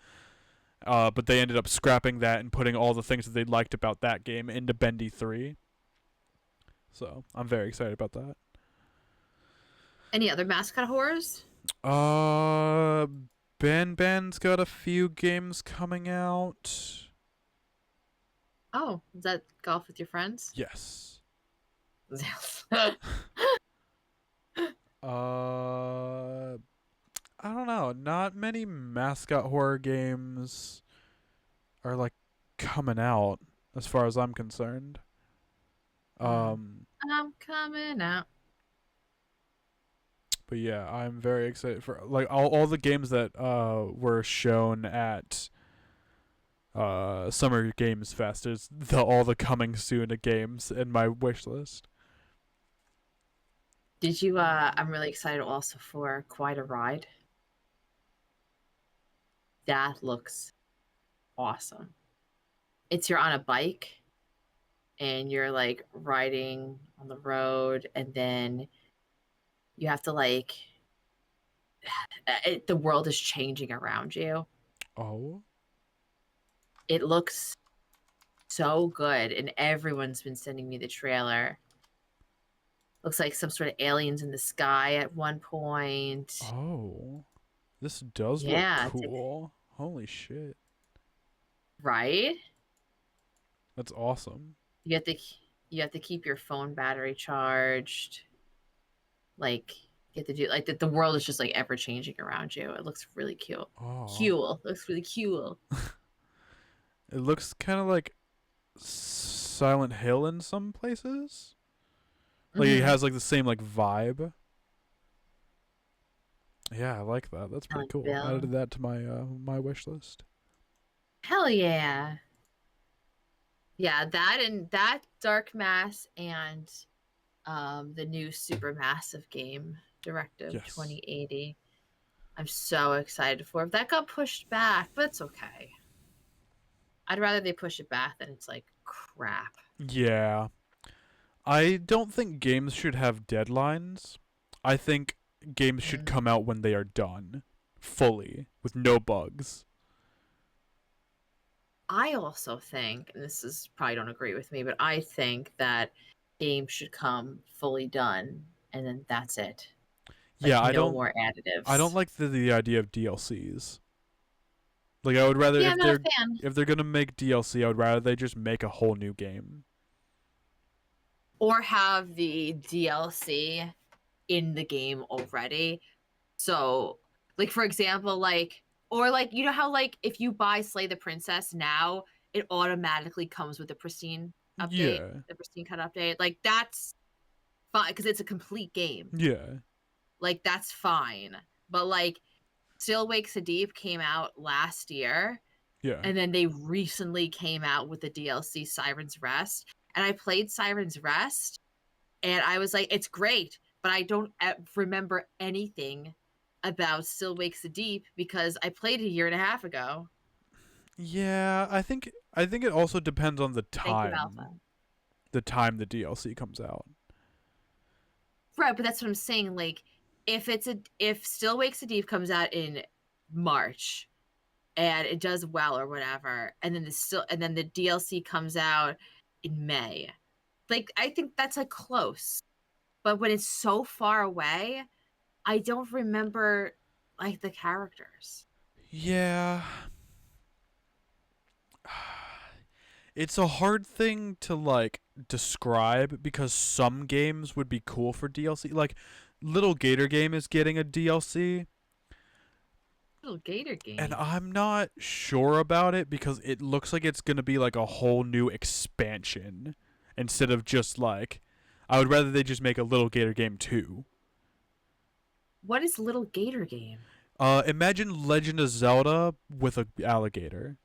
But they ended up scrapping that and putting all the things that they liked about that game into Bendy 3. So I'm very excited about that. Any other mascot horrors? Ben's got a few games coming out. Oh, is that golf with your friends? Yes. I don't know. Not many mascot horror games are like coming out as far as I'm concerned. I'm coming out. But yeah, I'm very excited for like all the games that were shown at Summer Games Fest is all the coming soon games in my wish list. Did you I'm really excited also for Quite a Ride. That looks awesome. You're on a bike and you're like riding on the road, and then you have to the world is changing around you. Oh. It looks so good, and everyone's been sending me the trailer. Looks like some sort of aliens in the sky at one point. Oh. This does look cool. Holy shit. Right? That's awesome. You have to keep your phone battery charged. Like you have to do the world is just like ever changing around you. It looks really cute. Oh. Cool. It looks really cool. It looks kind of like Silent Hill in some places. Like it has like the same like vibe. Yeah, I like that. That's pretty cool. I added that to my my wish list. Hell yeah. Yeah, that Dark Mass and the new Supermassive game, Directive 2080. I'm so excited for. If that got pushed back, but it's okay. I'd rather they push it back than it's like crap. Yeah. I don't think games should have deadlines. I think games should come out when they are done. Fully. With no bugs. I also think, and this is probably don't agree with me, but I think that games should come fully done and then that's it. Like, yeah, no more additives. I don't like the idea of DLCs. Like I would rather if they're gonna make DLC, I would rather they just make a whole new game. or have the DLC in the game already. So, like for example, like or like you know how like if you buy Slay the Princess now, it automatically comes with the pristine update, Yeah. the pristine cut update. Like that's fine because it's a complete game. Yeah. Like that's fine. But like Still Wakes the Deep came out last year, Yeah. and then they recently came out with the DLC Siren's Rest. And I played Siren's Rest, and I was like, it's great, but I don't remember anything about Still Wakes the Deep because I played it a year and a half ago. Yeah, I think it also depends on the Thank you, time. Alpha. The time the DLC comes out. Right, but that's what I'm saying. Like, if Still Wakes the Deep comes out in March and it does well or whatever, and then the DLC comes out in May. Like, I think that's like close. But when it's so far away, I don't remember like the characters. Yeah. It's a hard thing to like describe because some games would be cool for DLC. Like Little Gator Game is getting a DLC, Little Gator and game. I'm not sure about it because it looks like it's going to be like a whole new expansion instead of just like I would rather they just make a Little Gator Game 2. What is Little Gator game? Imagine Legend of Zelda with a alligator.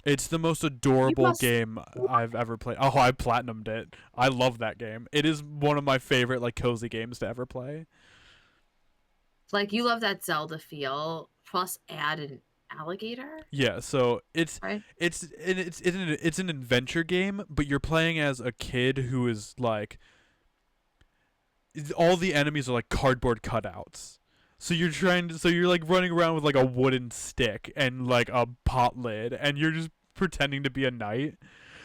It's the most You adorable must game I've ever played. Oh, I platinumed it. I love that game. It is one of my favorite like cozy games to ever play. like you love that Zelda feel. Plus, add an alligator, Yeah, so it's right? it's it's an adventure game, but you're playing as a kid who is like all the enemies are like cardboard cutouts. So you're like running around with like a wooden stick and like a pot lid and you're just pretending to be a knight.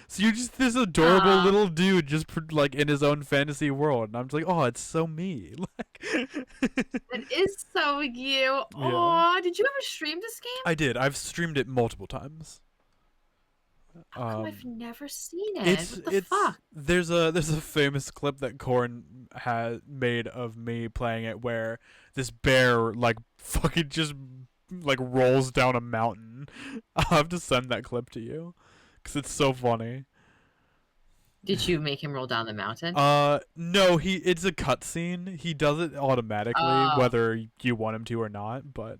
So you're just this adorable Ah, little dude just like in his own fantasy world. And I'm just like, "Oh, it's so me." Like it is so cute. yeah. Oh, did you ever stream this game? I did. I've streamed it multiple times. How come I've Um never seen it? It's What the it's fuck? there's a famous clip that Corn had made of me playing it where this bear like fucking just like rolls down a mountain. I'll have to send that clip to you because it's so funny. Did you make him roll down the mountain? No, it's a cutscene. He does it automatically Oh, whether you want him to or not, but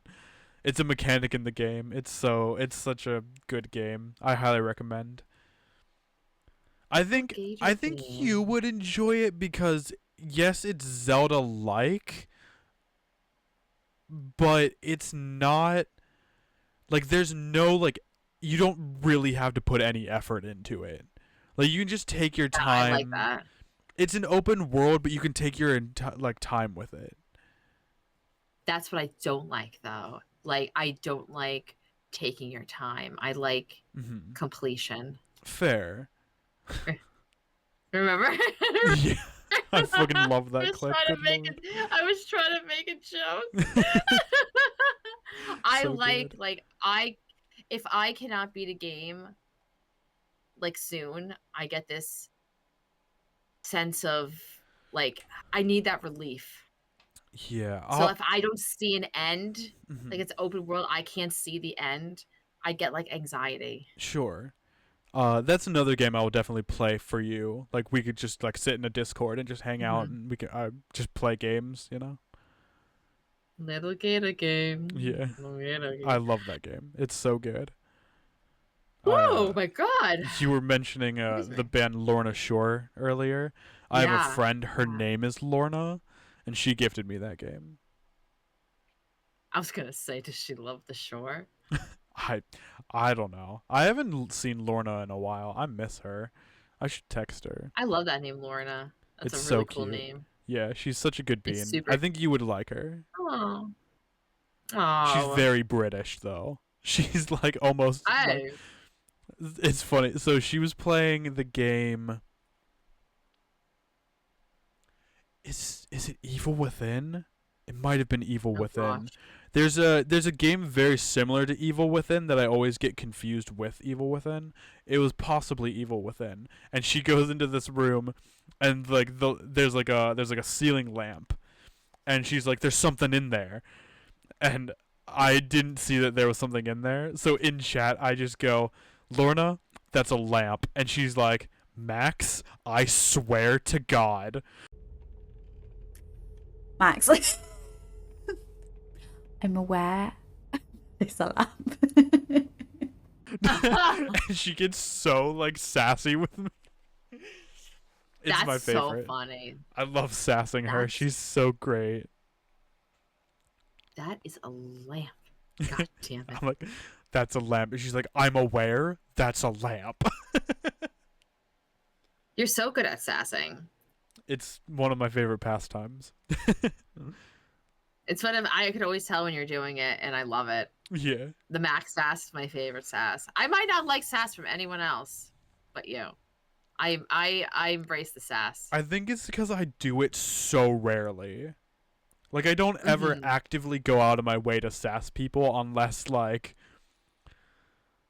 it's a mechanic in the game. It's such a good game. I highly recommend. I Little think Gator I think you game. would enjoy it because yes, it's Zelda like, but it's not like there's no like you don't really have to put any effort into it. Like you can just take your Yeah, I like time. that. It's an open world, but you can take your like time with it. That's what I don't like though. Like I don't like taking your time. I like Hmm. completion. Fair. Remember? Yeah. I fucking I love that was clip. trying to Good make lord. it. I was trying to make a joke. I So good. like I if I cannot beat a game like soon, I get this sense of like I need that relief. Yeah. So if I don't see an end, like Mhm. it's open world, I can't see the end. I get like anxiety. Sure. That's another game I will definitely play for you. Like we could just like sit in a Discord and just hang out Hmm. and we can just play games, you know? Little gator game. Yeah. Little gator I game. love that game. It's so good. I Oh my god. You were mentioning Excuse the me. band Lorna Shore earlier. I have a Yeah. friend, her Yeah. name is Lorna, and she gifted me that game. I was gonna say, does she love the shore? I I don't know. I haven't seen Lorna in a while. I miss her. I should text her. I love that name, Lorna. That's It's a so really cool cute. name. Yeah, she's such a good It's bean. I super. think you would like her. Oh. She's Oh. very British though. She's like almost like I. it's funny. So she was playing the game. Is it Evil Within? It might have been Evil Oh gosh. Within. There's a game very similar to Evil Within that I always get confused with Evil Within. It was possibly Evil Within, and she goes into this room, and like there's like a ceiling lamp, and she's like, "There's something in there," and I didn't see that there was something in there. So in chat, I just go, "Lorna, that's a lamp," and she's like, "Max, I swear to God." Max, like, I'm aware it's a lamp. And she gets so like sassy with me. It's That's my favorite. so funny. I love sassing her. She's so great. That is a lamp. God damn it. I'm like, that's a lamp. And she's like, I'm aware that's a lamp. You're so good at sassing. It's one of my favorite pastimes. It's one of I could always tell when you're doing it, and I love it. Yeah. The Max sass is my favorite sass. I might not like sass from anyone else, but you. I embrace the sass. I think it's because I do it so rarely. Like, I don't ever actively go out of my way to sass people unless, like,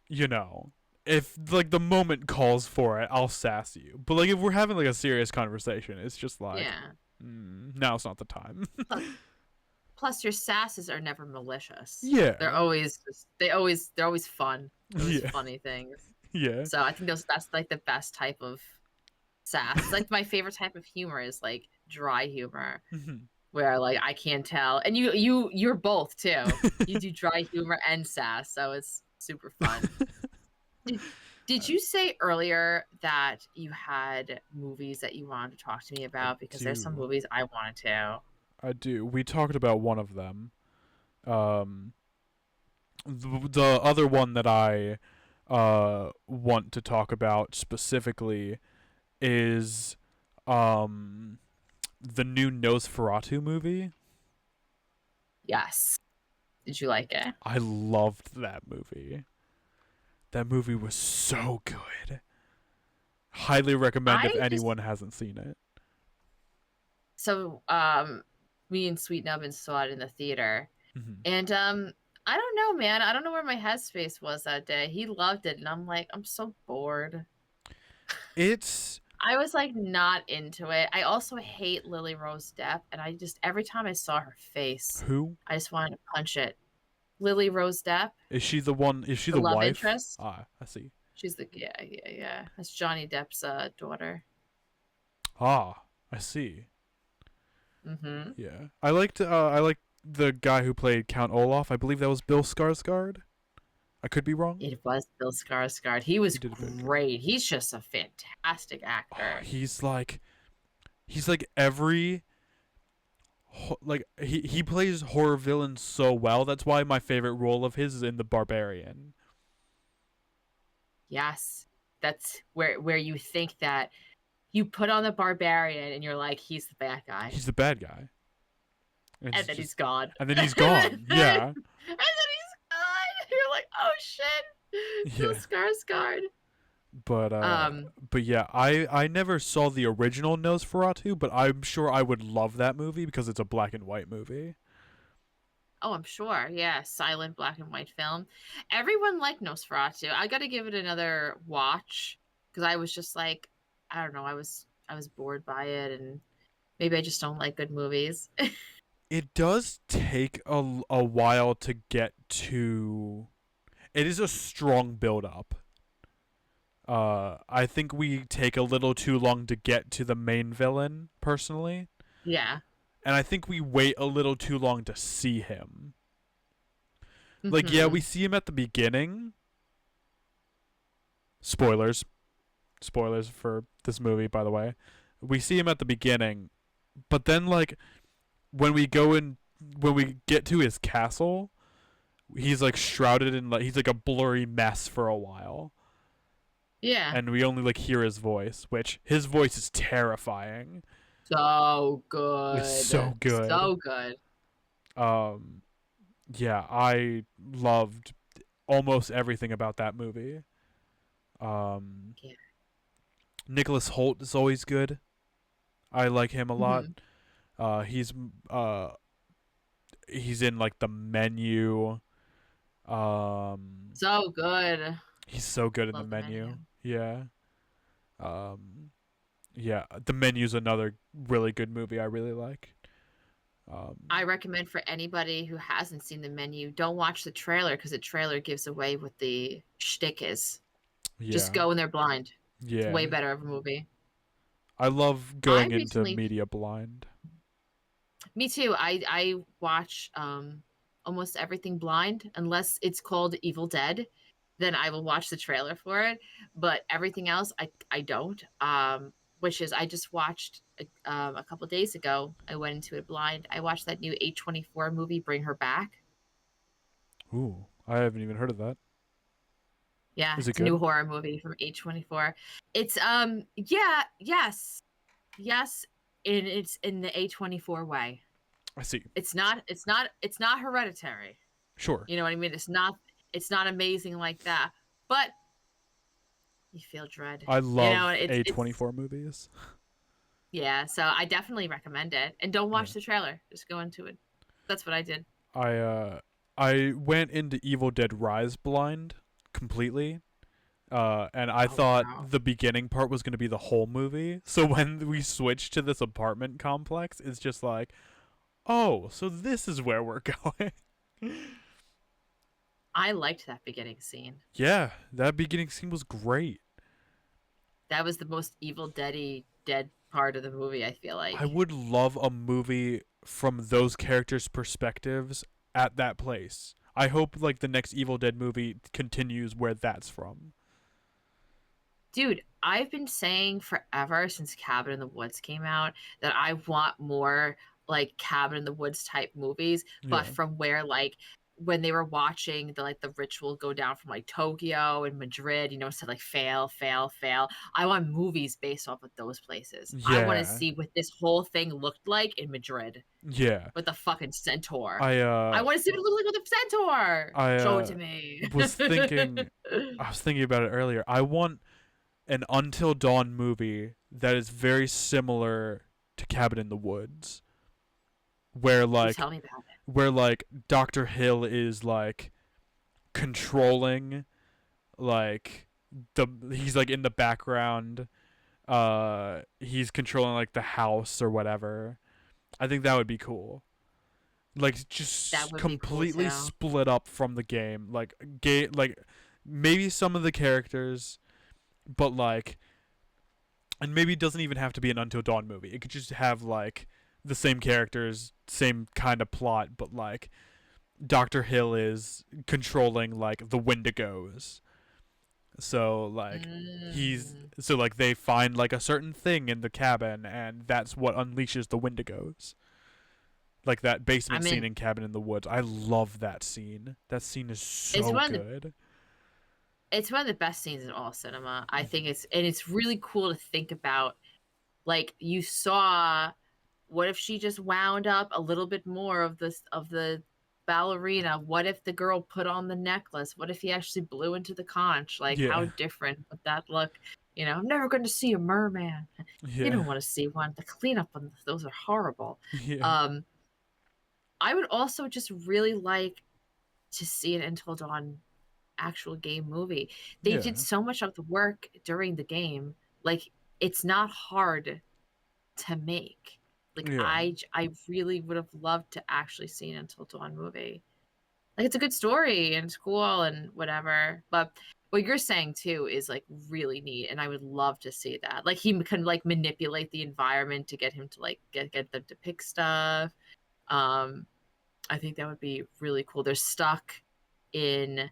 you know, if, like, the moment calls for it, I'll sass you. But, like, if we're having, like, a serious conversation, it's just like, now's not the time. Plus, your sasses are never malicious. Yeah. They're always fun. They're always funny things. Yeah. So I think that's like the best type of sass. It's like my favorite type of humor is like dry humor, where like I can't tell, and you're both too. You do dry humor and sass, so it's super fun. Did you say earlier that you had movies that you wanted to talk to me about? Because there's some movies I wanted to. I do. We talked about one of them. The other one that I want to talk about specifically is the new Nosferatu movie. Yes. Did you like it? I loved that movie. That movie was so good. Highly recommend if anyone hasn't seen it. So, me and Sweet Nubbin saw it in the theater, and I don't know, man. I don't know where my headspace was that day. He loved it, and I'm like, I'm so bored. I was like not into it. I also hate Lily Rose Depp, and I just every time I saw her face, I just wanted to punch it. Lily Rose Depp. Is she the one? Is she the love wife? Interest? Ah, I see. She's the yeah. That's Johnny Depp's daughter. Ah, I see. Mm-hmm. Yeah, I liked the guy who played Count Olaf. I believe that was Bill Skarsgård. I could be wrong. It was Bill Skarsgård. He was great. He's just a fantastic actor. Oh, he's like every like he plays horror villains so well. That's why my favorite role of his is in The Barbarian. Yes, that's where you think that you put on The Barbarian and you're like, he's the bad guy. He's the bad guy. And then he's gone. And then he's gone. Yeah. And then he's gone. You're like, oh shit. Bill Skarsgård. But yeah, I never saw the original Nosferatu, but I'm sure I would love that movie because it's a black and white movie. Oh, I'm sure. Yeah, silent black and white film. Everyone liked Nosferatu. I got to give it another watch because I was just like, I don't know, I was bored by it, and maybe I just don't like good movies. It does take a while to get to. It is a strong build up. I think we take a little too long to get to the main villain, personally. Yeah. And I think we wait a little too long to see him. Like, yeah, we see him at the beginning. Spoilers. Spoilers for this movie, by the way. We see him at the beginning, but then, like, when we get to his castle, he's, like, shrouded in, like, he's, like, a blurry mess for a while. Yeah. And we only, like, hear his voice, which his voice is terrifying. So good. It's so good. So good. Yeah, I loved almost everything about that movie. Nicholas Hoult is always good. I like him a lot. He's he's in like The Menu. Um, So good. he's so good in The Love the menu. Menu. Yeah. Um, yeah, The Menu's another really good movie I really like. I recommend for anybody who hasn't seen the menu, don't watch the trailer because the trailer gives away what the shtick is. Just yeah, go in there blind. It's way yeah. better of a movie. I love I going into recently, media blind. me too. I watch almost everything blind unless it's called Evil Dead. Then I will watch the trailer for it. But everything else, I don't. Which is I just watched a couple days ago. I went into it blind. I watched that new A24 movie, Bring Her Back. Ooh, I haven't even heard of that. Yeah, Is it it's a new good? horror movie from A24. It's yeah, yes. Yes, and it's in the A24 way. I see. It's not Hereditary. Sure. You know what I mean? It's not amazing like that. But you feel dread. I You know, love it's A24 movies. yeah, so I definitely recommend it. And don't Yeah. watch the trailer. Just go into it. That's what I did. I I went into Evil Dead Rise blind completely. And I Oh thought wow. the beginning part was going to be the whole movie. So when we switched to this apartment complex, it's just like, oh, so this is where we're going. I liked that beginning scene. Yeah, that beginning scene was great. That was the most Evil Dead part of the movie, I feel I like. would love a movie from those characters' perspectives at that place. I hope like the next Evil Dead movie continues where that's from. Dude, I've been saying forever since Cabin in the Woods came out that I want more like Cabin in the Woods type movies, but Yeah. from where like when they were watching the ritual go down from like Tokyo and Madrid, said like fail, fail, fail. I want movies based off of those places. I want to Yeah. see what this whole thing looked like in Madrid Yeah. with the fucking centaur. I I uh want to see what it looked like with the centaur. I Show it to me. was thinking I was thinking about it earlier. I want an Until Dawn movie that is very similar to Cabin in the Woods, where You like tell me about it. Dr. Hill is like controlling like he's like in the background, he's controlling like the house or whatever. I think that would be cool. Like That just would be cool completely too. split up from the game. Like maybe some of the characters, but like, and maybe it doesn't even have to be an Until Dawn movie. It could just have like the same characters, same kind of plot, but like Dr. Hill is controlling like the Wendigos. So like Mm. they find like a certain thing in the cabin and that's what unleashes the Wendigos. Like that basement I'm scene in. in Cabin in the Woods. I love that scene. That scene is It's so one of the good. it's one of the best scenes in all cinema. I think it's really cool to think about. Like you saw, what if she just wound up a little bit more of the ballerina? What if the girl put on the necklace? What if he actually blew into the conch? Like how Yeah. different would that look? I'm never going to see a merman. You Yeah. don't want to see one. The cleanup on those are horrible. Yeah. Um, I would also just really like to see an Until Dawn actual game movie. They did Yeah. so much of the work during the game. Like it's not hard to make. Like Yeah. I really would have loved to actually see an Until Dawn movie. Like it's a good story and it's cool and whatever. But what you're saying too is like really neat, and I would love to see that. Like he can like manipulate the environment to get him to like get them to pick stuff. Um, I think that would be really cool. They're stuck in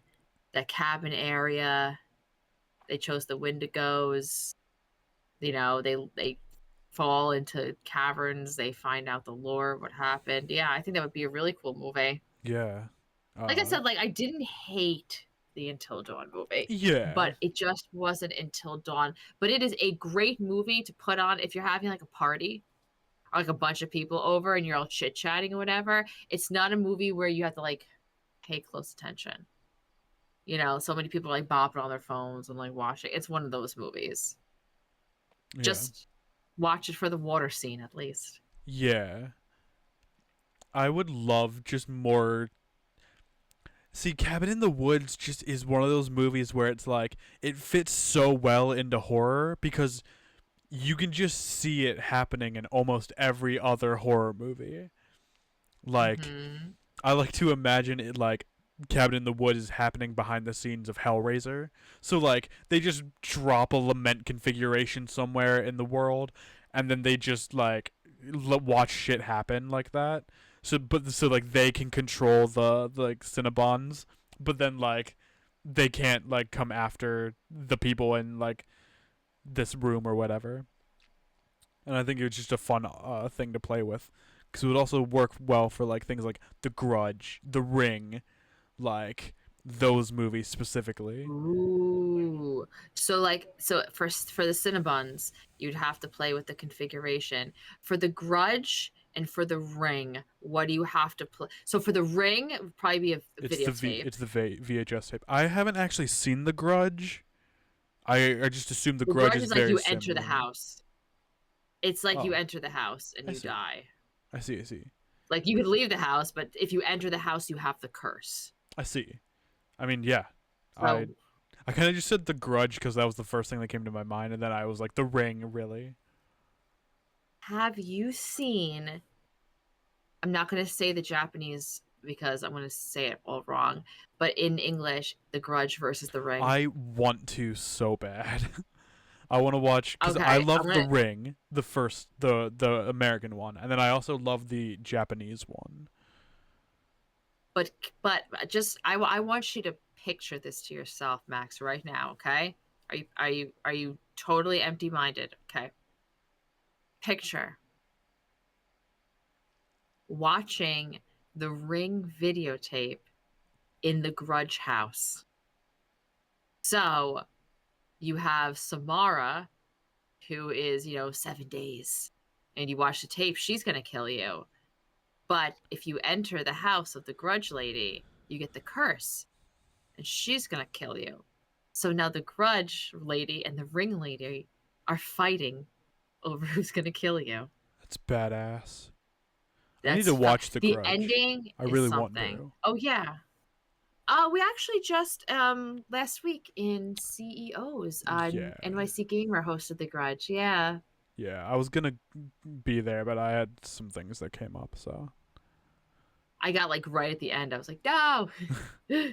the cabin area. They chose the Wendigos. They fall into caverns. They find out the lore, what happened. Yeah, I think that would be a really cool movie. Yeah. Like I said, like I didn't hate the Until Dawn movie, Yeah. but it just wasn't Until Dawn. But it is a great movie to put on if you're having like a party or like a bunch of people over and you're all chit chatting or whatever. It's not a movie where you have to like pay close attention. So many people are like bopping on their phones and like watching. It's one of those movies. Yeah. Just watch it for the water scene at least. Yeah. I would love just more. See, Cabin in the Woods just is one of those movies where it's like it fits so well into horror because you can just see it happening in almost every other horror movie. Like, Mm-hmm. I like to imagine it like Cabin in the Woods is happening behind the scenes of Hellraiser. So like they just drop a lament configuration somewhere in the world, and then they just like watch shit happen like that. So like they can control the like Cinnabons, but then like they can't like come after the people in like this room or whatever. And I think it's just a fun thing to play with because it would also work well for like things like The Grudge, The Ring, like those movies specifically. Ooh. So for the Cinnabons, you'd have to play with the configuration. For the Grudge and for the Ring, what do you have to play? So for the Ring, it would probably be a videotape. It's the VHS tape. I haven't actually seen The Grudge. I just assume The The Grudge Grudge is is like very you enter the similar. house. It's like you Oh, enter the house and I you see. die. I see. I see. Like you could leave the house, but if you enter the house, you have the curse. I see. I mean, yeah. I So I kind of just said The Grudge because that was the first thing that came to my mind, and then I was like, The Ring, really? have you seen, I'm not going to say the Japanese because I'm going to say it all wrong, but in English, The Grudge versus The Ring. I want to so bad. I want to watch because I Okay, I'm love The gonna, Ring, the first, the American one, and then I also love the Japanese one. but just I want you to picture this to yourself, Max, right now. Okay, are you totally empty-minded? Okay, picture watching the Ring videotape in the Grudge house. So you have Samara, who is, 7 days, and you watch the tape, she's going to kill you. But if you enter the house of the Grudge lady, you get the curse, and she's going to kill you. So now the Grudge lady and the Ring lady are fighting over who's going to kill you. That's badass. I need That's to fun. watch The The Grudge. ending I is really want something. to. Oh, yeah. We actually just last week in CEOs on Yeah. NYC Gamer hosted The Grudge. Yeah. Yeah, I was gonna be there, but I had some things that came up, so I got like right at the end. I was like, no. yeah.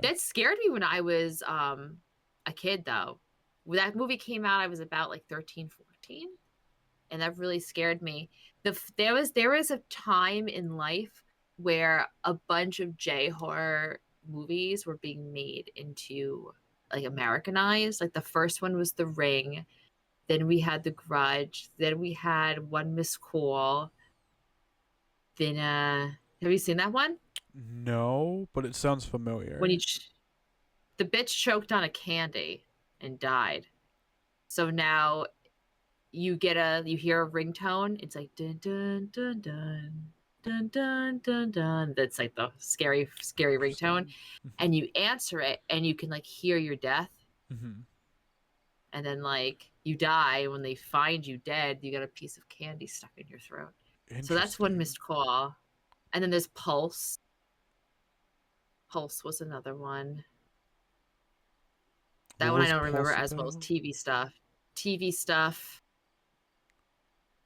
That scared me when I was a kid though. When that movie came out, I was about like 13, 14, and that really scared me. There was a time in life where a bunch of J horror movies were being made into like Americanized. Like the first one was The Ring, then we had The Grudge, then we had One Miss Cool. Then have you seen that one? No, but it sounds When familiar. the bitch choked on a candy and died. So now you hear a ringtone. It's like dun dun dun dun dun dun dun dun. That's like the scary ringtone, Interesting. and you answer it, and you can like hear your death, Mm-hmm. and then like you die. When they find you dead, you got a piece of candy stuck in your throat. So that's one Interesting. missed call, and then there's Pulse. Pulse was another one. That What one I was don't remember Pulse as well as about? TV stuff. TV stuff,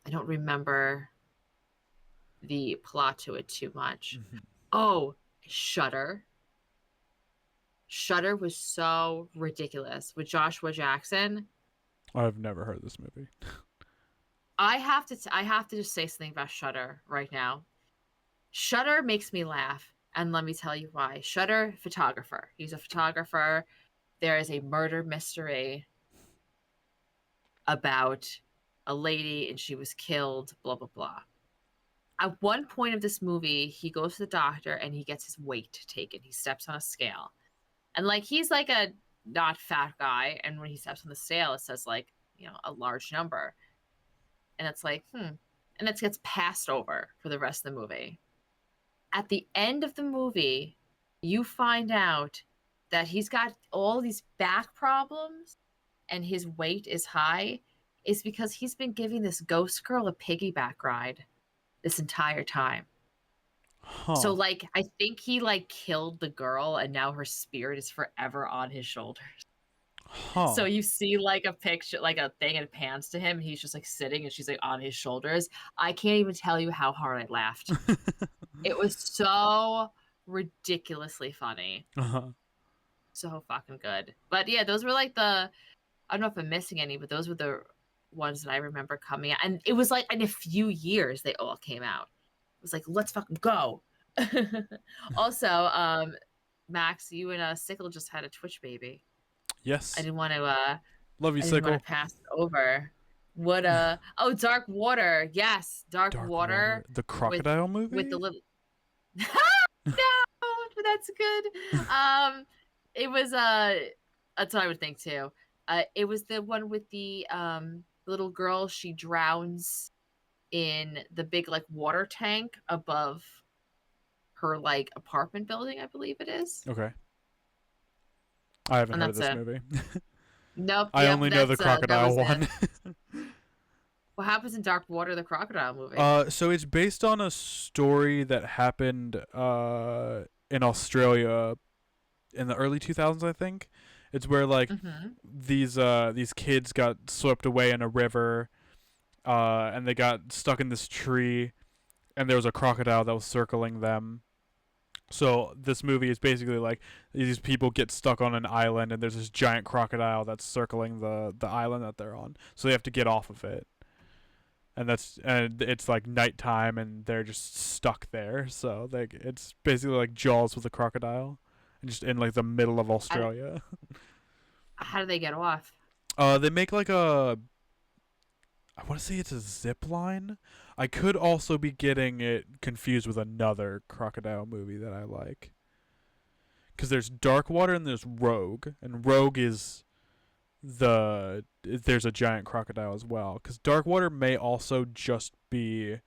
I don't remember the plot to it too much. Mm-hmm. Oh, Shudder. Shudder was so ridiculous with Joshua Jackson. I've never heard this movie. I have to just say something about Shudder right now. Shudder makes me laugh, and let me tell you why. Shudder photographer. He's a photographer. There is a murder mystery about a lady and she was killed, blah blah blah. At one point of this movie, he goes to the doctor and he gets his weight taken. He steps on a scale. And like he's like a not fat guy, and when he steps on the scale, it says like, a large number. And it's like, and it gets passed over for the rest of the movie. At the end of the movie, you find out that he's got all these back problems and his weight is high is because he's been giving this ghost girl a piggyback ride this entire time. So, Huh. like, I think he, like, killed the girl, and now her spirit is forever on his shoulders. Huh. So you see, like, a picture, like, a thing, and it pans to him, and he's just, like, sitting, and she's, like, on his shoulders. I can't even tell you how hard I laughed. It was so ridiculously funny. Uh-huh. So fucking good. But, yeah, those were, like, the I don't know if I'm missing any, but those were the ones that I remember coming out, and it was, like, in a few years they all came out. It was like, "Let's fucking go." Also, Max, you and, Sickle just had a Twitch baby. I Yes. didn't wanna, Love you, I didn't wanna Sickle. pass it over. What, oh, Dark Water. Yes, Dark Dark Water. Water The with crocodile the movie? little No, that's good. It was, that's what I would think too. It was the one with the, little girl, she drowns in the big, like, water tank above her, like, apartment building, I believe it is. Okay. I haven't And heard of that's this it. movie. Nope, I yep, only know the that crocodile was it. one. What happens in Dark Water, the crocodile movie? So it's based on a story that happened in Australia in the early 2000s, I think. It's where like Mhm. these kids got swept away in a river, and they got stuck in this tree, and there was a crocodile that was circling them. So this movie is basically like these people get stuck on an island, and there's this giant crocodile that's circling the island that they're on. So they have to get off of it, and it's like nighttime, and they're just stuck there. So like it's basically like Jaws with a crocodile, and just in like the middle of How do Australia. how do they get off? They make like I want to say it's a zip line. I could also be getting it confused with another crocodile movie that I like. Because there's Dark Water and there's Rogue, and Rogue is there's a giant crocodile as well. Because Dark Water may also just be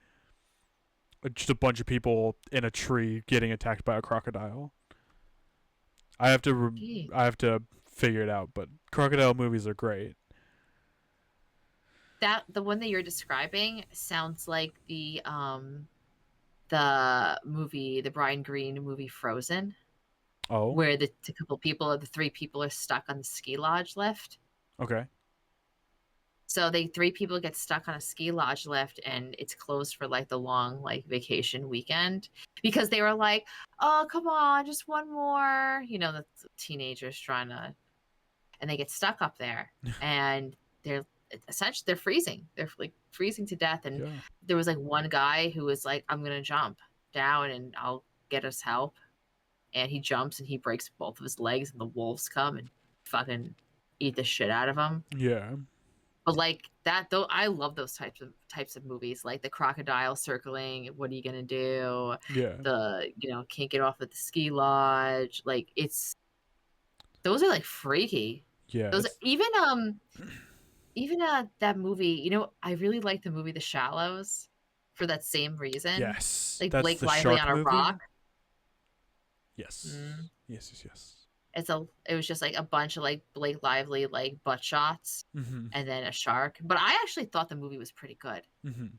just a bunch of people in a tree getting attacked by a crocodile. Gee. I have to figure it out, but crocodile movies are great. That the one that you're describing sounds like the movie, the Brian Greene movie Frozen, Oh, where the three people are stuck on the ski lodge lift. okay. So they three people get stuck on a ski lodge lift, and it's closed for like the long like vacation weekend because they were like, "Oh, come on, just one more." You know, the teenagers trying to, and they get stuck up there, and they're essentially they're freezing. They're like freezing to death. And Yeah. there was like one guy who was like, "I'm gonna jump down and I'll get us help." And he jumps and he breaks both of his legs, and the wolves come and fucking eat the shit out of him. Yeah. But like that though, I love those types of movies, like the crocodile circling. What are you gonna do? Yeah. The can't get off at the ski lodge. Like those are like freaky. Yeah. Those even that movie. I really like the movie The Shallows for that same reason. Yes. Like That's Blake the Lively shark on a movie? rock. Yes. Mm. Yes, yes, yes. It was just like a bunch of like Blake Lively like butt shots Mhm. and then a shark. But I actually thought the movie was pretty good. Mhm.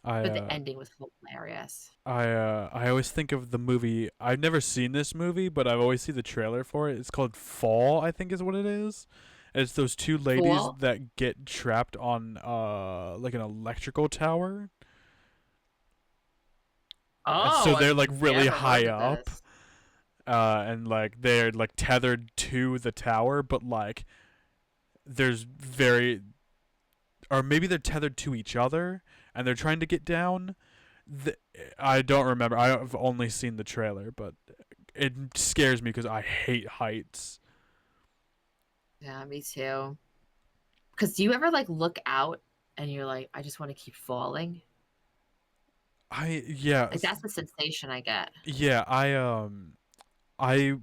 I But the ending was hilarious. I always think of the movie. I've never seen this movie, but I've always seen the trailer for it. It's called Fall, I think is what it is. And it's those two ladies Cool. that get trapped on like an electrical tower. And Oh, so they're I've like really never heard high of up. this. And like they're like tethered to the tower, but like there's very or maybe they're tethered to each other and they're trying to get down. The, I don't remember. I've only seen the trailer, but it scares me because I hate heights. Yeah, me too. Because do you ever like look out and you're like, I just want to keep falling? Yeah, Like that's the sensation I get. yeah. I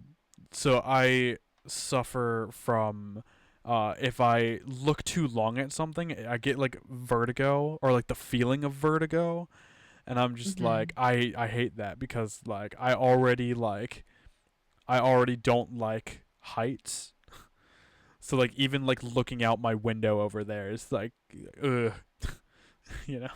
so I suffer from if I look too long at something, I get like vertigo or like the feeling of vertigo, and I'm just Hmm. like I hate that because like I already don't like heights. So like even like looking out my window over there is like ugh, you know.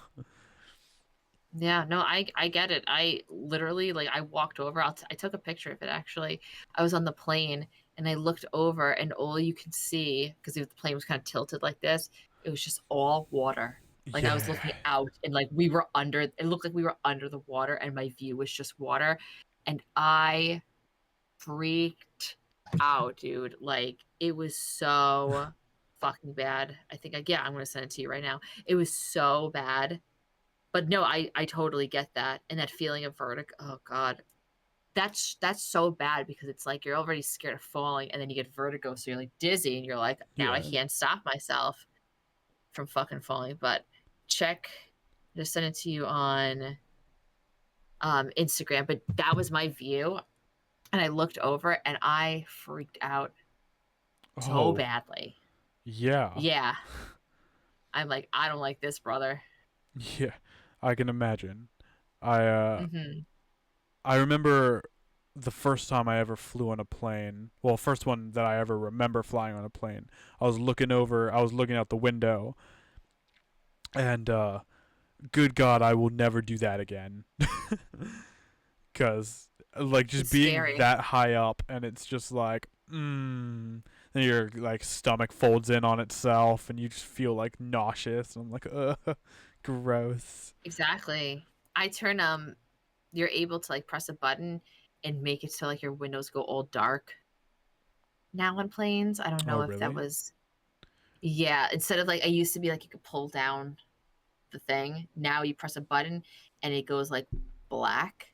Yeah, no, I get it. I literally like I walked over. I took a picture of it actually. I was on the plane and I looked over and all you could see because the plane was kind of tilted like this, it was just all water. Like I was Yeah. looking out and like we were under it looked like we were under the water and my view was just water and I freaked out, dude. Like it was so fucking bad. I think yeah, I'm gonna send it to you right now. It was so bad. But no, I totally get that, and that feeling of vertigo. Oh god. That's so bad because it's like you're already scared of falling and then you get vertigo, so you're like dizzy and you're like, now I Yeah. can't stop myself from fucking falling. But check just send it to you on Instagram. But that was my view. And I looked over and I freaked out so Oh, badly. yeah. Yeah. I'm like, I don't like this, brother. Yeah. I can imagine. I uh Hmm. I remember the first time I ever flew on a plane. Well, first one that I ever remember flying on a plane. I was looking out the window and good god, I will never do that again. Cuz like just It's being scary. that high up and it's just like then your like stomach folds in on itself and you just feel like nauseous and I'm like gross. Exactly. I turn you're able to like press a button and make it so like your windows go all dark now on planes. I don't Oh, know if that really? was yeah, instead of like I used to be like you could pull down the thing. Now you press a button and it goes like black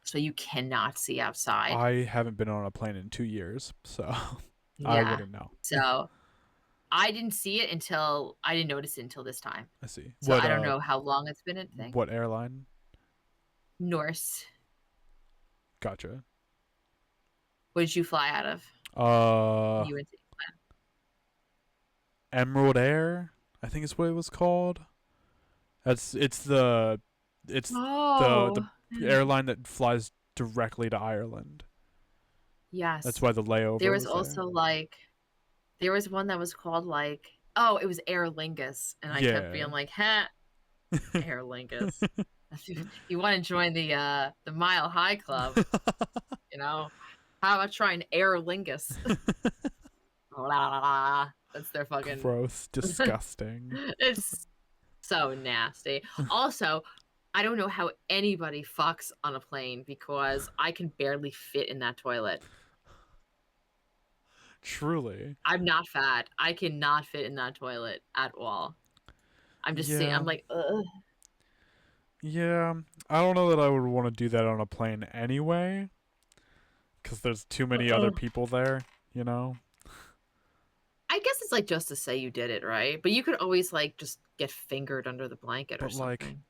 so you cannot see outside. I haven't been on a plane in 2 years, so I Yeah. wouldn't know. So I didn't see it until I didn't notice it until this time. I see. So I don't know how long it's been a thing. What airline? Norse. Gotcha. What did you fly out of? Uh You went to Emerald Air, I think is what it was called. It's the Oh. airline that flies directly to Ireland. That's Yes. why the There layover was was there. also like there was one that was called like oh, it was Aer Lingus, and I kept Yeah. being like, "Ha, Aer Lingus." You want to join the Mile High Club, you know? How about trying Aer Lingus? La, la, la. That's their fucking. Gross, disgusting. It's so nasty. Also, I don't know how anybody fucks on a plane because I can barely fit in that toilet. Truly. I'm not fat. I cannot fit in that toilet at all. I'm just seeing. I'm Yeah. like, ugh. Yeah. I don't know that I would want to do that on a plane anyway, because there's too many other Uh-uh. people there, you know? I guess it's like just to say you did it, right? But you could always like just get fingered under the blanket or But like, something.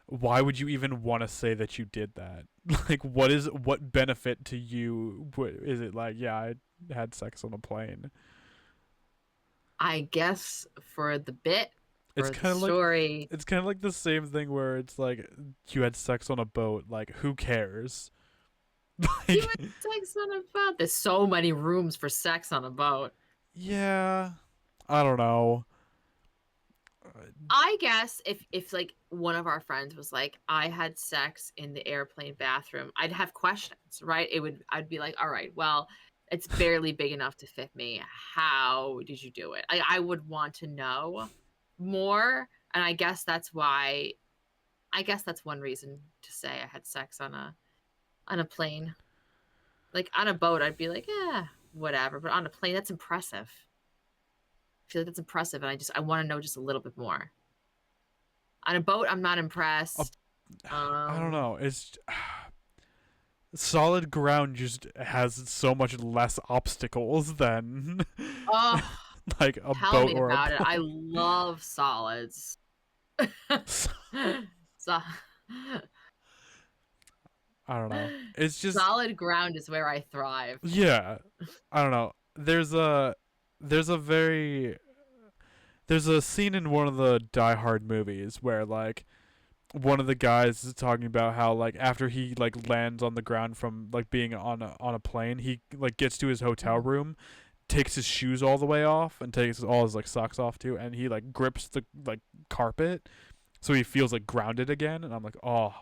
why would you even want to say that you did that? Like, what benefit to you? Is it like, yeah, I had sex on a plane? I guess for the bit, It's for the kind of like story, it's kind of like the same thing where it's like you had sex on a boat. Like, who cares? you Like, had sex on a boat. There's so many rooms for sex on a boat. yeah, I don't know. I guess if like one of our friends was like, I had sex in the airplane bathroom, I'd have questions, right? I'd be like, all right, well, it's barely big enough to fit me. How did you do it? I would want to know more, and I guess that's one reason to say I had sex on a plane. Like on a boat, I'd be like, yeah, whatever. But on a plane, that's impressive. I feel like that's impressive, and I want to know just a little bit more. On a boat, I'm not Uh, impressed. I don't Um, know. It's solid ground just has so much less obstacles than oh, like a tell boat me or a about it. I plane. love solids. So, I don't know. It's just solid ground is where I thrive. yeah. I don't know. There's a very there's a scene in one of the Die Hard movies where like one of the guys is talking about how like after he like lands on the ground from like being on a plane, he like gets to his hotel Mhm. room, takes his shoes all the way off and takes all his like socks off too, and he like grips the like carpet so he feels like grounded again. And I'm like, oh,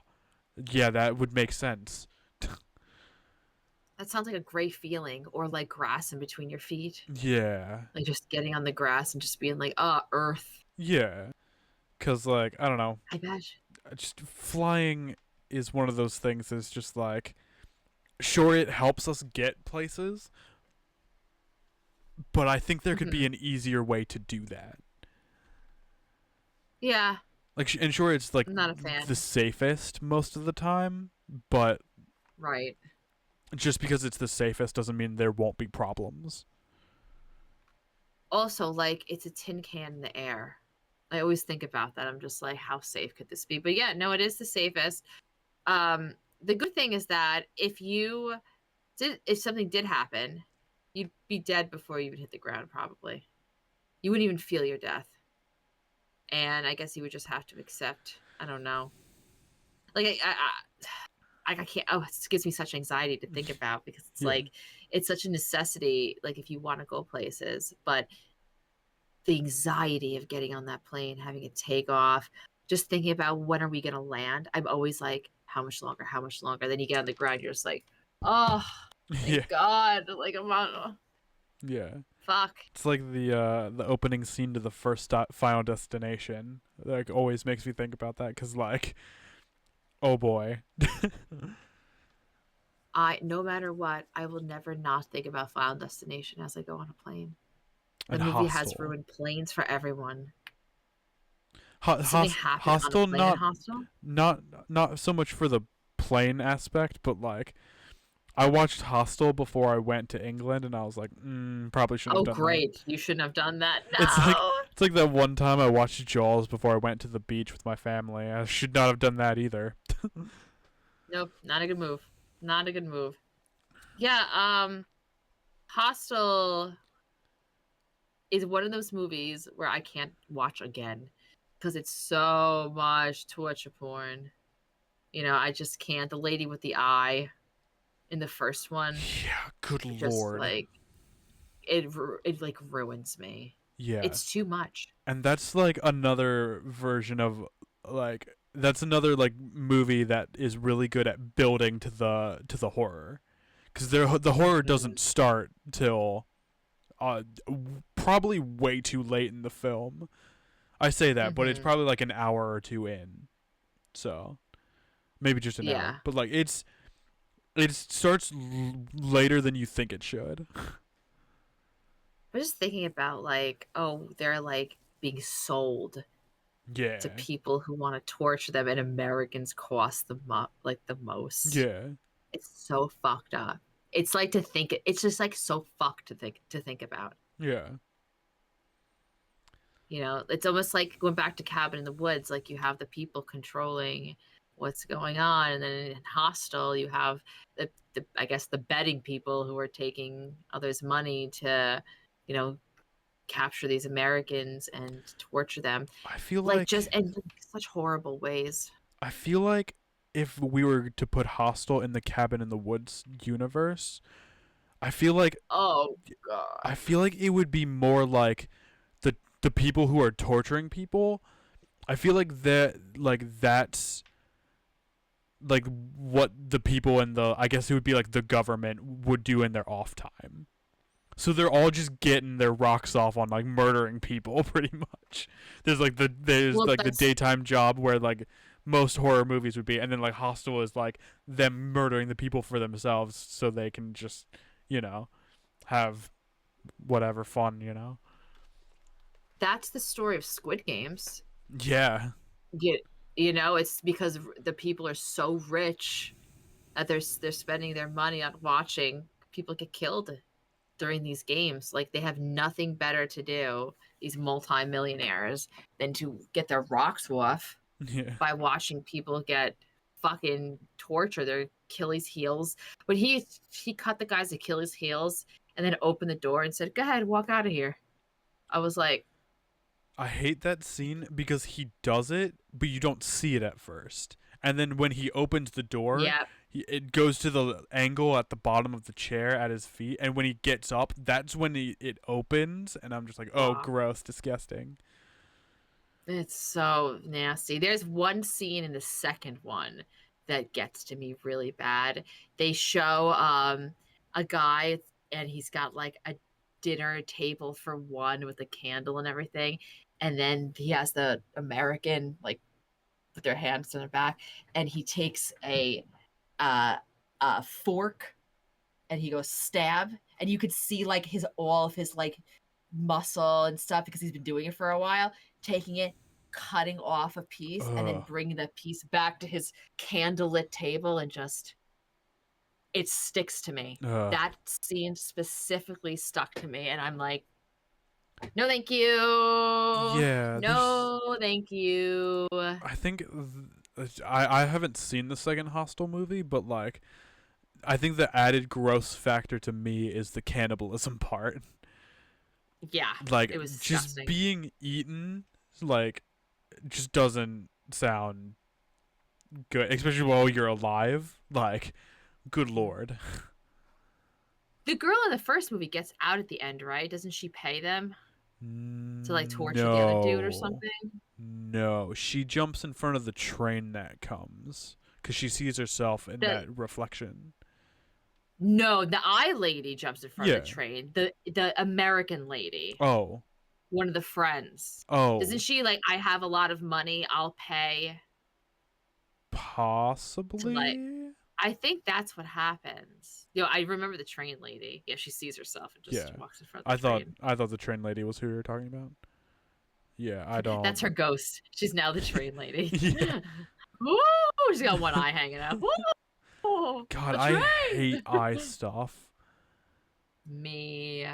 yeah, that would make sense. That sounds like a great feeling, or like grass in between your feet. Yeah. Like just getting on the grass and just being like, earth. Yeah. Because, like, I don't know. I bet. Just flying is one of those things that's just like, sure, it helps us get places, but I think there could be an easier way to do that. Yeah. Like, and sure, it's like I'm not a fan. the safest most of the time, but Right. just because it's the safest doesn't mean there won't be problems. Also, like, it's a tin can in the air. I always think about that. I'm just like, how safe could this be? But yeah, no, it is the safest. The good thing is that if something did happen, you'd be dead before you would hit the ground, probably. You wouldn't even feel your death. And I guess you would just have to accept, I don't know. Like, I can't, it gives me such anxiety to think about, because it's like, it's such a necessity, like, if you want to go places, but the anxiety of getting on that plane, having it take off, just thinking about when are we going to land. I'm always like, how much longer? How much longer? Then you get on the ground, you're just like, oh, thank God. Like, I'm on. Yeah. Fuck. It's like the opening scene to the first Final Destination. Like, always makes me think about that, because, like, oh boy. No matter what, I will never not think about Final Destination as I go on a plane. The And movie Hostel. has ruined planes for everyone. Hostel, on a plane in Hostel? not so much for the plane aspect, but like, I watched Hostel before I went to England, and I was like, probably shouldn't have done that. Oh, great! You shouldn't have done that. No. It's like that one time I watched Jaws before I went to the beach with my family. I should not have done that either. Nope, not a good move. Not a good move. Yeah, Hostel is one of those movies where I can't watch again because it's so much torture porn. You know, I just can't. The lady with the eye in the first one. Yeah, good just, lord. Like, it like ruins me. Yeah. It's too much. And that's like another version of, like, that's another like movie that is really good at building to the horror, because the horror doesn't start till probably way too late in the film. I say that, but it's probably like an hour or two in, so maybe just an hour. But like, it starts later than you think it should. I'm just thinking about, like, they're like being sold to people who want to torture them, and Americans cost the most. Yeah, it's so fucked up. It's like to think it's just like so fucked to think about. Yeah. You know, it's almost like going back to Cabin in the Woods. Like, you have the people controlling what's going on, and then in Hostel you have the I guess the betting people who are taking others' money to, you know, capture these Americans and torture them. I feel like just in such horrible ways. I feel like if we were to put Hostel in the Cabin in the Woods universe, I feel like I feel like it would be more like the people who are torturing people. I feel like that's like what the people in the, I guess it would be like the government would do in their off time. So they're all just getting their rocks off on like murdering people pretty much. There's the daytime job where like most horror movies would be, and then like Hostel is like them murdering the people for themselves so they can just, you know, have whatever fun, you know. That's the story of Squid Games. Yeah. You know, it's because the people are so rich that they're spending their money on watching people get killed during these games. Like, they have nothing better to do, these multi-millionaires, than to get their rocks off by watching people get fucking tortured, their Achilles heels. But he cut the guy's Achilles heels and then opened the door and said, "Go ahead, walk out of here." I was like, I hate that scene because he does it, but you don't see it at first. And then when he opens the door, it goes to the angle at the bottom of the chair at his feet. And when he gets up, that's when it opens. And I'm just like, oh, gross, disgusting. It's so nasty. There's one scene in the second one that gets to me really bad. They show a guy and he's got like a dinner table for one with a candle and everything. And then he has the American like with their hands on their back and he takes uh, a fork and he goes stab and you could see like his all of his like muscle and stuff because he's been doing it for a while, taking it, cutting off a piece and then Ugh. bringing the piece back to his candlelit table and just it sticks to me. Ugh. That scene specifically stuck to me and I'm like, no thank you. Yeah, No thank you. I think I haven't seen the second Hostel movie, but like I think the added gross factor to me is the cannibalism part. Yeah, Like it was just disgusting. being eaten like just doesn't sound good, especially while you're alive. Like, good lord. The girl in the first movie gets out at the end, right? Doesn't she pay them to like torture the other dude or No. something? No, she jumps in front of the train that comes because she sees herself in The that reflection. No, the eye lady jumps in front of Yeah. the train. The American lady, Oh. one of the friends. Doesn't Oh. she like I have a lot of money, I'll pay to like Possibly. I think that's what happens. I remember the train lady. Yeah, she sees herself and Yeah. just walks in front of I the thought train. I thought the train lady was who you were talking about. Yeah, I That's her don't. ghost. She's now the train lady. Yeah. Woo! She's got one eye hanging out. Woo! God, A I hate train. eye stuff. Me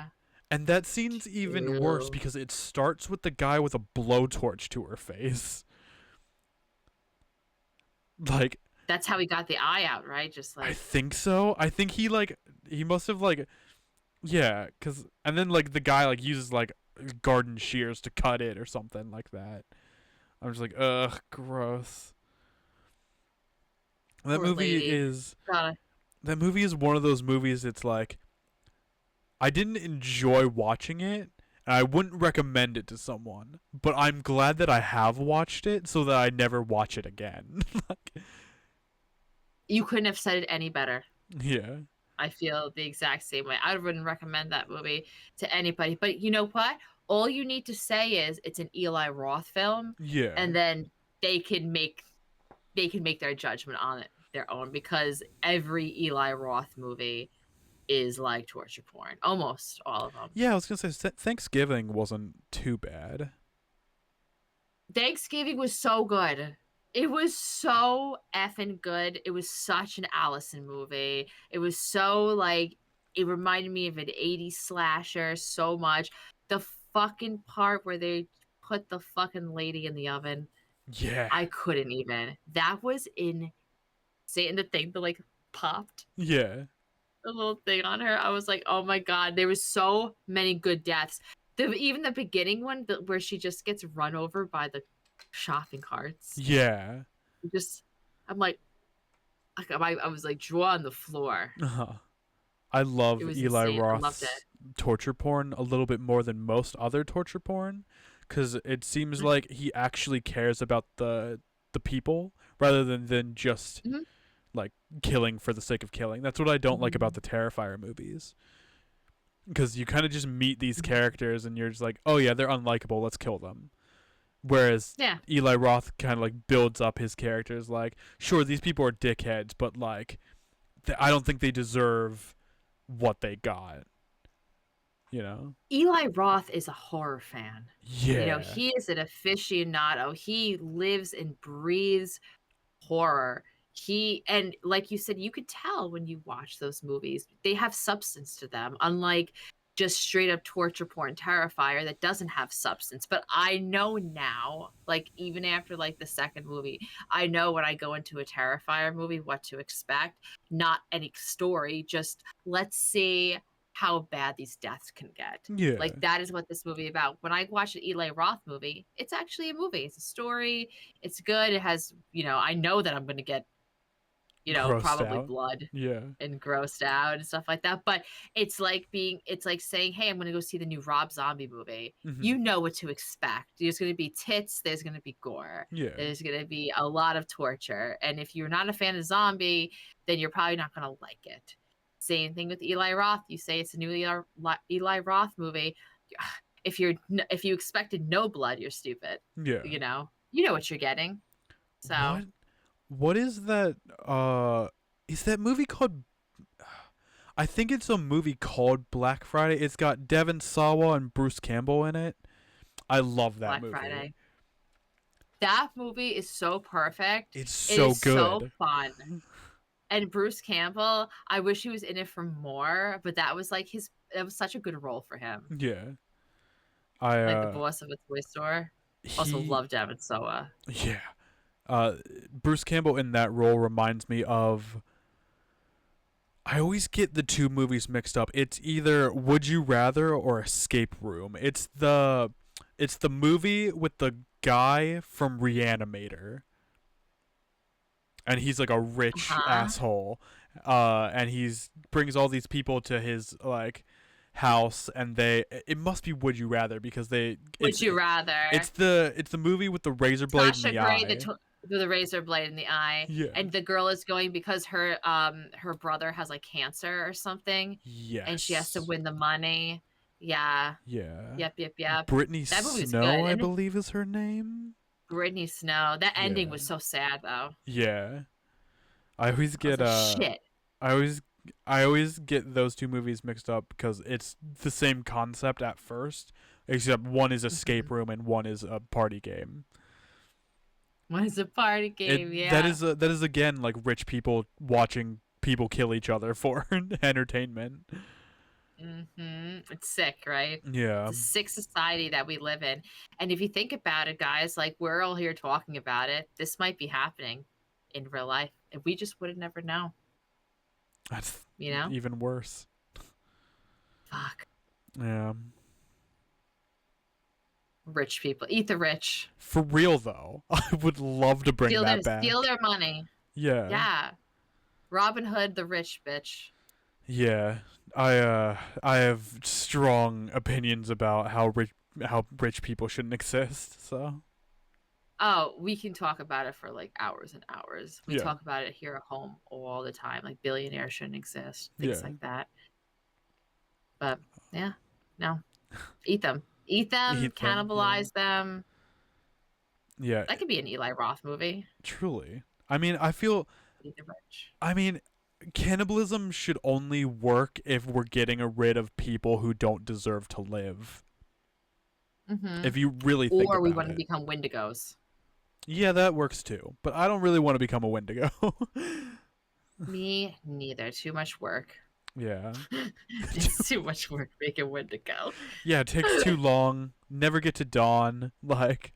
And that scene's even worse too. because it starts with the guy with a blowtorch to her face. Like, That's how he got the eye out, right? Just I like think so. I think he must have like yeah, cuz and then like the guy like uses like garden shears to cut it or something like that. I'm just like, ugh, gross. That poor movie lady. is God, that movie is one of those movies it's like I didn't enjoy watching it and I wouldn't recommend it to someone, but I'm glad that I have watched it so that I never watch it again. Like, you couldn't have said it any better. yeah. I feel the exact same way. I wouldn't recommend that movie to anybody. But you know what? All you need to say is it's an Eli Roth film, Yeah. and then they can make their judgment on it their own because every Eli Roth movie is like torture porn. Almost all of them. Yeah, I was going to say Thanksgiving wasn't too bad. Thanksgiving was so good. It was so effing good. It was such an Allison movie. It was so like it reminded me of an 80s slasher so much. The fucking part where they put the fucking lady in the oven. Yeah. I couldn't even. That was insane. The thing that like popped Yeah. the little thing on her. I was like, oh my god, there was so many good deaths. Even the beginning one where she just gets run over by the shopping carts. Yeah. Just, I'm like, I was like jaw on the floor. Uh-huh. I It love was Eli insane. I loved Roth's it. torture porn a little bit more than most other torture porn cuz it seems Mhm. like he actually cares about the people rather than just Mhm. like killing for the sake of killing. That's what I don't like about Mhm. the Terrifier movies. Because you kind of just meet these Mhm. characters and you're just like, oh yeah, they're unlikable, let's kill them. Whereas Yeah. Eli Roth kind of like builds up his characters like, sure, these people are dickheads, but like, I don't think they deserve what they got. You know? Eli Roth is a horror fan. Yeah. He is an aficionado. He lives and breathes horror. And like you said, you could tell when you watch those movies, they have substance to them, unlike just straight up torture porn Terrifier that doesn't have substance. But I know now, like even after like the second movie, I know when I go into a Terrifier movie what to expect. Not any story, just let's see how bad these deaths can get. Yeah. Like that is what this movie about. When I watch an Eli Roth movie, it's actually a movie. It's a story. It's good. It has, I know that I'm going to get, Grossed probably out. blood Yeah. and grossed out and stuff like that. But it's like saying, hey, I'm gonna go see the new Rob Zombie movie. Mhm. You know what to expect. There's gonna be tits, there's gonna be gore. Yeah. There's gonna be a lot of torture. And if you're not a fan of zombie, then you're probably not gonna like it. Same thing with Eli Roth. You say it's a new Eli Roth movie. If you expected no blood, you're stupid. Yeah. You know what you're getting. So What is that? Is that movie called? I think it's a movie called Black Friday. It's got Devon Sawa and Bruce Campbell in it. I love that Black movie. Friday. That movie is so perfect. It's so good. So fun. And Bruce Campbell, I wish he was in it for more, but that was like it was such a good role for him. Yeah. Like the boss of a toy store. Also love Devon Sawa. Yeah. Bruce Campbell in that role reminds me of, I always get the two movies mixed up. It's either Would You Rather or Escape Room. It's the movie with the guy from Reanimator. And he's like a rich asshole. And he's brings all these people to his like house, and it must be Would You Rather because Would You Rather. It's the movie with the razor blade in the eye. The razor blade in the eye. Yeah. And the girl is going because her brother has like cancer or something. Yes. And she has to win the money. Yeah. Yeah. Yep. Brittany that movie was Snow, good. I believe is her name. Brittany Snow. That ending was so sad though. Yeah. I always get shit. I always get those two movies mixed up because it's the same concept at first, except one is Escape Room and one is a party game. One is a party game, yeah. That is again like rich people watching people kill each other for entertainment. It's sick, right? Yeah. It's a sick society that we live in. And if you think about it, guys, like we're all here talking about it. This might be happening in real life. And we just would have never known. That's even worse. Fuck. Yeah. Rich people. Eat the rich. For real though. I would love to bring that back. Steal their money. Yeah. Yeah. Robin Hood, the rich bitch. Yeah. I have strong opinions about how rich people shouldn't exist, so. Oh, we can talk about it for like hours and hours. We talk about it here at home all the time. Like billionaires shouldn't exist. Things like that. But yeah, no. Eat them. Cannibalize them. Yeah. That could be an Eli Roth movie. Truly. I mean, I feel... Eat the rich. I mean, cannibalism should only work if we're getting rid of people who don't deserve to live. If you really think about it. Or we want to become Wendigos. Yeah, that works too. But I don't really want to become a Wendigo. Me neither. Too much work. Yeah. It's too much work making Wendigo. Yeah, it takes too long. Never get to dawn. Like,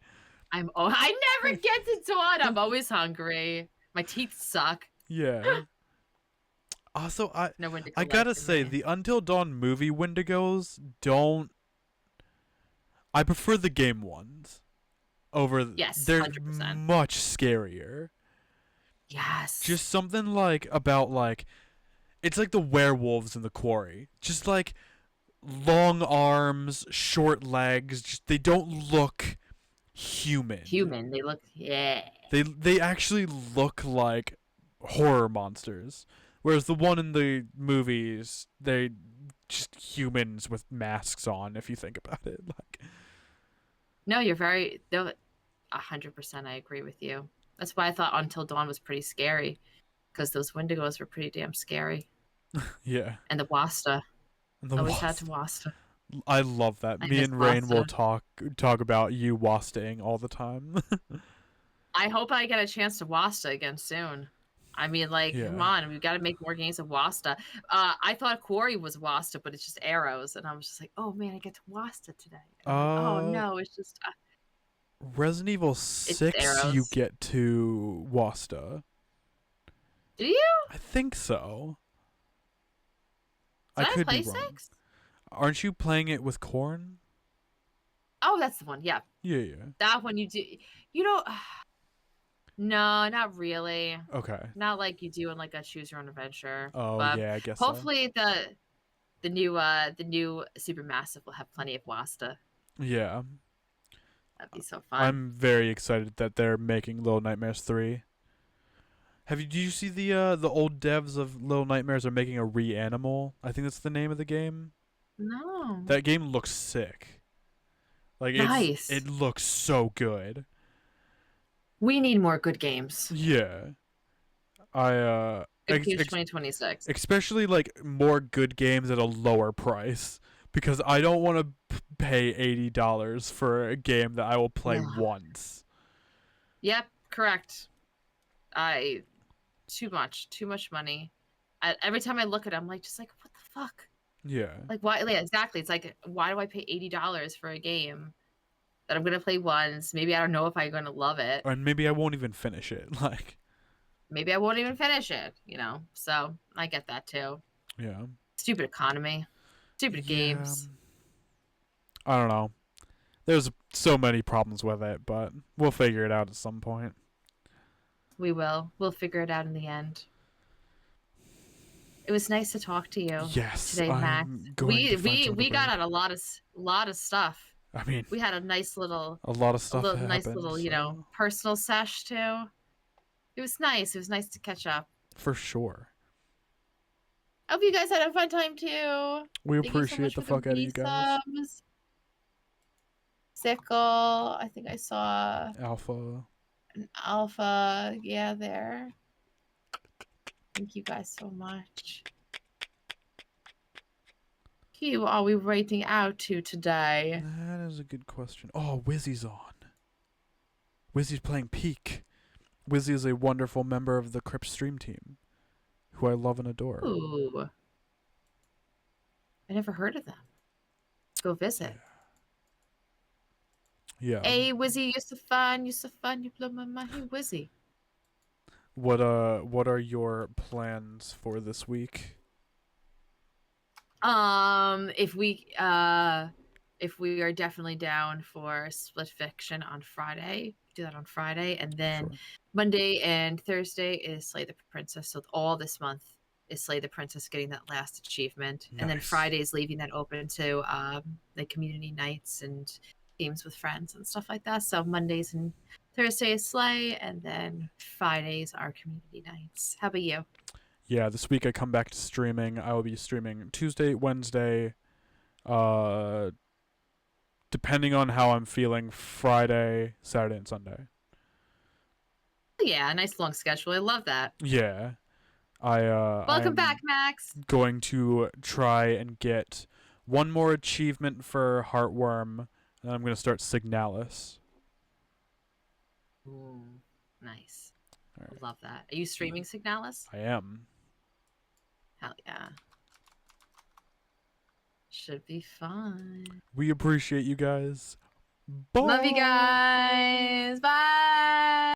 I never get to dawn. I'm always hungry. My teeth suck. Yeah. Also, No Wendigo I gotta left in say, me. the Until Dawn movie Wendigos don't... I prefer the game ones. Yes, they're 100%. much scarier. Yes. Just something like about like it's like the werewolves in the quarry. Just like long arms, short legs, just they don't look human. They look They actually look like horror monsters. Whereas the one in the movies, they just humans with masks on, if you think about it. Like, No, you're 100%. I agree with you. That's why I thought Until Dawn was pretty scary, because those Wendigos were pretty damn scary. Yeah. And the Wasta. Always had to Wasta. I love that. I Me miss and Rain will Wasta. talk about you wastaing all the time. I hope I get a chance to Wasta again soon. I mean, like, come on, we've got to make more games of Wasta. I thought Quarry was Wasta, but it's just arrows, and I was just like, oh man, I get to Wasta today. Oh no, it's just Resident Evil 6, you get to Wasta. Do you? I think so. Did I could play be wrong. 6? Aren't you playing it with Corn? Oh, that's the one. Yeah. Yeah. That one you do. You know, No, not really. Okay. Not like you do in like a choose your own adventure. Oh But yeah, I guess so. hopefully the new Supermassive will have plenty of Wasta. Yeah. That'd be so fun. I'm very excited that they're making Little Nightmares 3. Do you see the old devs of Little Nightmares are making a Reanimal? I think that's the name of the game. No. That game looks sick. Like Nice. it looks so good. We need more good games. Yeah. I Good games 2026. especially like more good games at a lower price because I don't want to pay $80 for a game that I will play Ugh. once. Yep, correct. Too much money. Every time I look at it, I'm like, just like, what the fuck? Yeah. Like, why? Yeah, exactly. It's like, why do I pay $80 for a game that I'm gonna play once? Maybe I don't know if I'm gonna love it. And maybe I won't even finish it. Like, maybe I won't even finish it. You know. So I get that too. yeah. Stupid economy. Stupid games. I don't know. There's so many problems with it, but we'll figure it out at some point. We will. We'll figure it out in the end. It was nice to talk to you. Yes, today, Max. We got out a lot of stuff. I mean, we had a nice little stuff nice happened, little, so. personal sesh too. It was nice. It was nice to catch up. For sure. I hope you guys had a fun time too. We appreciate the fuck out of you guys. Subs. Sickle. I think I saw Alpha. an alpha. Yeah, there. Thank you guys so much. Who are we rating out to today? That is a good question. Oh, Wizzy's on. Wizzy's playing Peak. Wizzy is a wonderful member of the Crypt stream team, who I love and adore. Ooh. I never heard of them. Go visit. Yeah. Hey, Wizzy, you're so fun. You're so fun. You blow my mind. Hey, Wizzy. What are your plans for this week? If we are definitely down for Split Fiction on Friday, do that on Friday, and then Sure. Monday and Thursday is Slay the Princess. So all this month is Slay the Princess getting that last achievement, and then Nice. Friday is leaving that open to the community nights and games with friends and stuff like that. So Mondays and Thursdays Slay, and then Fridays are community nights. How about you? Yeah, this week I come back to streaming. I will be streaming Tuesday, Wednesday, depending on how I'm feeling, Friday, Saturday, and Sunday. Yeah, nice long schedule. I love that. Yeah. Welcome back, Max. Going to try and get one more achievement for Heartworm, and I'm going to start Signalis. Ooh, nice. All right. Love that. Are you streaming Signalis? I am. Hell yeah. Should be fun. We appreciate you guys. Bye. Love you guys. Bye.